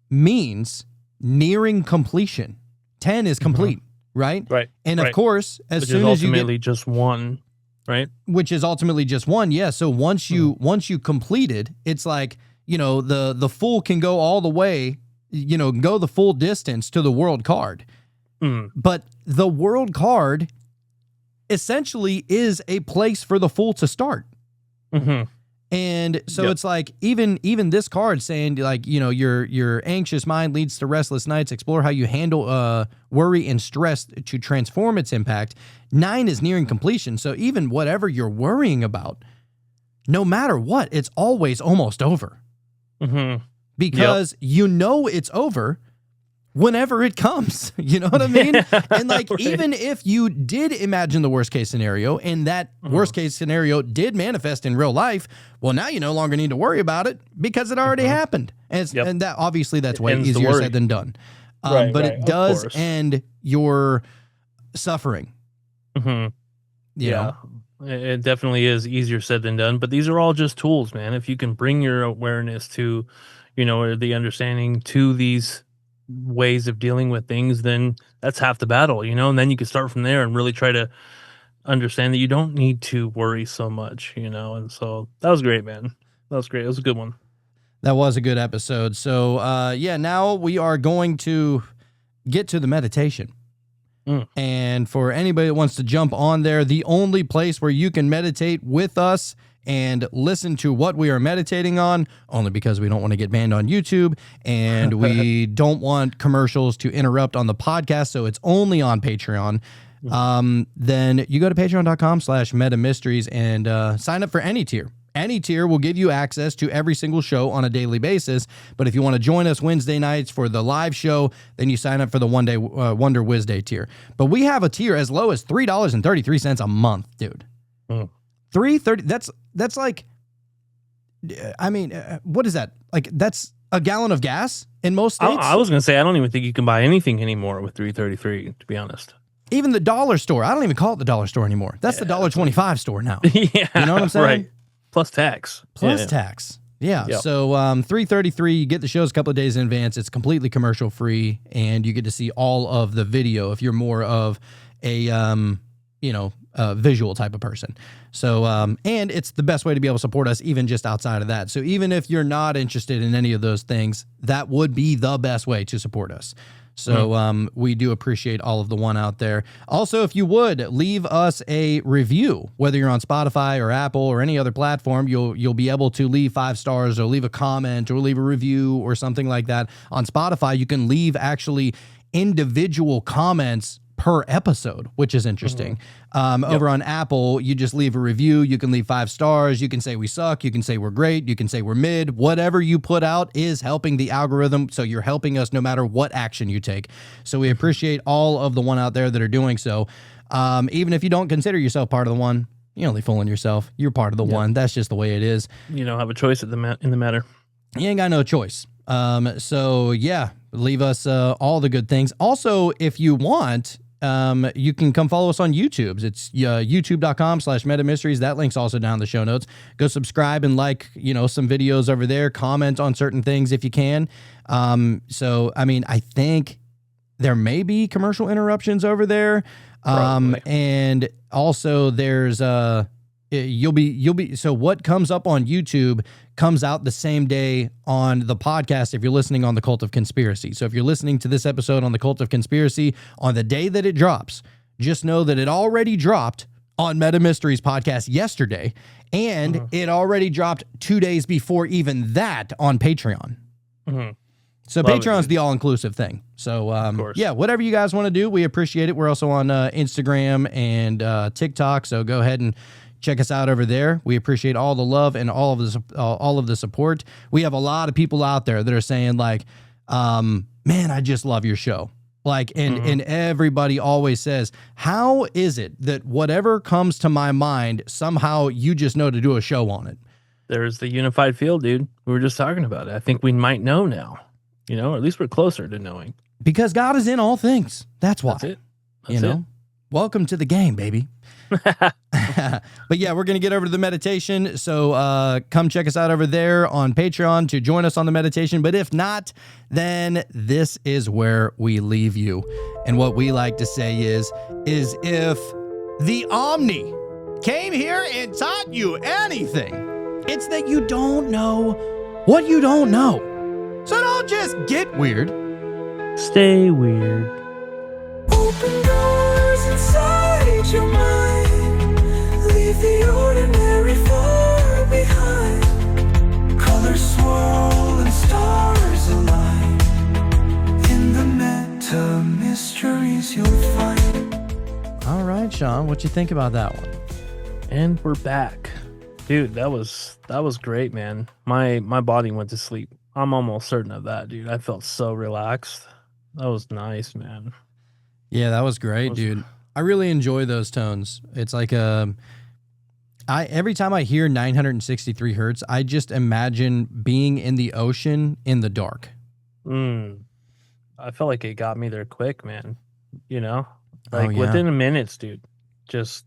means nearing completion. 10 is complete, right? Right. And of Right. course, as Which soon is as you get, ultimately just one, right? which is ultimately just one, yeah. So once you completed, it's like, the Fool can go all the way, go the full distance to the World card. But the World card essentially is a place for the Fool to start. And so it's like, even this card saying, like, your anxious mind leads to restless nights. Explore how you handle worry and stress to transform its impact. 9 is nearing completion. So even whatever you're worrying about, no matter what, it's always almost over. Because it's over whenever it comes. You know what I mean? And like, Right. even if you did imagine the worst case scenario, and that worst case scenario did manifest in real life, well, now you no longer need to worry about it because it already happened. And, and that obviously that's way ends the easier worry. said than done. Right, but right, it of does course. end your suffering. You Yeah. know? It definitely is easier said than done, but these are all just tools, man. If you can bring your awareness to, or the understanding to these ways of dealing with things, then that's half the battle, and then you can start from there and really try to understand that you don't need to worry so much, and so that was great, man. That was great. It was a good one. That was a good episode. So, now we are going to get to the meditation. And for anybody that wants to jump on there, the only place where you can meditate with us and listen to what we are meditating on, only because we don't want to get banned on YouTube and we don't want commercials to interrupt on the podcast, so it's only on Patreon. Then you go to patreon.com/metamysteries and sign up for any tier. Any tier will give you access to every single show on a daily basis. But if you want to join us Wednesday nights for the live show, then you sign up for the Wonder Wednesday tier. But we have a tier as low as $3.33 a month, dude. $3.30. That's like, I mean, what is that? Like, that's a gallon of gas in most states. I was gonna say, I don't even think you can buy anything anymore with $3.33, to be honest. Even the dollar store. I don't even call it the dollar store anymore. That's the $1.25 store now. Yeah, You know what I'm saying? Right. Plus tax. Plus Yeah. tax. Yeah. Yep. So $3.33, you get the shows a couple of days in advance. It's completely commercial free, and you get to see all of the video if you're more of a visual type of person. So and it's the best way to be able to support us, even just outside of that. So even if you're not interested in any of those things, that would be the best way to support us. So we do appreciate all of the one out there. Also, if you would leave us a review, whether you're on Spotify or Apple or any other platform, you'll be able to leave 5 stars or leave a comment or leave a review or something like that. On Spotify, you can leave actually individual comments per episode, which is interesting. Over on Apple, you just leave a review. You can leave 5 stars. You can say we suck. You can say we're great. You can say we're mid. Whatever you put out is helping the algorithm. So you're helping us no matter what action you take. So we appreciate all of the one out there that are doing so. Even if you don't consider yourself part of the one, you're only fooling yourself. You're part of the one. That's just the way it is. You don't have a choice in the matter. You ain't got no choice. So yeah, leave us all the good things. Also, if you want, you can come follow us on YouTube. It's youtube.com/metamysteries. That link's also down in the show notes. Go subscribe and like, some videos over there. Comment on certain things if you can. So, I mean, I think there may be commercial interruptions over there. And also there's, so what comes up on YouTube comes out the same day on the podcast if you're listening on the Cult of Conspiracy. So if you're listening to this episode on the Cult of Conspiracy on the day that it drops, just know that it already dropped on Meta Mysteries podcast yesterday, and it already dropped 2 days before even that on Patreon. So Patreon's the all-inclusive thing. So, yeah, whatever you guys want to do, we appreciate it. We're also on Instagram and TikTok, so go ahead and check us out over there. We appreciate all the love and all of the support. We have a lot of people out there that are saying like, man, I just love your show. Like, and everybody always says, how is it that whatever comes to my mind, somehow you just know to do a show on it? There's the unified field, dude. We were just talking about it. I think we might know now, or at least we're closer to knowing. Because God is in all things. That's why. That's it. That's it. Welcome to the game, baby. But yeah, we're going to get over to the meditation. So come check us out over there on Patreon to join us on the meditation. But if not, then this is where we leave you. And what we like to say is if the Omni came here and taught you anything, it's that you don't know what you don't know. So don't just get weird. Stay weird. Open doors inside your mind. Leave the ordinary far behind. Colors swirl and stars align. In the meta mysteries you'll find. All right, Sean, what you think about that one? And we're back. Dude, that was great, man. My body went to sleep. I'm almost certain of that, dude. I felt so relaxed. That was nice, man. Yeah, that was great, dude. I really enjoy those tones. It's like every time I hear 963 hertz, I just imagine being in the ocean in the dark. I felt like it got me there quick, man. Within minutes, dude. Just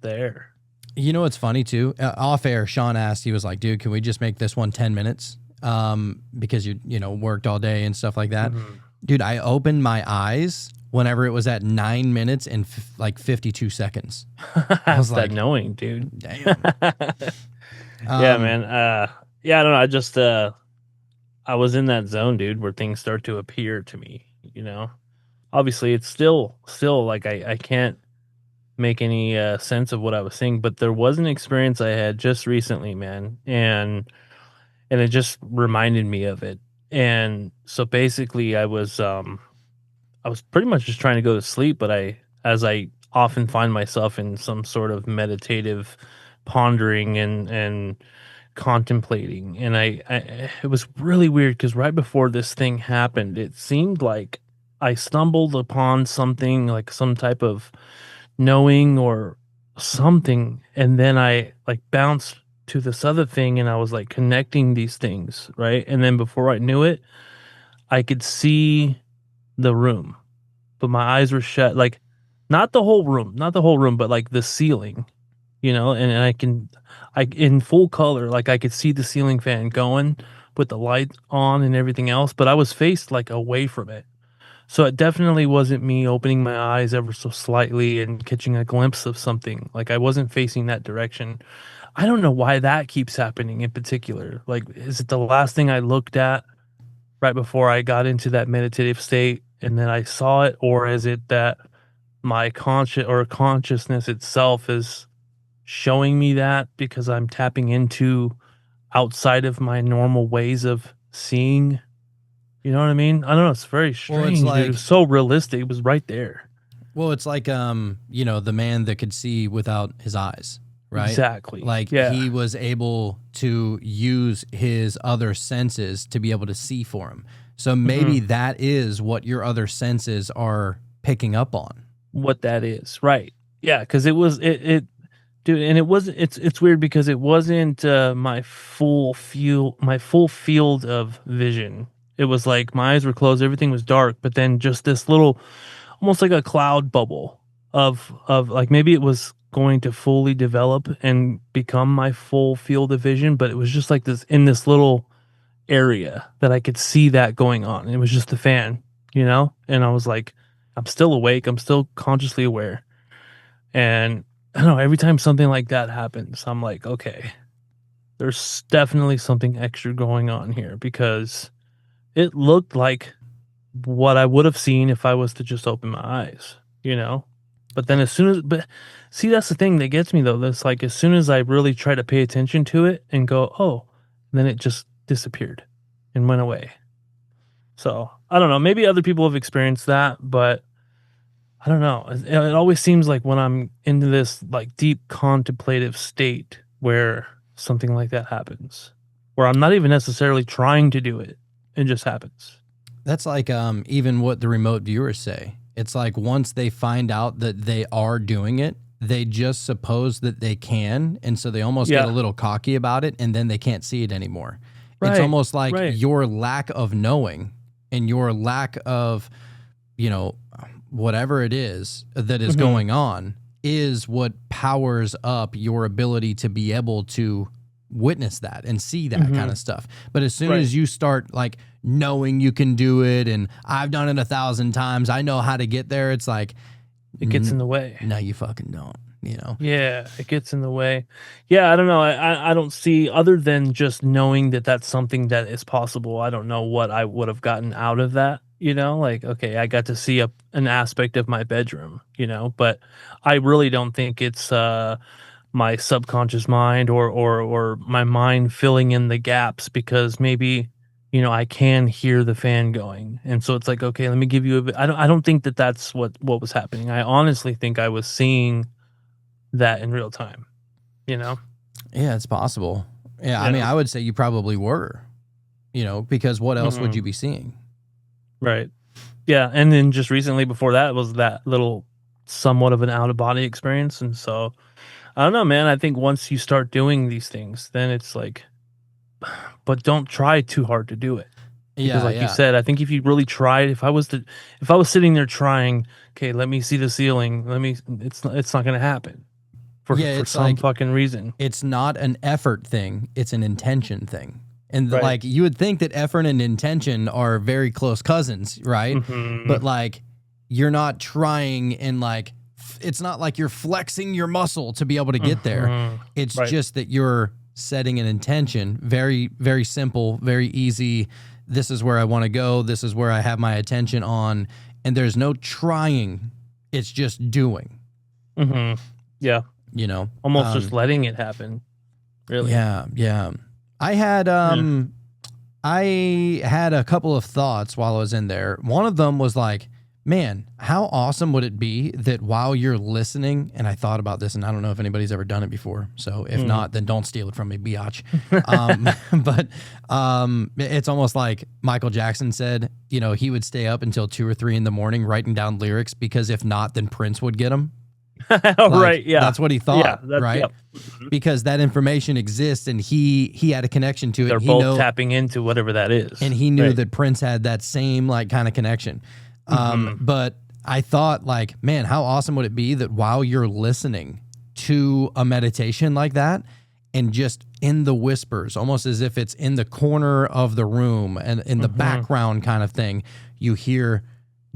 there. You know what's funny too? Off air, Sean asked. He was like, "Dude, can we just make this one 10 minutes?" Because you worked all day and stuff like that. Dude, I opened my eyes whenever it was at 9 minutes and 52 seconds. I was like, knowing, dude. Damn. Yeah, man. I don't know. I just I was in that zone, dude, where things start to appear to me. Obviously, it's still like I can't make any sense of what I was seeing, but there was an experience I had just recently, man, and it just reminded me of it. And so basically I was pretty much just trying to go to sleep, but as I often find myself in some sort of meditative pondering and contemplating, and it was really weird because right before this thing happened, it seemed like I stumbled upon something, like some type of knowing or something, and then I bounced to this other thing, and I was connecting these things, right? And then before I knew it, I could see the room, but my eyes were shut. Not the whole room, but the ceiling, and I in full color, I could see the ceiling fan going with the light on and everything else, but I was faced away from it. So it definitely wasn't me opening my eyes ever so slightly and catching a glimpse of something. I wasn't facing that direction. I don't know why that keeps happening in particular. Is it the last thing I looked at right before I got into that meditative state and then I saw it? Or is it that my consciousness itself is showing me that because I'm tapping into outside of my normal ways of seeing? You know what I mean? I don't know. It's very strange. Dude. It was so realistic. It was right there. Well, it's like the man that could see without his eyes, right? Exactly. Like Yeah. he was able to use his other senses to be able to see for him. So maybe that is what your other senses are picking up on. What that is, right? Yeah, because it dude, and it wasn't. It's weird because it wasn't my full field of vision. It was like my eyes were closed, everything was dark, but then just this little, almost like a cloud bubble of like maybe it was going to fully develop and become my full field of vision, but it was just like this in this little area that I could see that going on. It was just the fan, and I was like, I'm still awake, I'm still consciously aware. And I don't know, every time something like that happens, I'm like, okay, there's definitely something extra going on here, because it looked like what I would have seen if I was to just open my eyes, But then but see, that's the thing that gets me though. That's like, as soon as I really try to pay attention to it and go, oh, then it just disappeared and went away. So I don't know. Maybe other people have experienced that, but I don't know. It always seems like when I'm into this like deep contemplative state where something like that happens, where I'm not even necessarily trying to do it, it just happens. That's like even what the remote viewers say. It's like once they find out that they are doing it, they just suppose that they can, and so they almost get a little cocky about it, and then they can't see it anymore. It's Right, almost like right. your lack of knowing and your lack of, whatever it is that is going on is what powers up your ability to be able to witness that and see that kind of stuff. But as soon as you start like knowing you can do it, and I've done it 1,000 times, I know how to get there, it's like It gets in the way. no, you fucking don't. Yeah, it gets in the way. Yeah, I don't know. I don't see, other than just knowing that that's something that is possible, I don't know what I would have gotten out of that. Like, okay, I got to see an aspect of my bedroom, but I really don't think it's my subconscious mind or my mind filling in the gaps, because maybe I can hear the fan going, and so it's like, okay, let me give you a bit. I don't think that that's what was happening. I honestly think I was seeing that in real time, Yeah, it's possible. Yeah, I mean, I would say you probably were, because what else would you be seeing? Right. Yeah, and then just recently before that was that little somewhat of an out of body experience, and so I don't know, man. I think once you start doing these things, then it's like, but don't try too hard to do it. Because like you said, I think if you really tried, if I was sitting there trying, okay, let me see the ceiling, it's not going to happen for some like, fucking reason. It's not an effort thing, it's an intention thing. And like, you would think that effort and intention are very close cousins, right? But like, you're not trying, and like, it's not like you're flexing your muscle to be able to get there. It's just that you're setting an intention. Very, very simple, very easy. This is where I want to go. This is where I have my attention on. And there's no trying. It's just doing. Yeah. Almost just letting it happen. Really. Yeah. I had a couple of thoughts while I was in there. One of them was like, man, how awesome would it be that while you're listening, and I thought about this, and I don't know if anybody's ever done it before, so if not, then don't steal it from me, biatch. But it's almost like Michael Jackson said, he would stay up until 2 or 3 in the morning writing down lyrics, because if not, then Prince would get them. Right, yeah. That's what he thought, yeah, right? Yep. Because that information exists, and he had a connection to it. They're both tapping into whatever that is. And he knew that Prince had that same like kind of connection. But I thought like, man, how awesome would it be that while you're listening to a meditation like that, and just in the whispers, almost as if it's in the corner of the room and in the background kind of thing, you hear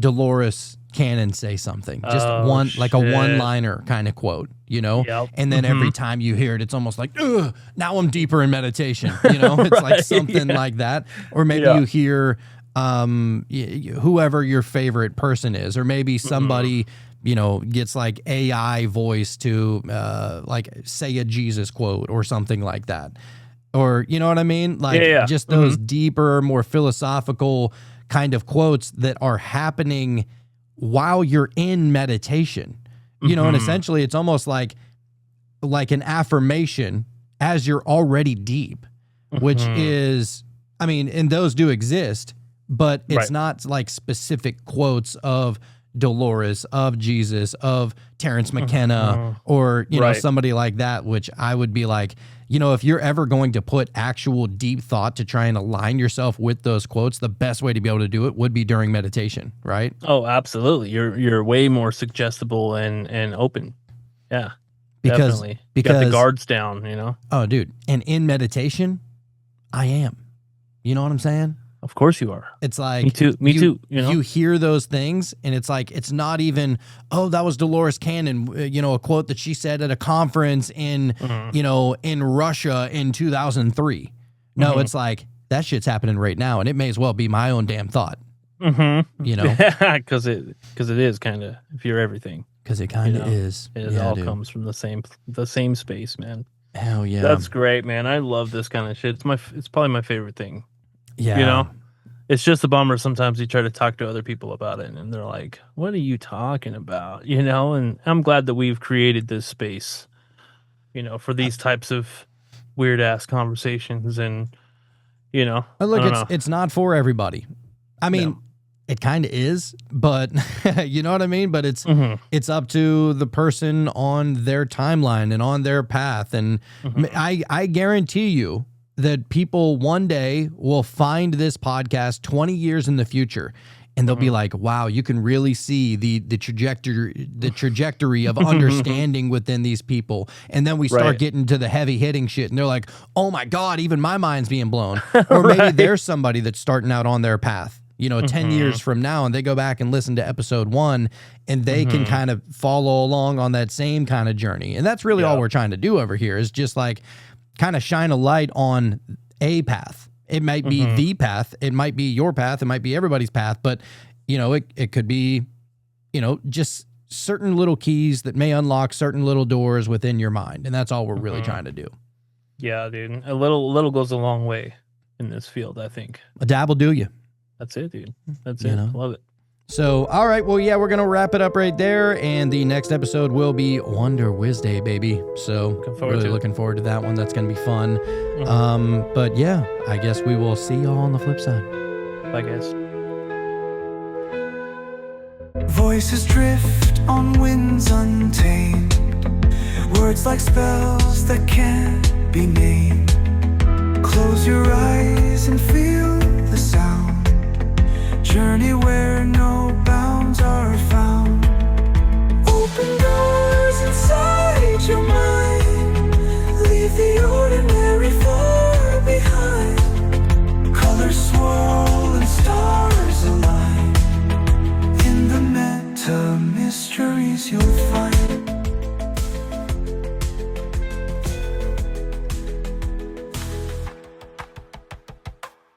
Dolores Cannon say something, just like a one-liner kind of quote, Yep. And then every time you hear it, it's almost like, ugh, now I'm deeper in meditation, It's like something like that. Or maybe you hear whoever your favorite person is, or maybe somebody, gets like AI voice to like say a Jesus quote or something like that. Or, you know what I mean? Like just those deeper, more philosophical kind of quotes that are happening while you're in meditation. You know, and essentially it's almost like an affirmation as you're already deep, which is, I mean, and those do exist, but it's not like specific quotes of Dolores, of Jesus, of Terrence McKenna, or, you know, somebody like that, which I would be like, you know, if you're ever going to put actual deep thought to try and align yourself with those quotes, the best way to be able to do it would be during meditation, right? Oh, absolutely. You're way more suggestible and open. Yeah. Because Definitely. You got the guards down, you know? Oh, dude. And in meditation, I am. You know what I'm saying? Of course you are. It's like me too. You know, you hear those things, and it's like it's not even, oh, that was Dolores Cannon, you know, a quote that she said at a conference in you know, in Russia in 2003. No, it's like that shit's happening right now, and it may as well be my own damn thought. You know, because it is kind of, if you're everything, because it kind of is. It all comes from the same space, man. Hell yeah, that's great, man. I love this kind of shit. It's probably my favorite thing. Yeah. You know, it's just a bummer sometimes you try to talk to other people about it and they're like, what are you talking about? You know, and I'm glad that we've created this space, you know, for these types of weird ass conversations. And, you know, look, it's not for everybody. I mean, it kind of is, but you know what I mean? But it's up to the person on their timeline and on their path. And I guarantee you that people one day will find this podcast 20 years in the future, and they'll be like, wow, you can really see the trajectory of understanding within these people. And then we start getting to the heavy hitting shit, and they're like, oh my God, even my mind's being blown. Or maybe there's somebody that's starting out on their path, you know, 10 years from now, and they go back and listen to episode 1, and they can kind of follow along on that same kind of journey. And that's really all we're trying to do over here, is just like kind of shine a light on a path. It might be the path. It might be your path. It might be everybody's path. But, you know, it could be, you know, just certain little keys that may unlock certain little doors within your mind. And that's all we're really trying to do. Yeah, dude. A little goes a long way in this field, I think. A dab will do you. That's it, dude. That's it. Love it. So, all right. Well, yeah, we're going to wrap it up right there. And the next episode will be Wonder Wednesday, baby. So looking forward to that one. That's going to be fun. But yeah, I guess we will see y'all on the flip side. Bye, guys. Voices drift on winds untamed, words like spells that can't be named. Close your eyes and feel